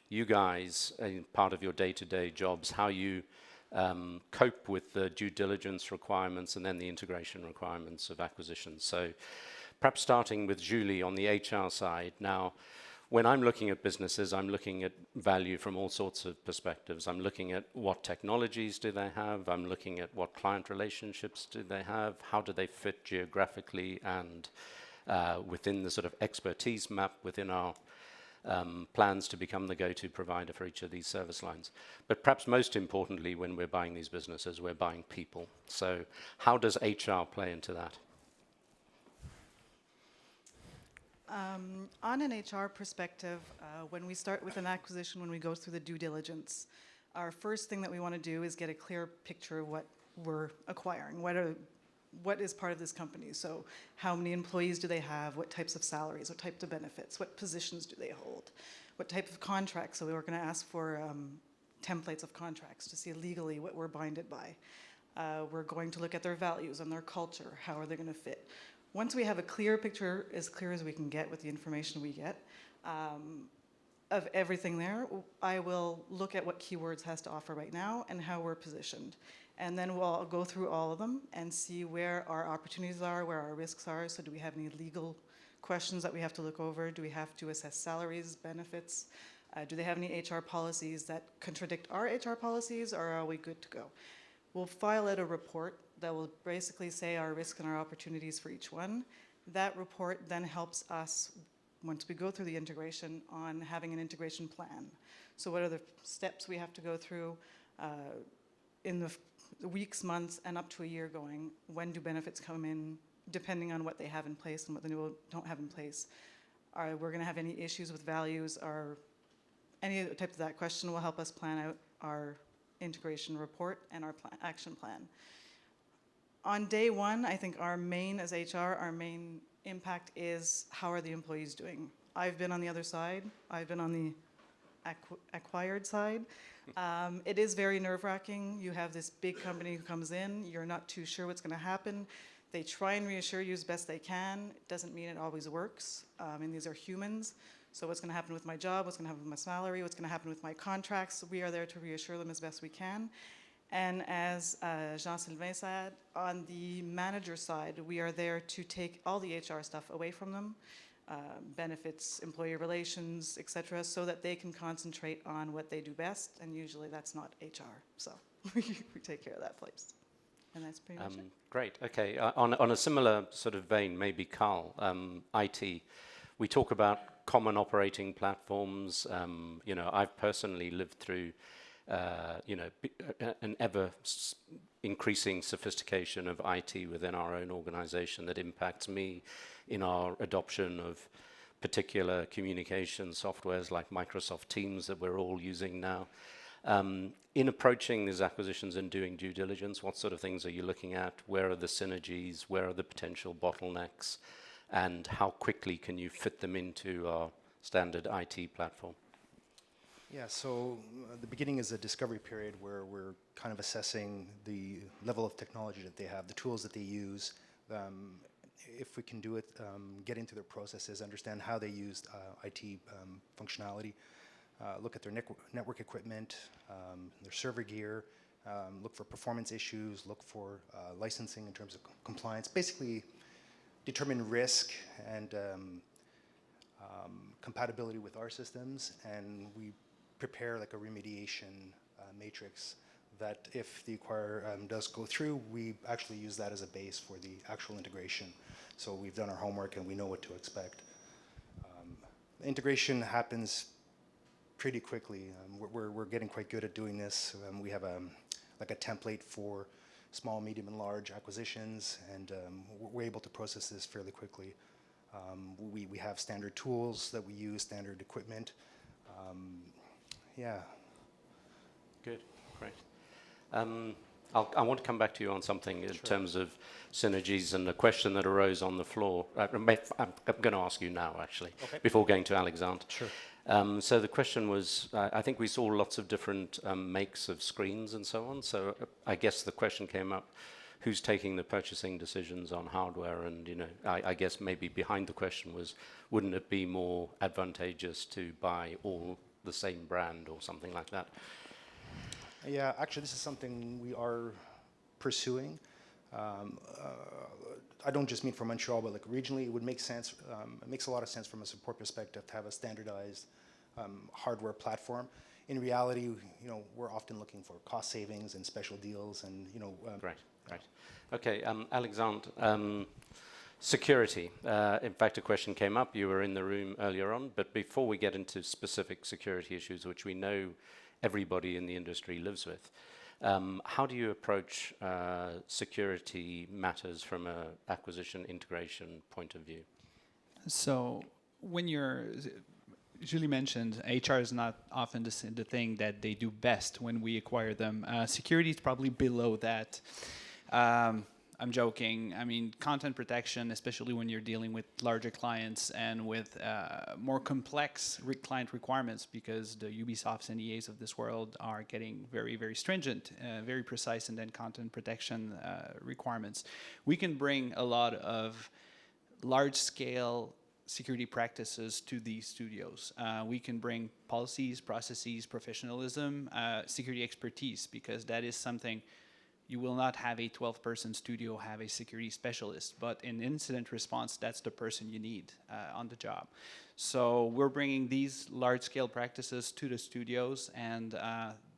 you guys in part of your day-to-day jobs, how you cope with the due diligence requirements and then the integration requirements of acquisitions. So perhaps starting with Julie on the HR side. Now, when I'm looking at businesses, I'm looking at value from all sorts of perspectives. I'm looking at what technologies do they have. I'm looking at what client relationships do they have. How do they fit geographically and within the sort of expertise map within our plans to become the go-to provider for each of these service lines. But perhaps most importantly, when we're buying these businesses, we're buying people. So how does HR play into that? On an HR perspective, when we start with an acquisition, when we go through the due diligence, our first thing that we want to do is get a clear picture of what we're acquiring. What is part of this company? So how many employees do they have? What types of salaries? What types of benefits? What positions do they hold? What type of contracts? So we're going to ask for templates of contracts to see legally what we're binded by. We're going to look at their values and their culture. How are they going to fit? Once we have a clear picture, as clear as we can get with the information we get, of everything there, I will look at what Keywords has to offer right now and how we're positioned. And then we'll go through all of them and see where our opportunities are, where our risks are. So do we have any legal questions that we have to look over? Do we have to assess salaries, benefits? Do they have any HR policies that contradict our HR policies, or are we good to go? We'll file out a report that will basically say our risks and our opportunities for each one. That report then helps us, once we go through the integration, on having an integration plan. So what are the steps we have to go through in the weeks, months, and up to a year going? When do benefits come in, depending on what they have in place and what they don't have in place? Are we going to have any issues with values? Or any type of that question will help us plan out our integration report and our action plan. On day one, I think our main, as HR, our main impact is how are the employees doing? I've been on the other side. I've been on the acquired side. It is very nerve-wracking. You have this big company who comes in. You're not too sure what's going to happen. They try and reassure you as best they can. It doesn't mean it always works. And these are humans. So what's going to happen with my job? What's going to happen with my salary? What's going to happen with my contracts? We are there to reassure them as best we can. And as Jean-Sylvain said, on the manager side, we are there to take all the HR stuff away from them, benefits, employee relations, et cetera, so that they can concentrate on what they do best, and usually that's not HR. So we take care of that place. And that's pretty much it. Great, okay. On a similar sort of vein, maybe Carl, IT, we talk about common operating platforms. You know, I've personally lived through you know, an ever increasing sophistication of IT within our own organization that impacts me in our adoption of particular communication softwares like Microsoft Teams that we're all using now. In approaching these acquisitions and doing due diligence, what sort of things are you looking at? Where are the synergies? Where are the potential bottlenecks? And how quickly can you fit them into our standard IT platform? Yeah, so the beginning is a discovery period where we're kind of assessing the level of technology that they have, the tools that they use. If we can do it, get into their processes, understand how they use IT functionality, look at their network equipment, their server gear, look for performance issues, look for licensing in terms of compliance, basically determine risk and compatibility with our systems, and we prepare like a remediation matrix that if the acquirer does go through, we actually use that as a base for the actual integration. So we've done our homework and we know what to expect. Integration happens pretty quickly. We're getting quite good at doing this. We have like a template for small, medium, and large acquisitions, and we're able to process this fairly quickly. We have standard tools that we use, standard equipment. Yeah. Good, great. I want to come back to you on something in terms of synergies and a question that arose on the floor. I'm going to ask you now, actually, before going to Alexander. Sure. So the question was, I think we saw lots of different makes of screens and so on. So I guess the question came up, who's taking the purchasing decisions on hardware? And, you know, I guess maybe behind the question was, wouldn't it be more advantageous to buy all the same brand or something like that? Yeah, actually, this is something we are pursuing. I don't just mean for Montreal, but like regionally, it would make sense. It makes a lot of sense from a support perspective to have a standardized hardware platform. In reality, you know, we're often looking for cost savings and special deals, and you know. Right. Okay, Alexander. Security. In fact, a question came up. You were in the room earlier on, but before we get into specific security issues, which we know everybody in the industry lives with, how do you approach security matters from an acquisition integration point of view? So when Julie mentioned, HR is not often the thing that they do best when we acquire them. Security is probably below that. I'm joking. I mean, content protection, especially when you're dealing with larger clients and with more complex client requirements, because the Ubisofts and EAs of this world are getting very, very stringent, very precise, and then content protection requirements. We can bring a lot of large-scale security practices to these studios. We can bring policies, processes, professionalism, security expertise, because that is something you will not have a 12-person studio have a security specialist, but in incident response, that's the person you need on the job. So we're bringing these large-scale practices to the studios, and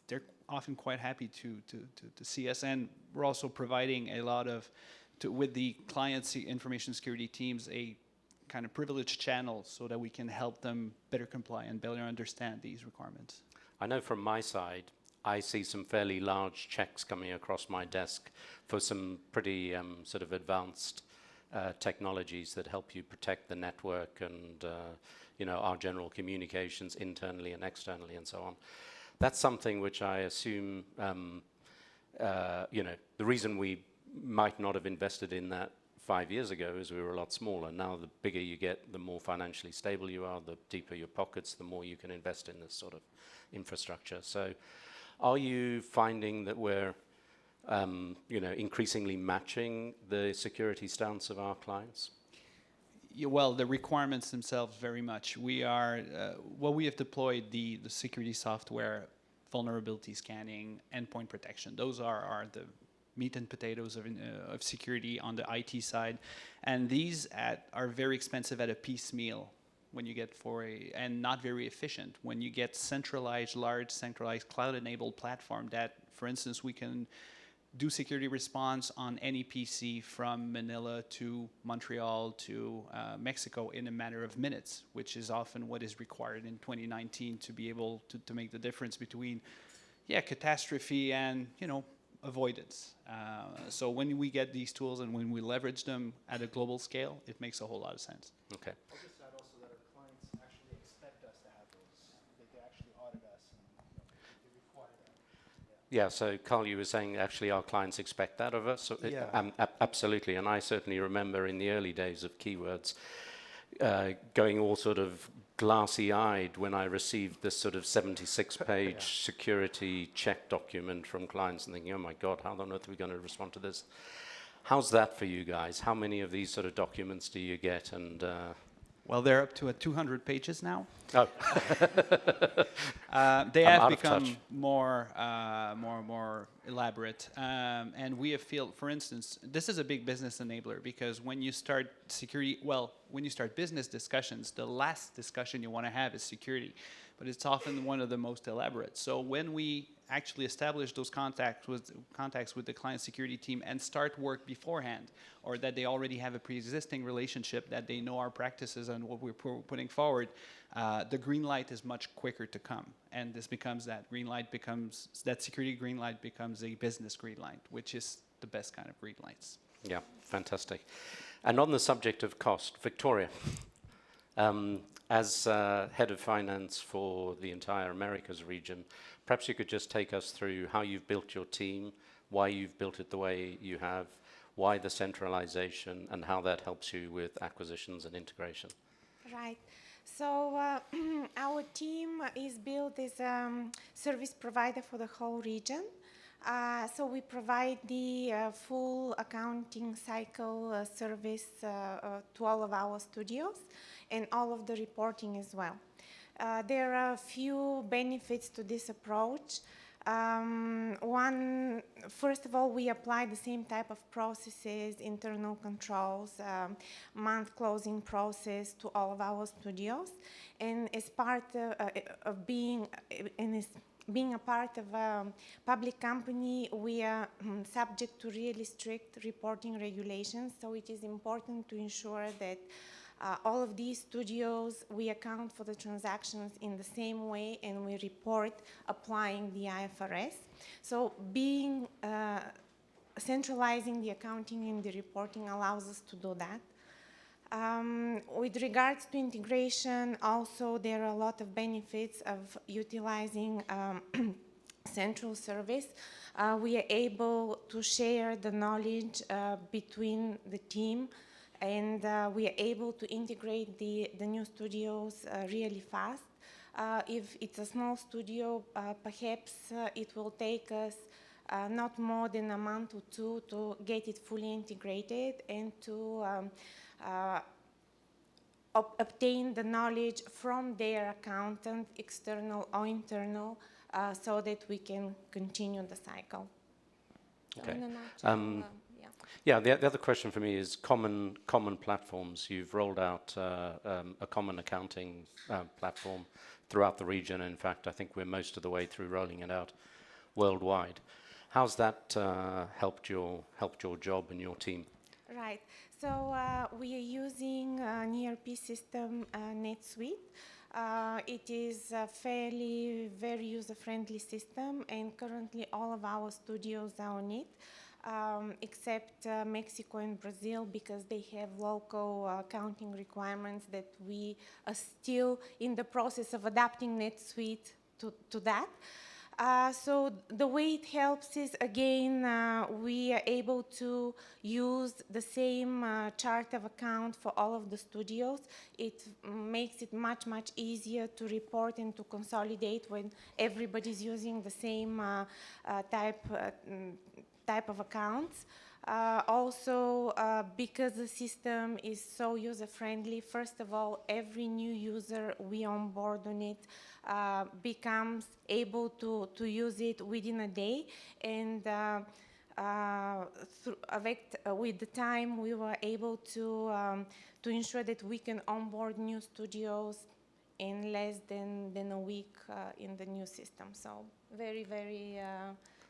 they're often quite happy to see us. And we're also providing a lot of, with the clients' information security teams, a kind of privileged channel so that we can help them better comply and better understand these requirements. I know from my side, I see some fairly large checks coming across my desk for some pretty sort of advanced technologies that help you protect the network and you know, our general communications internally and externally and so on. That's something which I assume you know, the reason we might not have invested in that 5 years ago is we were a lot smaller. Now the bigger you get, the more financially stable you are, the deeper your pockets, the more you can invest in this sort of infrastructure. So are you finding that we're you know, increasingly matching the security stance of our clients? Yeah, well, the requirements themselves very much. We are, well, we have deployed the security software, vulnerability scanning, endpoint protection. Those are the meat and potatoes of security on the IT side. And these are very expensive at a piecemeal when you get and not very efficient. When you get centralized, large, centralized cloud-enabled platform that, for instance, we can do security response on any PC from Manila to Montreal to Mexico in a matter of minutes, which is often what is required in 2019 to be able to make the difference between, yeah, catastrophe and, you know, avoidance. So when we get these tools and when we leverage them at a global scale, it makes a whole lot of sense. Okay. I'll just add also that our clients actually expect us to have those. They actually audit us and they require that. Yeah, so Carl, you were saying actually our clients expect that of us? So Yeah. Absolutely, and I certainly remember in the early days of Keywords going all sort of glassy-eyed when I received this sort of 76-page security check document from clients and thinking, oh my God, how on earth are we going to respond to this? How's that for you guys? How many of these sort of documents do you get? And well, they're up to 200 pages now. Oh. They have become more elaborate. And we have felt, for instance, this is a big business enabler because when you start when you start business discussions, the last discussion you want to have is security. But it's often one of the most elaborate. So when we actually establish those contacts with the client security team and start work beforehand, or that they already have a pre-existing relationship, that they know our practices and what we're putting forward, the green light is much quicker to come. And this becomes that security green light becomes a business green light, which is the best kind of green lights. Yeah, fantastic. And on the subject of cost, Victoria, as head of finance for the entire Americas region, perhaps you could just take us through how you've built your team, why you've built it the way you have, why the centralization, and how that helps you with acquisitions and integration. Right. So our team is built as a service provider for the whole region. So we provide the full accounting cycle service to all of our studios and all of the reporting as well. There are a few benefits to this approach. One, first of all, we apply the same type of processes, internal controls, month closing process to all of our studios. And as part of being a part of a public company, we are subject to really strict reporting regulations. So it is important to ensure that all of these studios, we account for the transactions in the same way and we report applying the IFRS. So centralizing the accounting and the reporting allows us to do that. With regards to integration, also there are a lot of benefits of utilizing central service. We are able to share the knowledge between the team, and we are able to integrate the new studios really fast. If it's a small studio, perhaps it will take us not more than a month or two to get it fully integrated and to obtain the knowledge from their accountant, external or internal, so that we can continue the cycle. So Okay. in a nutshell, yeah. Yeah, the other question for me is common platforms. You've rolled out a common accounting platform throughout the region. In fact, I think we're most of the way through rolling it out worldwide. How's that helped your job and your team? Right. So we are using an ERP system, NetSuite. It is a very user-friendly system, and currently all of our studios are on it, except Mexico and Brazil, because they have local accounting requirements that we are still in the process of adapting NetSuite to that. So the way it helps is, again, we are able to use the same chart of account for all of the studios. It makes it much easier to report and to consolidate when everybody's using the same type of accounts. Also, because the system is so user-friendly, first of all, every new user we onboard on it becomes able to use it within a day, and with the time we were able to ensure that we can onboard new studios in less than a week in the new system. So very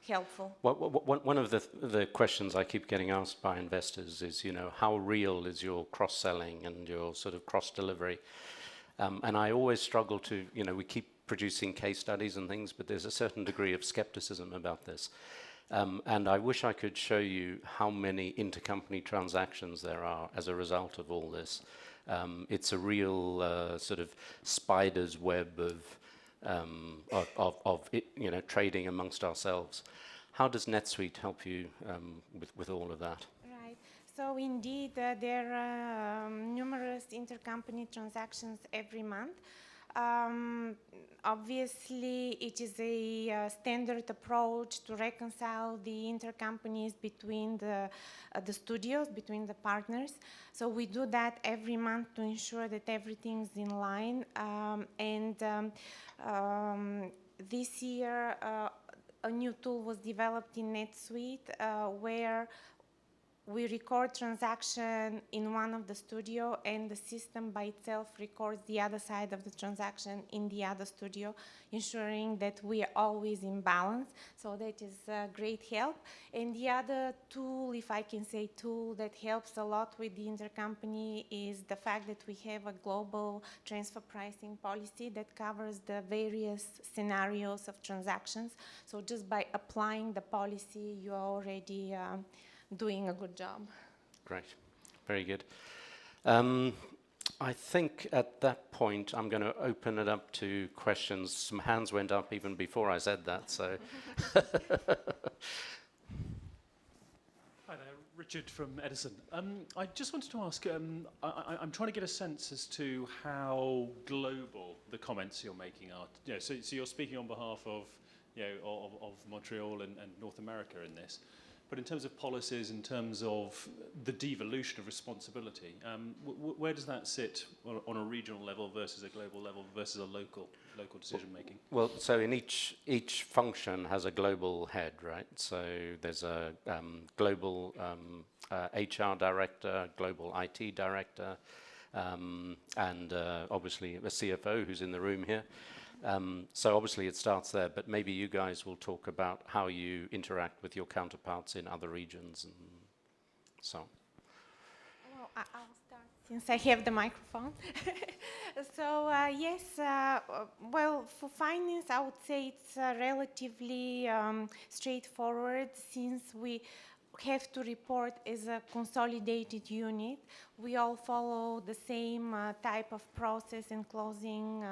helpful. Well, one of the questions I keep getting asked by investors is, how real is your cross-selling and your sort of cross-delivery? And I always struggle to, we keep producing case studies and things, but there's a certain degree of skepticism about this. And I wish I could show you how many intercompany transactions there are as a result of all this. It's a real sort of spider's web of trading amongst ourselves. How does NetSuite help you with all of that? Right. So indeed, there are numerous intercompany transactions every month. Obviously, it is a standard approach to reconcile the intercompanies between the studios, between the partners. So we do that every month to ensure that everything's in line. This year, a new tool was developed in NetSuite where we record transaction in one of the studio, and the system by itself records the other side of the transaction in the other studio, ensuring that we are always in balance. So that is a great help. And the other tool, if I can say tool, that helps a lot with the intercompany is the fact that we have a global transfer pricing policy that covers the various scenarios of transactions. So just by applying the policy, you are already doing a good job. Great, very good. I think at that point I'm going to open it up to questions. Some hands went up even before I said that, so. Hi there, Richard from Edison. I just wanted to ask, I'm trying to get a sense as to how global the comments you're making are. So you're speaking on behalf of, of Montreal and North America in this. But in terms of policies, in terms of the devolution of responsibility, where does that sit on a regional level versus a global level versus a local decision making? Well, so in each function has a global head, right? So there's a global HR director, global IT director, and obviously a CFO who's in the room here. So obviously it starts there, but maybe you guys will talk about how you interact with your counterparts in other regions and so on. Well, I'll start since I have the microphone. So yes, well, for finance, I would say it's relatively straightforward since we have to report as a consolidated unit. We all follow the same type of process and closing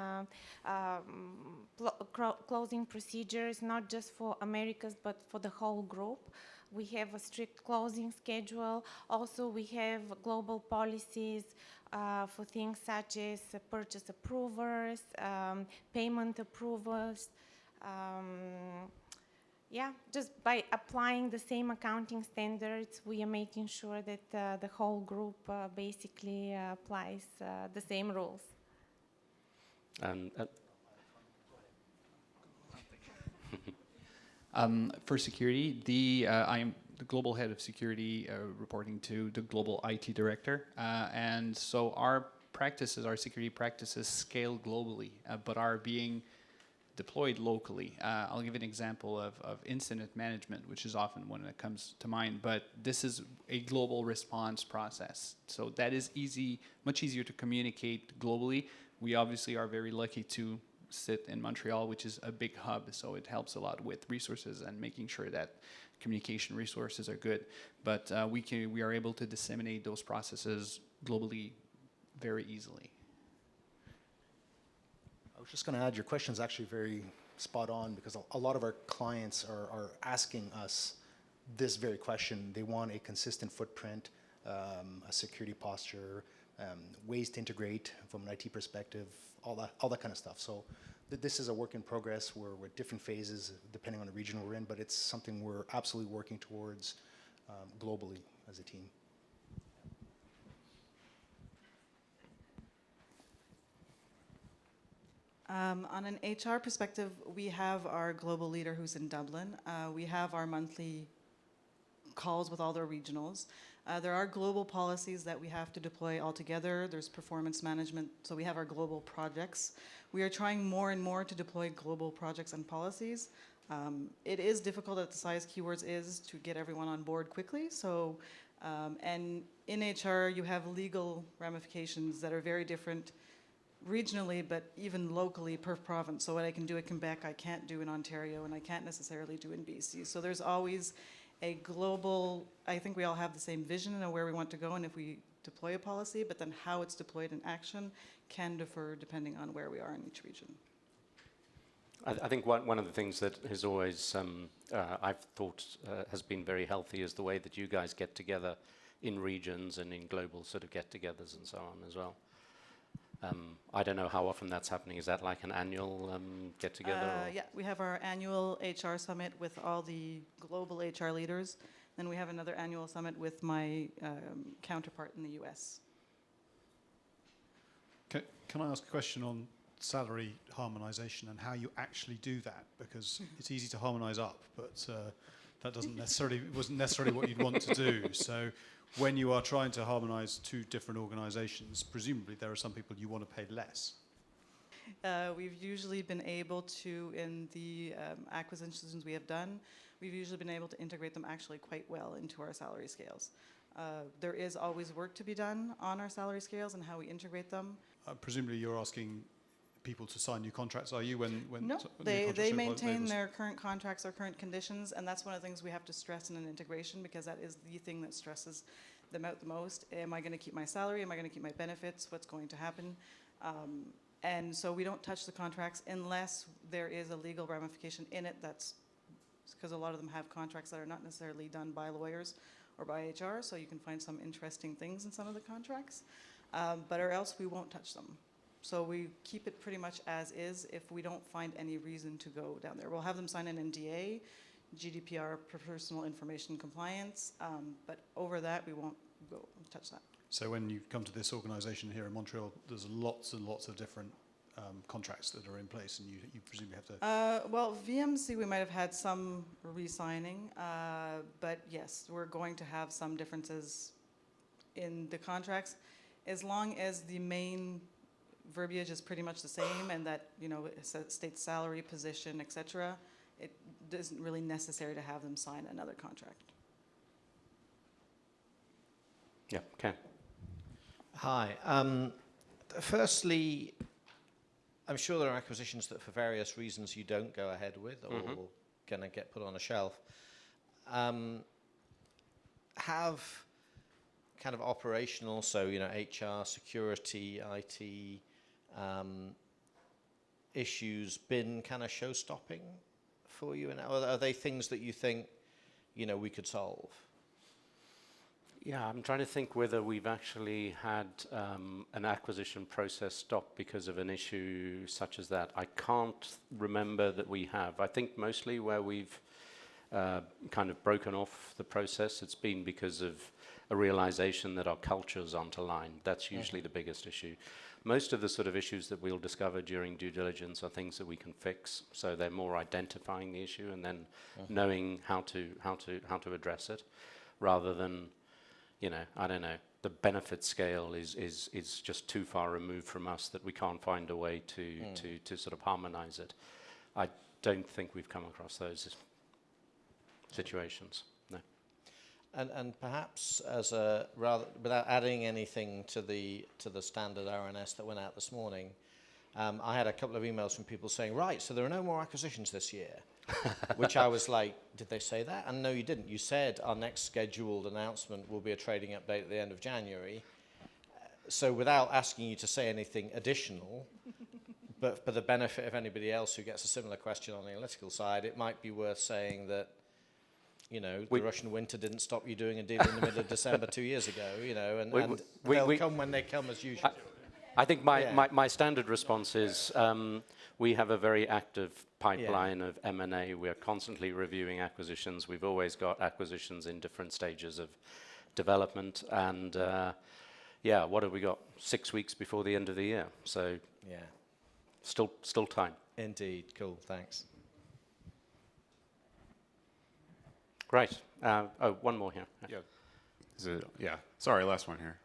procedures, not just for Americas, but for the whole group. We have a strict closing schedule. Also, we have global policies for things such as purchase approvers, payment approvers, Yeah, just by applying the same accounting standards, we are making sure that the whole group basically applies the same rules. And For security, I am the global head of security, reporting to the global IT director, and so our security practices, scale globally, but are being deployed locally. I'll give an example of incident management, which is often one that comes to mind, but this is a global response process. So that is much easier to communicate globally. We obviously are very lucky to sit in Montreal, which is a big hub, so it helps a lot with resources and making sure that communication resources are good. But we are able to disseminate those processes globally very easily. I was just going to add, your question is actually very spot on, because a lot of our clients are asking us this very question. They want a consistent footprint, a security posture, ways to integrate from an IT perspective, all that kind of stuff. So this is a work in progress. We're at different phases depending on the region we're in, but it's something we're absolutely working towards globally as a team. On an HR perspective, we have our global leader who's in Dublin. We have our monthly calls with all the regionals. There are global policies that we have to deploy all together. There's performance management, so we have our global projects. We are trying more and more to deploy global projects and policies. It is difficult at the size Keywords is to get everyone on board quickly. So, and in HR, you have legal ramifications that are very different regionally, but even locally per province. So what I can do in Quebec, I can't do in Ontario, and I can't necessarily do in BC. So there's always a global, I think we all have the same vision of where we want to go and if we deploy a policy, but then how it's deployed in action can differ depending on where we are in each region. I think one of the things that has always, I've thought has been very healthy is the way that you guys get together in regions and in global sort of get-togethers and so on as well. I don't know how often that's happening. Is that like an annual get-together? Yeah, we have our annual HR summit with all the global HR leaders. Then we have another annual summit with my counterpart in the US. Can I ask a question on salary harmonization and how you actually do that? Because it's easy to harmonize up, but that wasn't necessarily what you'd want to do. So when you are trying to harmonize two different organizations, presumably there are some people you want to pay less. We've usually been able to, in the acquisitions we have done, we've usually been able to integrate them actually quite well into our salary scales. There is always work to be done on our salary scales and how we integrate them. Presumably you're asking people to sign new contracts, are you? No, they maintain their current contracts or current conditions, and that's one of the things we have to stress in an integration, because that is the thing that stresses them out the most. Am I going to keep my salary? Am I going to keep my benefits? What's going to happen? And so we don't touch the contracts unless there is a legal ramification in it. That's because a lot of them have contracts that are not necessarily done by lawyers or by HR, so you can find some interesting things in some of the contracts, or else we won't touch them. So we keep it pretty much as is if we don't find any reason to go down there. We'll have them sign an NDA, GDPR, personal information compliance, but over that we won't go touch that. So when you come to this organization here in Montreal, there's lots and lots of different contracts that are in place, and you presumably have to... Well, VMC, we might have had some re-signing, but yes, we're going to have some differences in the contracts, as long as the main verbiage is pretty much the same, and that, you know, it states salary, position, etc. It isn't really necessary to have them sign another contract. Yeah, Ken. Hi. Firstly, I'm sure there are acquisitions that for various reasons you don't go ahead with or going to get put on a shelf. Have kind of operational, so, you know, HR, security, IT, issues been kind of show-stopping for you? And are they things that you think, you know, we could solve? Yeah, I'm trying to think whether we've actually had an acquisition process stop because of an issue such as that. I can't remember that we have. I think mostly where we've kind of broken off the process, it's been because of a realization that our cultures aren't aligned. That's usually the biggest issue. Most of the sort of issues that we'll discover during due diligence are things that we can fix. So they're more identifying the issue and then knowing how to address it, rather than, you know, I don't know, the benefit scale is just too far removed from us that we can't find a way to sort of harmonize it. I don't think we've come across those situations. No. And perhaps as a rather, without adding anything to the standard RNS that went out this morning, I had a couple of emails from people saying, right, so there are no more acquisitions this year, which I was like, did they say that? And no, you didn't. You said our next scheduled announcement will be a trading update at the end of January. So without asking you to say anything additional, but for the benefit of anybody else who gets a similar question on the analytical side, it might be worth saying that, you know, the Russian winter didn't stop you doing a deal in the middle of December 2 years ago, you know, and they'll come when they come as usual. I think my standard response is we have a very active pipeline of M&A. We're constantly reviewing acquisitions. We've always got acquisitions in different stages of development. And what have we got? 6 weeks before the end of the year. So still time. Indeed. Cool. Thanks. Great. One more here. Yeah. Sorry, last one here.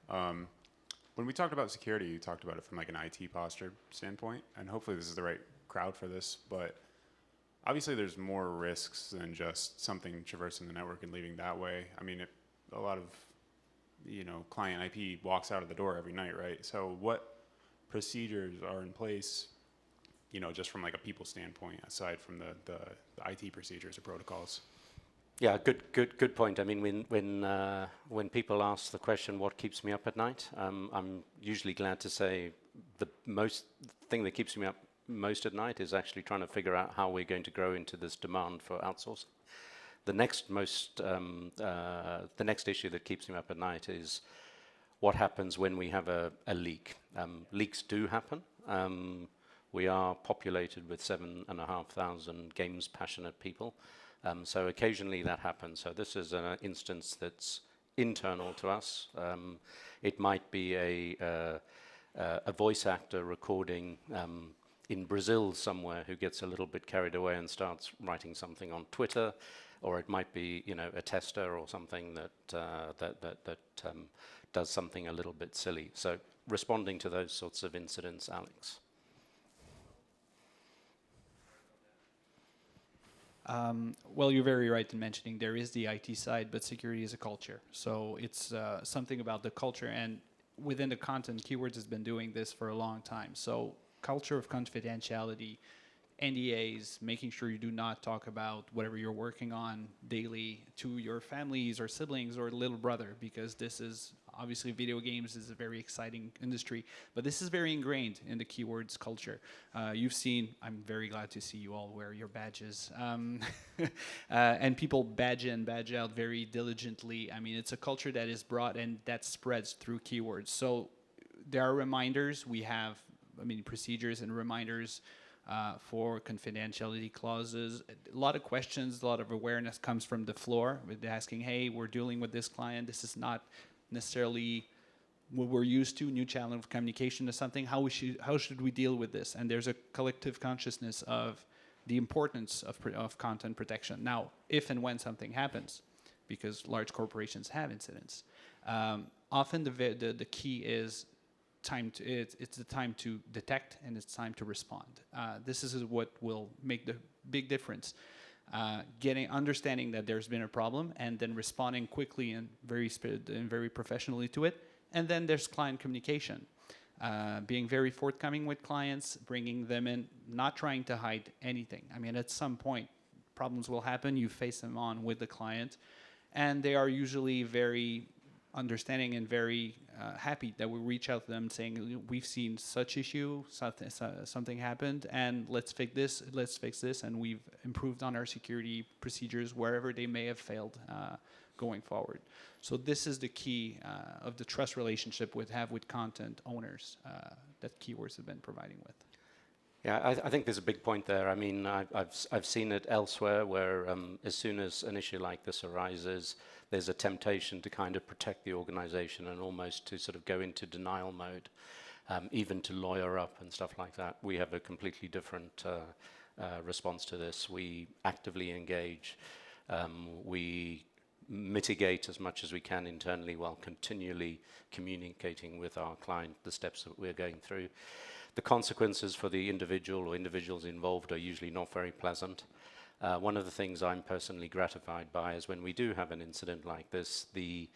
When we talked about security, you talked about it from like an IT posture standpoint, and hopefully this is the right crowd for this, but obviously there's more risks than just something traversing the network and leaving that way. I mean, a lot of, you know, client IP walks out of the door every night, right? So what procedures are in place, you know, just from like a people standpoint, aside from the IT procedures or protocols? Yeah, good point. I mean, when people ask the question, what keeps me up at night, I'm usually glad to say the thing that keeps me up most at night is actually trying to figure out how we're going to grow into this demand for outsourcing. The next issue that keeps me up at night is what happens when we have a leak. Leaks do happen. We are populated with 7,500 games passionate people. So occasionally that happens. So this is an instance that's internal to us. It might be a voice actor recording in Brazil somewhere who gets a little bit carried away and starts writing something on Twitter, or it might be, you know, a tester or something that does something a little bit silly. So responding to those sorts of incidents, Alex. Well, you're very right in mentioning there is the IT side, but security is a culture. So it's something about the culture, and within the content, Keywords has been doing this for a long time. So culture of confidentiality, NDAs, making sure you do not talk about whatever you're working on daily to your families or siblings or little brother, because this is obviously video games is a very exciting industry, but this is very ingrained in the Keywords culture. You've seen, I'm very glad to see you all wear your badges, and people badge in, badge out very diligently. I mean, it's a culture that is brought and that spreads through Keywords. So there are reminders. We have, procedures and reminders for confidentiality clauses. A lot of questions, a lot of awareness comes from the floor with asking, hey, we're dealing with this client. This is not necessarily what we're used to. New channel of communication is something. How should we deal with this? And there's a collective consciousness of the importance of content protection. Now, if and when something happens, because large corporations have incidents, often the key is it's the time to detect and it's time to respond. This is what will make the big difference. Understanding that there's been a problem and then responding quickly and very professionally to it. And then there's client communication, being very forthcoming with clients, bringing them in, not trying to hide anything. I mean, at some point, problems will happen. You face them on with the client, and they are usually very understanding and very happy that we reach out to them saying, we've seen such issue, something happened, and let's fix this, and we've improved on our security procedures wherever they may have failed going forward. So this is the key of the trust relationship we have with content owners that Keywords have been providing with. Yeah, I think there's a big point there. I mean, I've seen it elsewhere where as soon as an issue like this arises, there's a temptation to kind of protect the organization and almost to sort of go into denial mode, even to lawyer up and stuff like that. We have a completely different response to this. We actively engage. We mitigate as much as we can internally while continually communicating with our client the steps that we're going through. The consequences for the individual or individuals involved are usually not very pleasant. One of the things I'm personally gratified by is when we do have an incident like this, the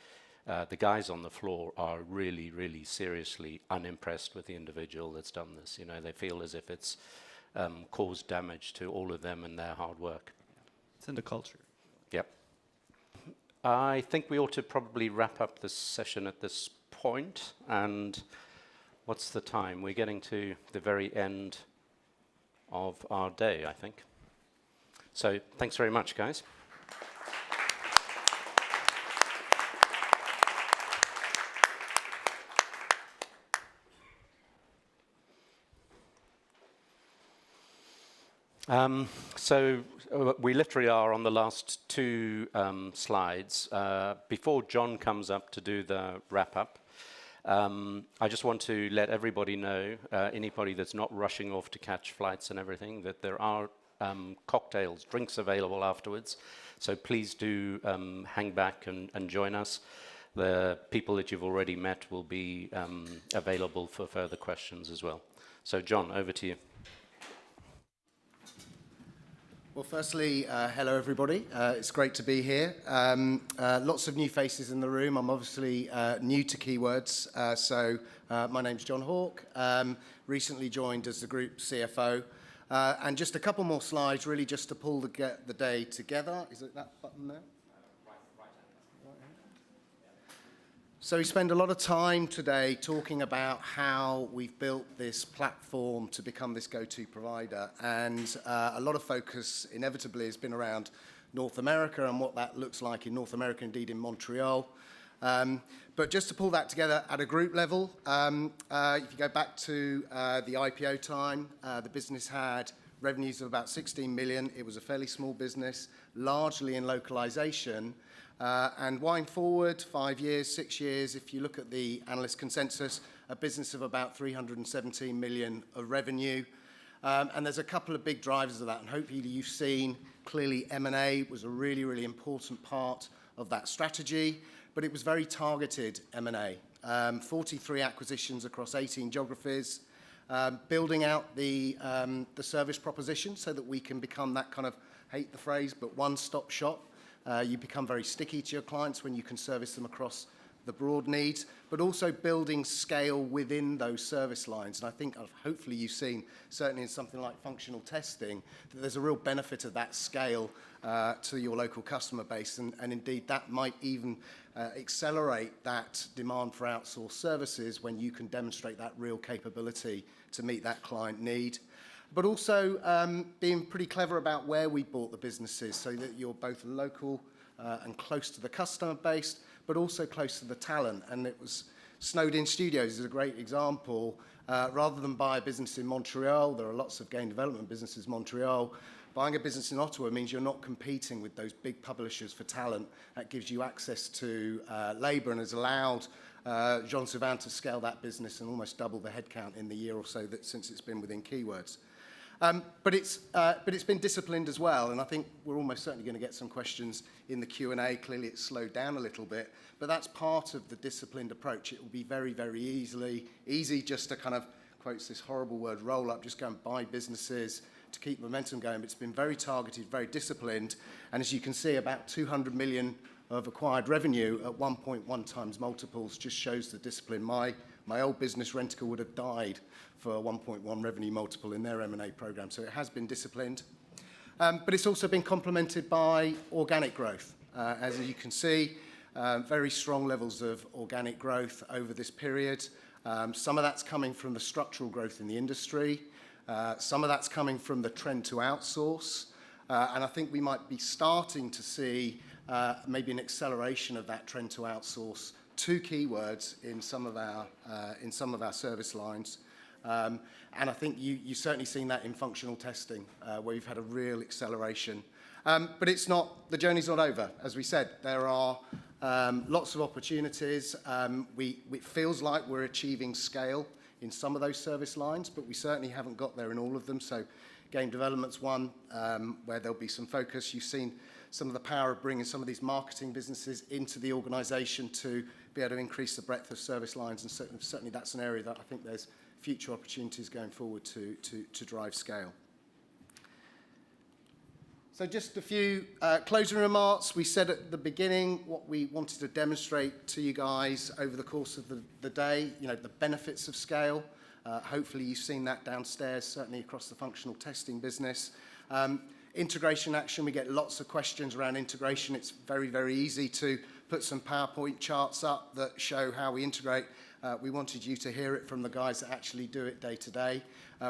guys on the floor are really, really seriously unimpressed with the individual that's done this. You know, they feel as if it's caused damage to all of them and their hard work. It's in the culture. Yep. I think we ought to probably wrap up this session at this point. And what's the time? We're getting to the very end of our day, I think. So thanks very much, guys. We literally are on the last two slides. Before John comes up to do the wrap-up, I just want to let everybody know, anybody that's not rushing off to catch flights and everything, that there are cocktails, drinks available afterwards. So please do hang back and join us. The people that you've already met will be available for further questions as well. So John, over to you. Well, firstly, hello everybody. It's great to be here. Lots of new faces in the room. I'm obviously new to Keywords. My name's John Hawke. Recently joined as the group CFO. And just a couple more slides, really just to pull the day together. Is it that button there? So we spend a lot of time today talking about how we've built this platform to become this go-to provider. And a lot of focus inevitably has been around North America and what that looks like in North America, indeed in Montreal. But just to pull that together at a group level, if you go back to the IPO time, the business had revenues of about 16 million. It was a fairly small business, largely in localization. And wind forward 5 years, 6 years, if you look at the analyst consensus, a business of about 317 million of revenue. And there's a couple of big drivers of that. And hopefully you've seen clearly M&A was a really, really important part of that strategy. But it was very targeted M&A. 43 acquisitions across 18 geographies. Building out the service proposition so that we can become that kind of, hate the phrase, but one-stop shop. You become very sticky to your clients when you can service them across the broad needs, but also building scale within those service lines. And I think hopefully you've seen, certainly in something like functional testing, that there's a real benefit of that scale to your local customer base. And indeed, that might even accelerate that demand for outsourced services when you can demonstrate that real capability to meet that client need. But also being pretty clever about where we bought the businesses so that you're both local and close to the customer base, but also close to the talent. And it was Snowden Studios is a great example. Rather than buy a business in Montreal, there are lots of game development businesses in Montreal. Buying a business in Ottawa means you're not competing with those big publishers for talent. That gives you access to labor and has allowed Jean-Sylvain to scale that business and almost double the headcount in the year or so since it's been within Keywords. But it's been disciplined as well, and I think we're almost certainly going to get some questions in the Q&A. Clearly, it's slowed down a little bit, but that's part of the disciplined approach. It will be very, very easy just to kind of, quotes this horrible word, roll up, just go and buy businesses to keep momentum going. But it's been very targeted, very disciplined, and as you can see, about 200 million of acquired revenue at 1.1 times multiples just shows the discipline. My old business, Rentical, would have died for a 1.1 revenue multiple in their M&A program. So it has been disciplined. But it's also been complemented by organic growth. As you can see, very strong levels of organic growth over this period. Some of that's coming from the structural growth in the industry. Some of that's coming from the trend to outsource. And I think we might be starting to see maybe an acceleration of that trend to outsource to Keywords in some of our service lines. And I think you've certainly seen that in functional testing, where you've had a real acceleration. But the journey's not over. As we said, there are lots of opportunities. It feels like we're achieving scale in some of those service lines, but we certainly haven't got there in all of them. So game development's one, where there'll be some focus. You've seen some of the power of bringing some of these marketing businesses into the organisation to be able to increase the breadth of service lines, and certainly that's an area that I think there's future opportunities going forward to drive scale. So just a few closing remarks. We said at the beginning what we wanted to demonstrate to you guys over the course of the day, the benefits of scale. Hopefully you've seen that downstairs, certainly across the functional testing business. Integration action, we get lots of questions around integration. It's very, very easy to put some PowerPoint charts up that show how we integrate. We wanted you to hear it from the guys that actually do it day to day,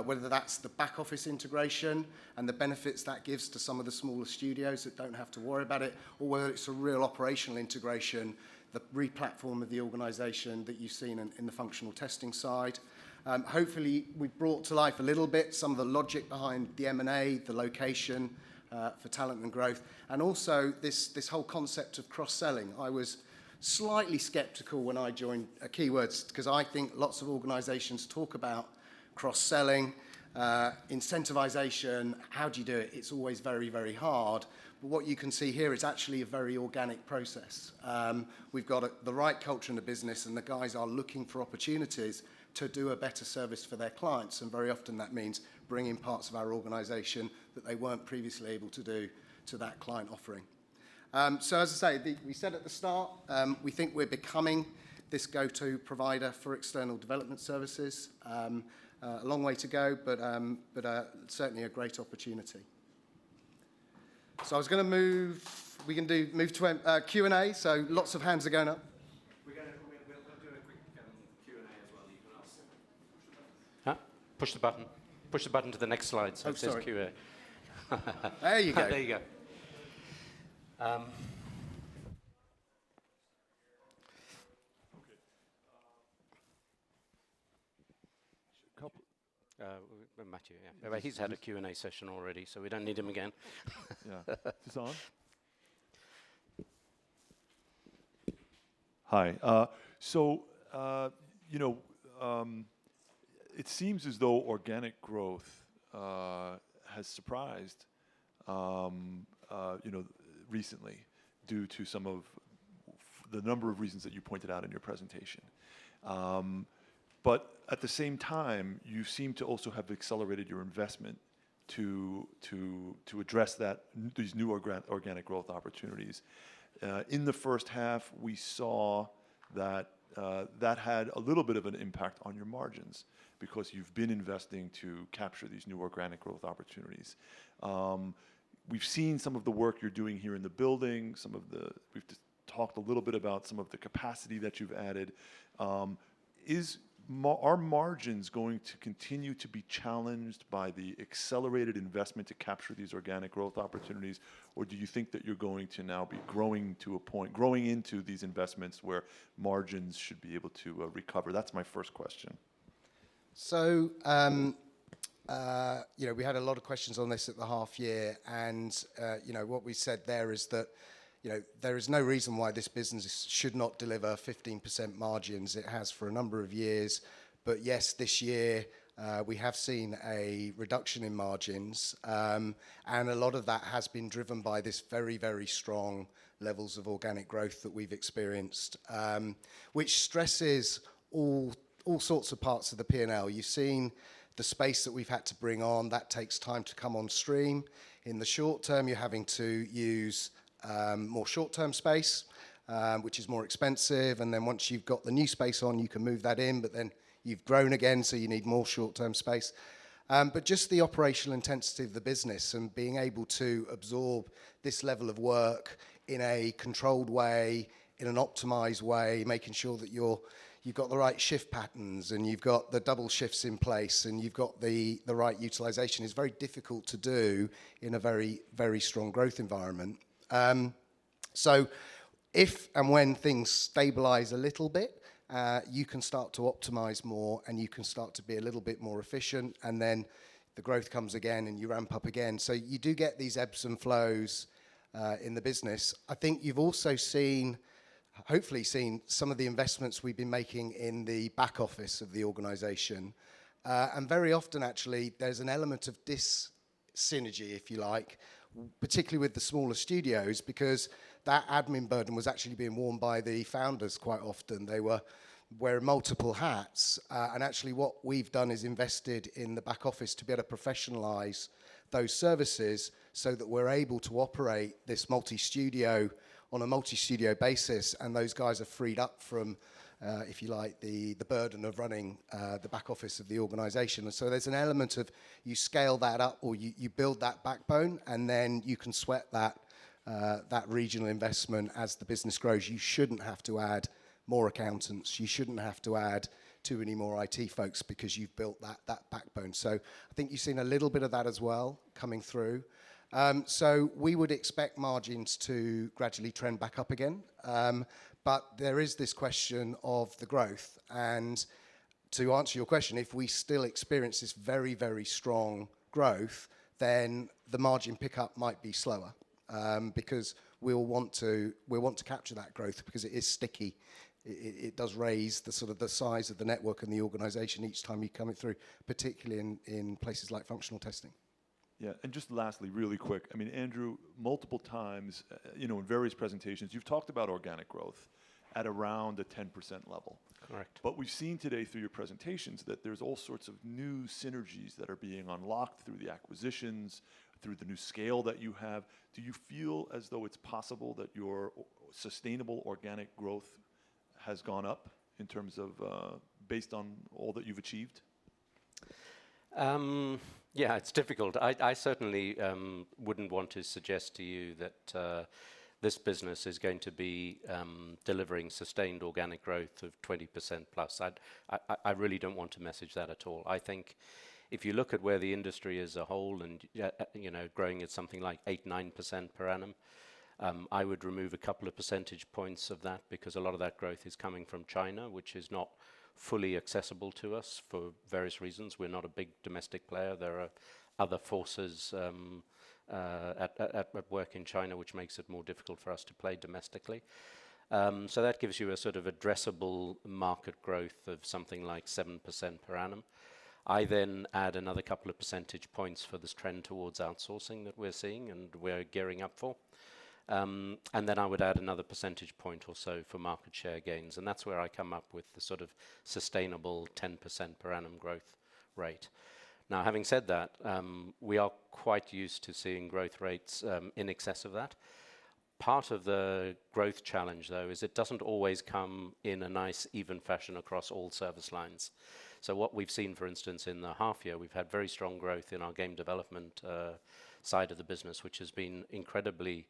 whether that's the back office integration and the benefits that gives to some of the smaller studios that don't have to worry about it, or whether it's a real operational integration, the re-platform of the organisation that you've seen in the functional testing side. Hopefully we've brought to life a little bit some of the logic behind the M&A, the location for talent and growth, and also this whole concept of cross-selling. I was slightly sceptical when I joined Keywords, because I think lots of organisations talk about cross-selling, incentivization. How do you do it? It's always very, very hard. But what you can see here is actually a very organic process. We've got the right culture in the business, and the guys are looking for opportunities to do a better service for their clients, and very often that means bringing parts of our organisation that they weren't previously able to do to that client offering. So as I say, we said at the start, we think we're becoming this go-to provider for external development services. A long way to go, but certainly a great opportunity. So I was going to move to Q&A, so lots of hands are going up. We'll do a quick Q&A as well. You can ask. Push the button. Push the button to the next slide, so it says Q&A. There you go. There you go. Matthew, yeah. He's had a Q&A session already, so we don't need him again. Yeah. Is this on? Hi. It seems as though organic growth has surprised, recently, due to some of the number of reasons that you pointed out in your presentation. But at the same time, you seem to also have accelerated your investment to address these new organic growth opportunities. In the first half, we saw that that had a little bit of an impact on your margins, because you've been investing to capture these new organic growth opportunities. We've seen some of the work you're doing here in the building. We've talked a little bit about some of the capacity that you've added. Are margins going to continue to be challenged by the accelerated investment to capture these organic growth opportunities, or do you think that you're going to now be growing into these investments where margins should be able to recover? That's my first question. So, we had a lot of questions on this at the half year, and what we said there is that there is no reason why this business should not deliver 15% margins. It has for a number of years, but yes, this year we have seen a reduction in margins, and a lot of that has been driven by this very, very strong levels of organic growth that we've experienced, which stresses all sorts of parts of the P&L. You've seen the space that we've had to bring on. That takes time to come on stream. In the short term, you're having to use more short-term space, which is more expensive, and then once you've got the new space on, you can move that in, but then you've grown again, so you need more short-term space. But just the operational intensity of the business and being able to absorb this level of work in a controlled way, in an optimized way, making sure that you've got the right shift patterns and you've got the double shifts in place and you've got the right utilization is very difficult to do in a very, very strong growth environment. So if and when things stabilize a little bit, you can start to optimize more and you can start to be a little bit more efficient, and then the growth comes again and you ramp up again. So you do get these ebbs and flows in the business. I think you've also hopefully seen some of the investments we've been making in the back office of the organization. And very often, actually, there's an element of dis-synergy, if you like, particularly with the smaller studios, because that admin burden was actually being worn by the founders quite often. They were wearing multiple hats. And actually what we've done is invested in the back office to be able to professionalize those services so that we're able to operate this multi-studio on a multi-studio basis, and those guys are freed up from, if you like, the burden of running the back office of the organization. And so there's an element of you scale that up, or you build that backbone, and then you can sweat that regional investment as the business grows. You shouldn't have to add more accountants. You shouldn't have to add too many more IT folks because you've built that backbone. So I think you've seen a little bit of that as well coming through. So we would expect margins to gradually trend back up again. But there is this question of the growth. And to answer your question, if we still experience this very, very strong growth, then the margin pickup might be slower, because we'll want to capture that growth because it is sticky. It does raise the sort of the size of the network and the organization each time you come through, particularly in places like functional testing. Yeah, and just lastly, really quick, I mean, Andrew, multiple times, in various presentations, you've talked about organic growth at around the 10% level. Correct. But we've seen today through your presentations that there's all sorts of new synergies that are being unlocked through the acquisitions, through the new scale that you have. Do you feel as though it's possible that your sustainable organic growth has gone up in terms of, based on all that you've achieved? Yeah, it's difficult. I certainly wouldn't want to suggest to you that this business is going to be delivering sustained organic growth of 20% plus. I really don't want to message that at all. I think if you look at where the industry as a whole and growing at something like 8-9% per annum, I would remove a couple of percentage points of that because a lot of that growth is coming from China, which is not fully accessible to us for various reasons. We're not a big domestic player. There are other forces at work in China, which makes it more difficult for us to play domestically. So that gives you a sort of addressable market growth of something like 7% per annum. I then add another couple of percentage points for this trend towards outsourcing that we're seeing and we're gearing up for. And then I would add another percentage point or so for market share gains. And that's where I come up with the sort of sustainable 10% per annum growth rate. Now, having said that, we are quite used to seeing growth rates in excess of that. Part of the growth challenge, though, is it doesn't always come in a nice, even fashion across all service lines. So what we've seen, for instance, in the half year, we've had very strong growth in our game development side of the business, which has been incredibly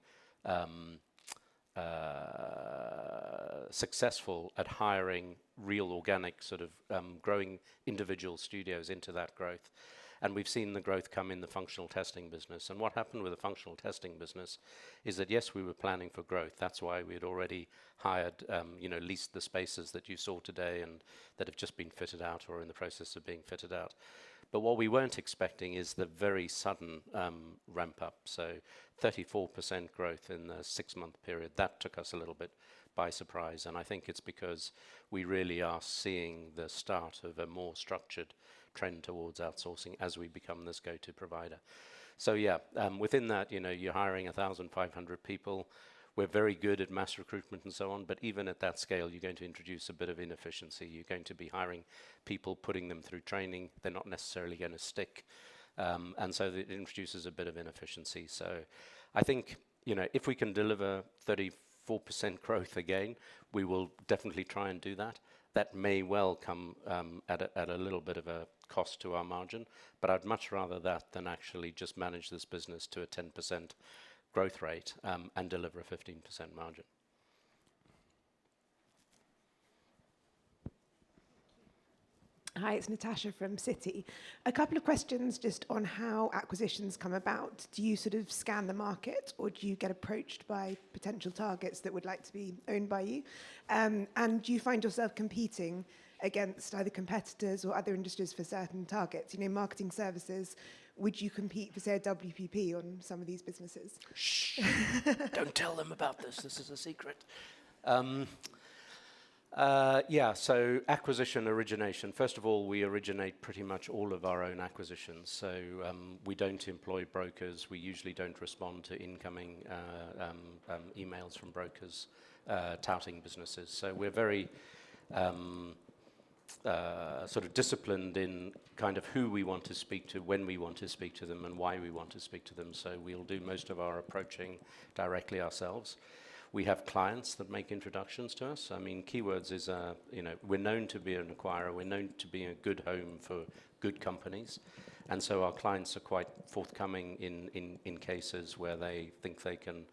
successful at hiring real organic sort of growing individual studios into that growth. And we've seen the growth come in the functional testing business. And what happened with the functional testing business is that, yes, we were planning for growth. That's why we had already hired, leased the spaces that you saw today and that have just been fitted out or in the process of being fitted out. But what we weren't expecting is the very sudden ramp up. So 34% growth in the 6-month period. That took us a little bit by surprise. And I think it's because we really are seeing the start of a more structured trend towards outsourcing as we become this go-to provider. So yeah, within that, you're hiring 1,500 people. We're very good at mass recruitment and so on, but even at that scale, you're going to introduce a bit of inefficiency. You're going to be hiring people, putting them through training. They're not necessarily going to stick. And so it introduces a bit of inefficiency. So I think, if we can deliver 34% growth again, we will definitely try and do that. That may well come at a little bit of a cost to our margin, but I'd much rather that than actually just manage this business to a 10% growth rate and deliver a 15% margin. Hi, it's Natasha from Citi. A couple of questions just on how acquisitions come about. Do you sort of scan the market, or do you get approached by potential targets that would like to be owned by you? And do you find yourself competing against either competitors or other industries for certain targets? You know, marketing services, would you compete for, say, a WPP on some of these businesses? Shh, don't tell them about this. This is a secret. Yeah, so acquisition origination. First of all, we originate pretty much all of our own acquisitions. So we don't employ brokers. We usually don't respond to incoming emails from brokers touting businesses. So we're very sort of disciplined in kind of who we want to speak to, when we want to speak to them, and why we want to speak to them. So we'll do most of our approaching directly ourselves. We have clients that make introductions to us. I mean, Keywords is we're known to be an acquirer. We're known to be a good home for good companies. And so our clients are quite forthcoming in cases where they think they can,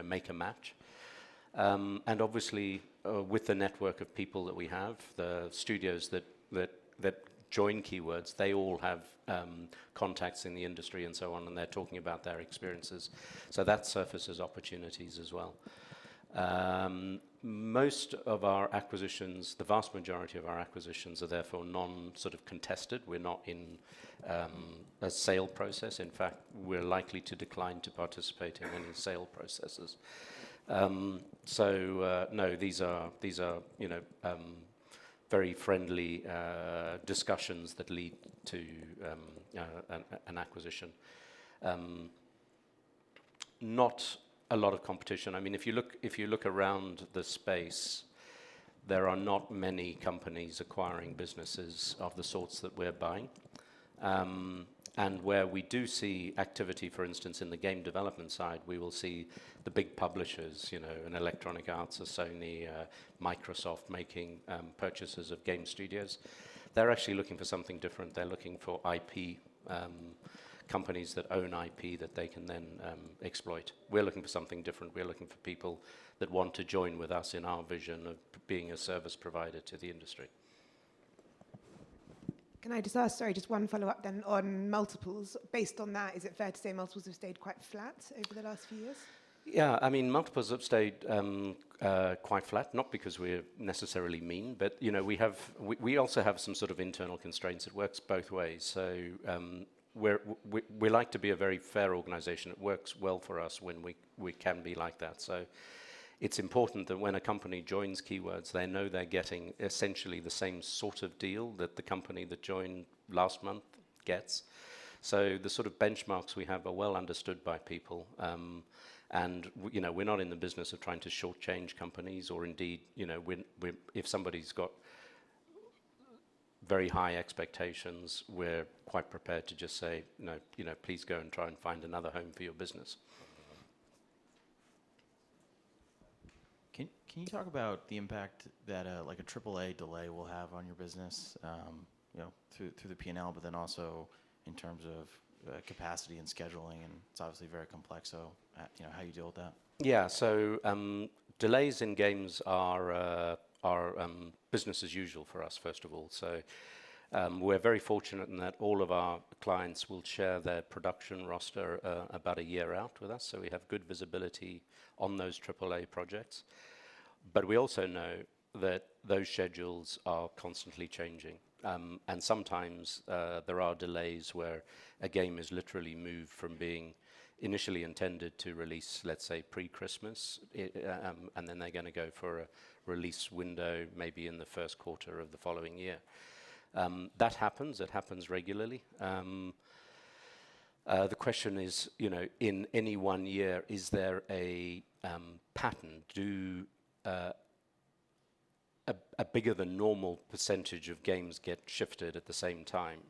make a match. And obviously, with the network of people that we have, the studios that join Keywords, they all have contacts in the industry and so on, and they're talking about their experiences. So that surfaces opportunities as well. Most of our acquisitions, the vast majority of our acquisitions, are therefore non-sort of contested. We're not in a sale process. In fact, we're likely to decline to participate in any sale processes. No, these are very friendly discussions that lead to an acquisition. Not a lot of competition. I mean, if you look around the space, there are not many companies acquiring businesses of the sorts that we're buying. And where we do see activity, for instance, in the game development side, we will see the big publishers, an Electronic Arts, a Sony, Microsoft making purchases of game studios. They're actually looking for something different. They're looking for IP, companies that own IP that they can then exploit. We're looking for something different. We're looking for people that want to join with us in our vision of being a service provider to the industry. Can I just ask, sorry, just one follow-up then on multiples. Based on that, is it fair to say multiples have stayed quite flat over the last few years? Yeah, I mean, multiples have stayed quite flat, not because we're necessarily mean, but we also have some sort of internal constraints. It works both ways. So we like to be a very fair organization. It works well for us when we can be like that. So it's important that when a company joins Keywords, they know they're getting essentially the same sort of deal that the company that joined last month gets. So the sort of benchmarks we have are well understood by people. And we're not in the business of trying to shortchange companies, or indeed, if somebody's got very high expectations, we're quite prepared to just say, no, please go and try and find another home for your business. Can you talk about the impact that like a AAA delay will have on your business, through the P&L, but then also in terms of capacity and scheduling, and it's obviously very complex. So, how you deal with that? Yeah. So delays in games are business as usual for us. First of all, so we're very fortunate in that all of our clients will share their production roster about a year out with us. So we have good visibility on those AAA projects. But we also know that those schedules are constantly changing. And sometimes there are delays where a game is literally moved from being initially intended to release, let's say, pre-Christmas, and then they're going to go for a release window maybe in the first quarter of the following year. That happens. It happens regularly. The question is, in any one year, is there a pattern? Do a bigger than normal percentage of games get shifted at the same time?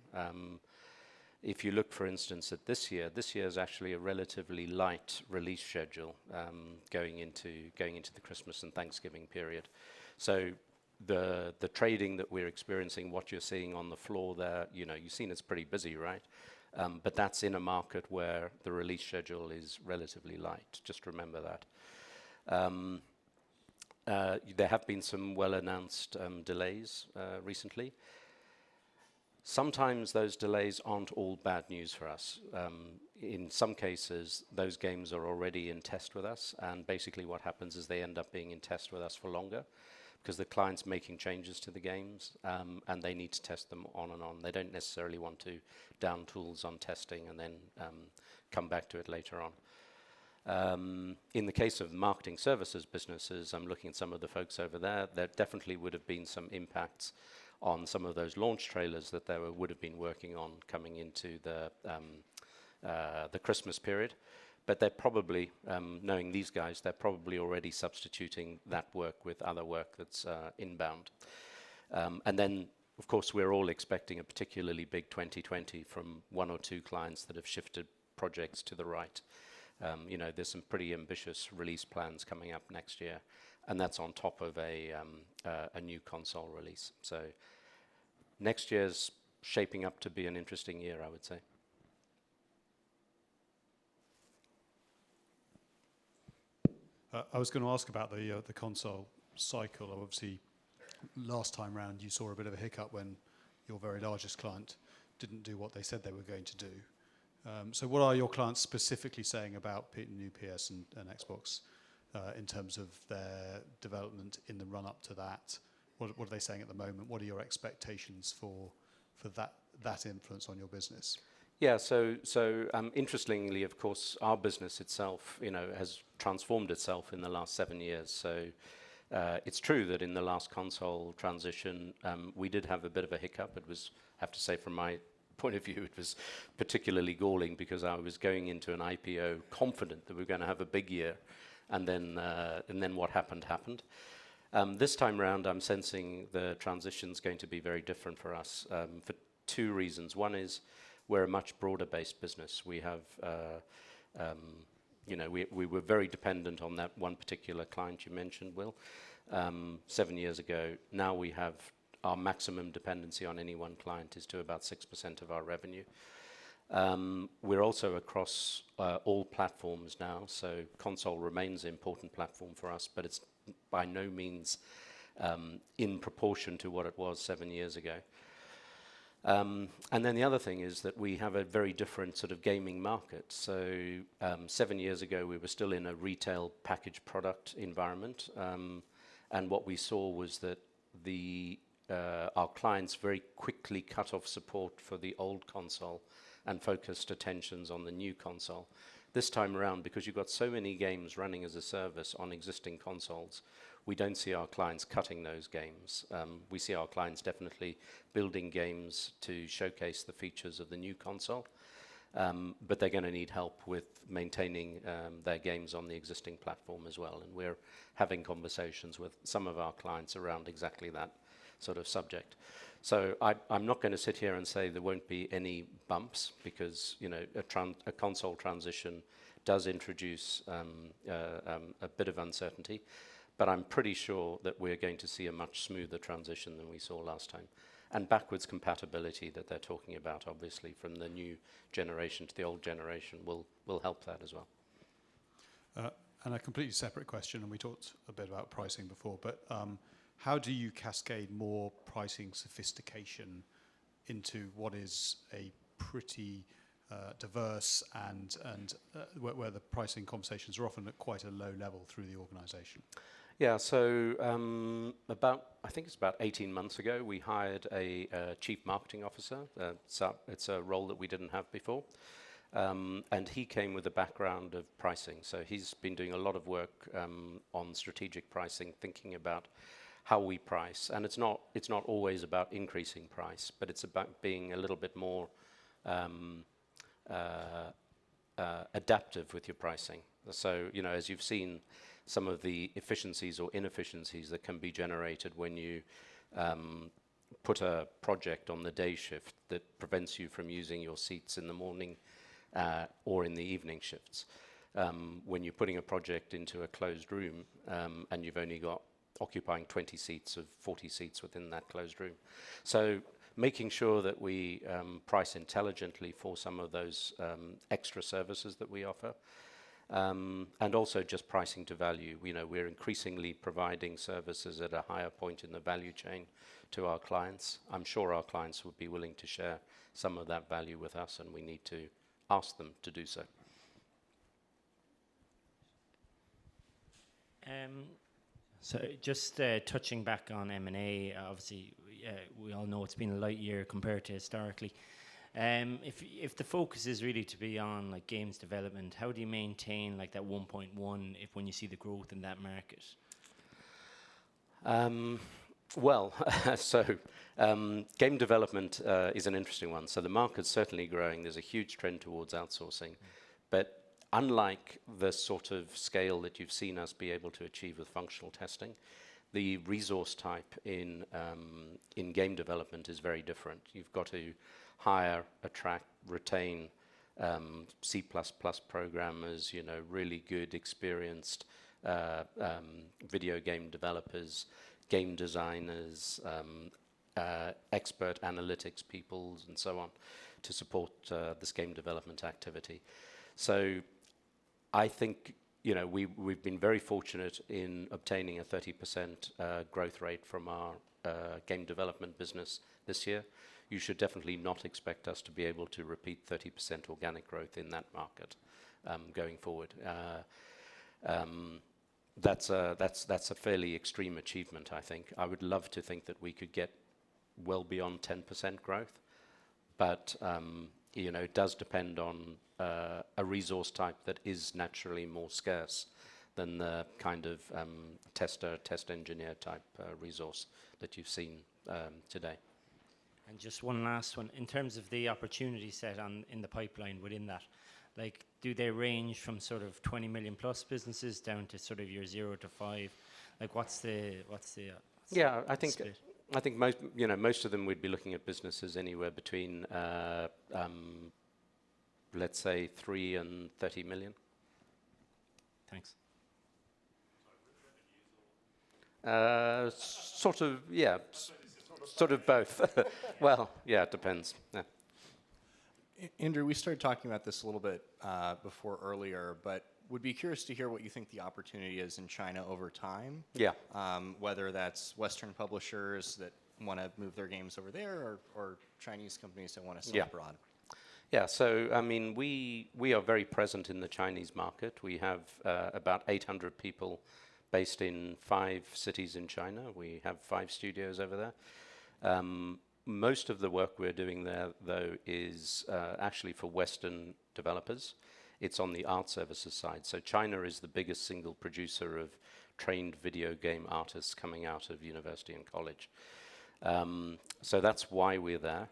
If you look, for instance, at this year is actually a relatively light release schedule going into the Christmas and Thanksgiving period. So the trading that we're experiencing, what you're seeing on the floor there, you've seen it's pretty busy, right? But that's in a market where the release schedule is relatively light. Just remember that. There have been some well-announced delays recently. Sometimes those delays aren't all bad news for us. In some cases, those games are already in test with us, and basically what happens is they end up being in test with us for longer because the client's making changes to the games, and they need to test them on and on. They don't necessarily want to down tools on testing and then come back to it later on. In the case of marketing services businesses, I'm looking at some of the folks over there, there definitely would have been some impacts on some of those launch trailers that they would have been working on coming into the Christmas period. But they're probably, knowing these guys, they're probably already substituting that work with other work that's inbound. And then, of course, we're all expecting a particularly big 2020 from one or two clients that have shifted projects to the right. You know, there's some pretty ambitious release plans coming up next year, and that's on top of a new console release. So next year's shaping up to be an interesting year, I would say. I was going to ask about the console cycle. Obviously, last time round you saw a bit of a hiccup when your very largest client didn't do what they said they were going to do. So what are your clients specifically saying about new PS and Xbox in terms of their development in the run-up to that? What are they saying at the moment? What are your expectations for that influence on your business? Yeah, so interestingly, of course, our business itself, you know, has transformed itself in the last 7 years. So it's true that in the last console transition, we did have a bit of a hiccup. It was, I have to say, from my point of view, it was particularly galling because I was going into an IPO confident that we were going to have a big year, and then what happened. This time round, I'm sensing the transition's going to be very different for us for two reasons. One is we're a much broader based business. We have, you know, we were very dependent on that one particular client you mentioned, Will, 7 years ago. Now we have our maximum dependency on any one client is to about 6% of our revenue. We're also across all platforms now, so console remains an important platform for us, but it's by no means in proportion to what it was 7 years ago. And then the other thing is that we have a very different sort of gaming market. So 7 years ago, we were still in a retail packaged product environment. And what we saw was that our clients very quickly cut off support for the old console and focused attentions on the new console. This time around, because you've got so many games running as a service on existing consoles, we don't see our clients cutting those games. We see our clients definitely building games to showcase the features of the new console, but they're going to need help with maintaining their games on the existing platform as well. And we're having conversations with some of our clients around exactly that sort of subject. So I'm not going to sit here and say there won't be any bumps because, you know, a console transition does introduce a bit of uncertainty. But I'm pretty sure that we're going to see a much smoother transition than we saw last time. And backwards compatibility that they're talking about, obviously, from the new generation to the old generation will help that as well. And a completely separate question, and we talked a bit about pricing before, but how do you cascade more pricing sophistication into what is a pretty diverse and where the pricing conversations are often at quite a low level through the organization? Yeah, so I think it's about 18 months ago, we hired a chief marketing officer. It's a role that we didn't have before. And he came with a background of pricing. So he's been doing a lot of work on strategic pricing, thinking about how we price. And it's not always about increasing price, but it's about being a little bit more adaptive with your pricing. So, you know, as you've seen, some of the efficiencies or inefficiencies that can be generated when you put a project on the day shift that prevents you from using your seats in the morning or in the evening shifts. When you're putting a project into a closed room and you've only got occupying 20 seats of 40 seats within that closed room. So making sure that we price intelligently for some of those extra services that we offer. And also just pricing to value. You know, we're increasingly providing services at a higher point in the value chain to our clients. I'm sure our clients would be willing to share some of that value with us, and we need to ask them to do so. So just touching back on M&A, obviously we all know it's been a light year compared to historically. If the focus is really to be on like games development, how do you maintain like that 1.1 if when you see the growth in that market? Well, so game development is an interesting one. So the market's certainly growing. There's a huge trend towards outsourcing, but unlike the sort of scale that you've seen us be able to achieve with functional testing, the resource type in game development is very different. You've got to hire, attract, retain C++ programmers, you know, really good, experienced video game developers, game designers, expert analytics people, and so on, to support this game development activity. So I think, you know, we've been very fortunate in obtaining a 30% growth rate from our game development business this year. You should definitely not expect us to be able to repeat 30% organic growth in that market going forward. That's a fairly extreme achievement, I think. I would love to think that we could get well beyond 10% growth, but you know, it does depend on a resource type that is naturally more scarce than the kind of test engineer type resource that you've seen today. And just one last one, in terms of the opportunity set in the pipeline within that, like, do they range from sort of 20 million plus businesses down to sort of your 0 to 5? Like, what's the yeah, I think split? I think most of them would be looking at businesses anywhere between let's say 3 and 30 million. Thanks. Sort of, yeah, sort of both. Well, yeah, it depends. Yeah. Andrew, we started talking about this a little bit before earlier, but would be curious to hear what you think the opportunity is in China over time. Yeah. Whether that's Western publishers that want to move their games over there, or Chinese companies that want to sell abroad. Yeah, so I mean, we are very present in the Chinese market. We have about 800 people based in 5 cities in China. We have 5 studios over there. Most of the work we're doing there, though, is actually for Western developers. It's on the art services side. So China is the biggest single producer of trained video game artists coming out of university and college. So that's why we're there.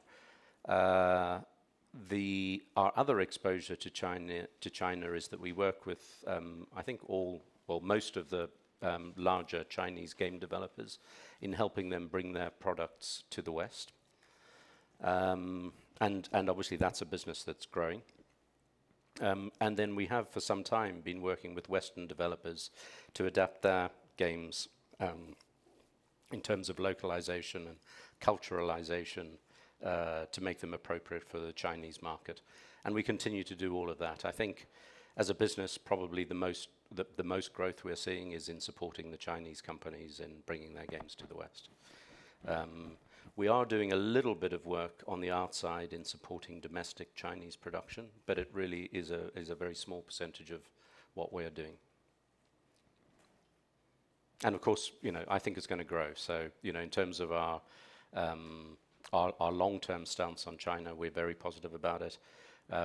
Our other exposure to China is that we work with, I think most of the larger Chinese game developers in helping them bring their products to the West. And obviously that's a business that's growing. And then we have for some time been working with Western developers to adapt their games in terms of localization and culturalization to make them appropriate for the Chinese market. And we continue to do all of that. I think as a business, probably the most growth we're seeing is in supporting the Chinese companies in bringing their games to the West. We are doing a little bit of work on the art side in supporting domestic Chinese production, but it really is a very small percentage of what we're doing. And of course, you know, I think it's going to grow. So, you know, in terms of our long-term stance on China, we're very positive about it.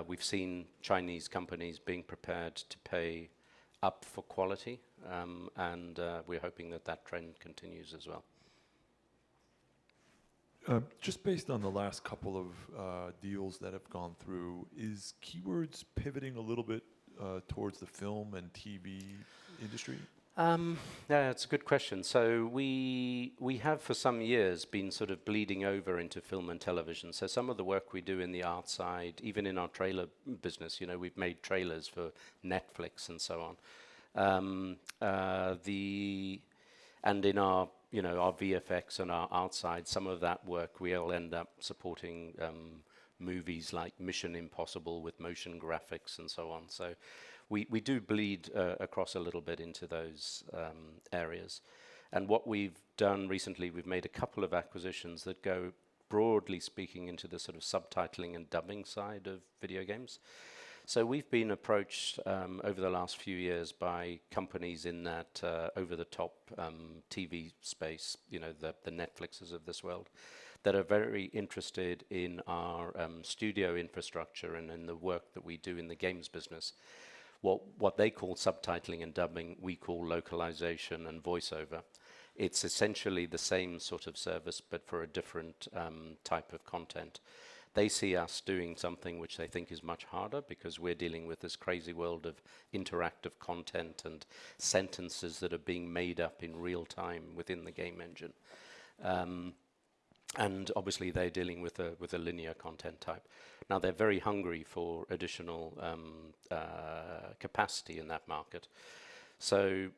We've seen Chinese companies being prepared to pay up for quality, and we're hoping that trend continues as well. Just based on the last couple of deals that have gone through, is Keywords pivoting a little bit towards the film and TV industry? Yeah, it's a good question. So we have for some years been sort of bleeding over into film and television. So some of the work we do in the art side, even in our trailer business, you know, we've made trailers for Netflix and so on. And in our, you know, our VFX and our art side, some of that work we'll end up supporting movies like Mission Impossible with motion graphics and so on. So we do bleed across a little bit into those areas. And what we've done recently, we've made a couple of acquisitions that go, broadly speaking, into the sort of subtitling and dubbing side of video games. So we've been approached over the last few years by companies in that over-the-top TV space, you know, the Netflixes of this world, that are very interested in our studio infrastructure and in the work that we do in the games business. What they call subtitling and dubbing, we call localization and voiceover. It's essentially the same sort of service, but for a different type of content. They see us doing something which they think is much harder because we're dealing with this crazy world of interactive content and sentences that are being made up in real time within the game engine. And obviously they're dealing with a linear content type. Now they're very hungry for additional capacity in that market. So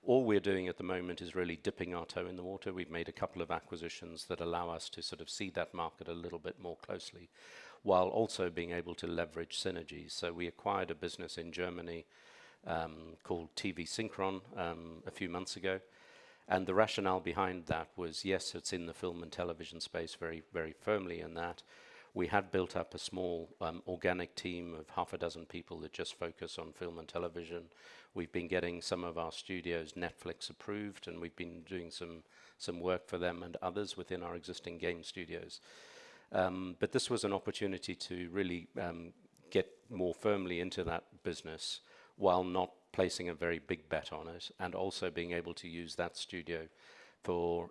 all we're doing at the moment is really dipping our toe in the water. We've made a couple of acquisitions that allow us to sort of see that market a little bit more closely, while also being able to leverage synergies. So we acquired a business in Germany called TV Synchron a few months ago. And the rationale behind that was, yes, it's in the film and television space very, very firmly in that. We had built up a small organic team of half a dozen people that just focus on film and television. We've been getting some of our studios Netflix approved, and we've been doing some work for them and others within our existing game studios. But this was an opportunity to really get more firmly into that business while not placing a very big bet on it, and also being able to use that studio for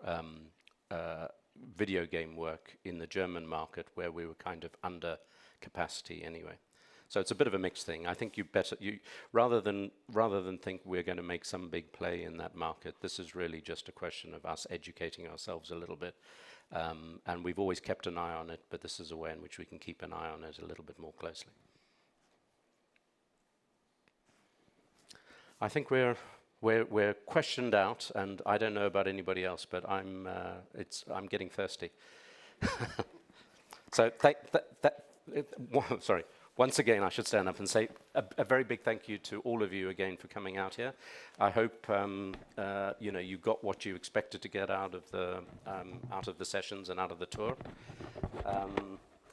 video game work in the German market, where we were kind of under capacity anyway. So it's a bit of a mixed thing. I think rather than think we're going to make some big play in that market, this is really just a question of us educating ourselves a little bit. And we've always kept an eye on it, but this is a way in which we can keep an eye on it a little bit more closely. I think we're questioned out, and I don't know about anybody else, but I'm getting thirsty. So sorry. Once again, I should stand up and say a very big thank you to all of you again for coming out here. I hope you got what you expected to get out of the sessions and out of the tour.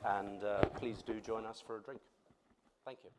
And please do join us for a drink. Thank you.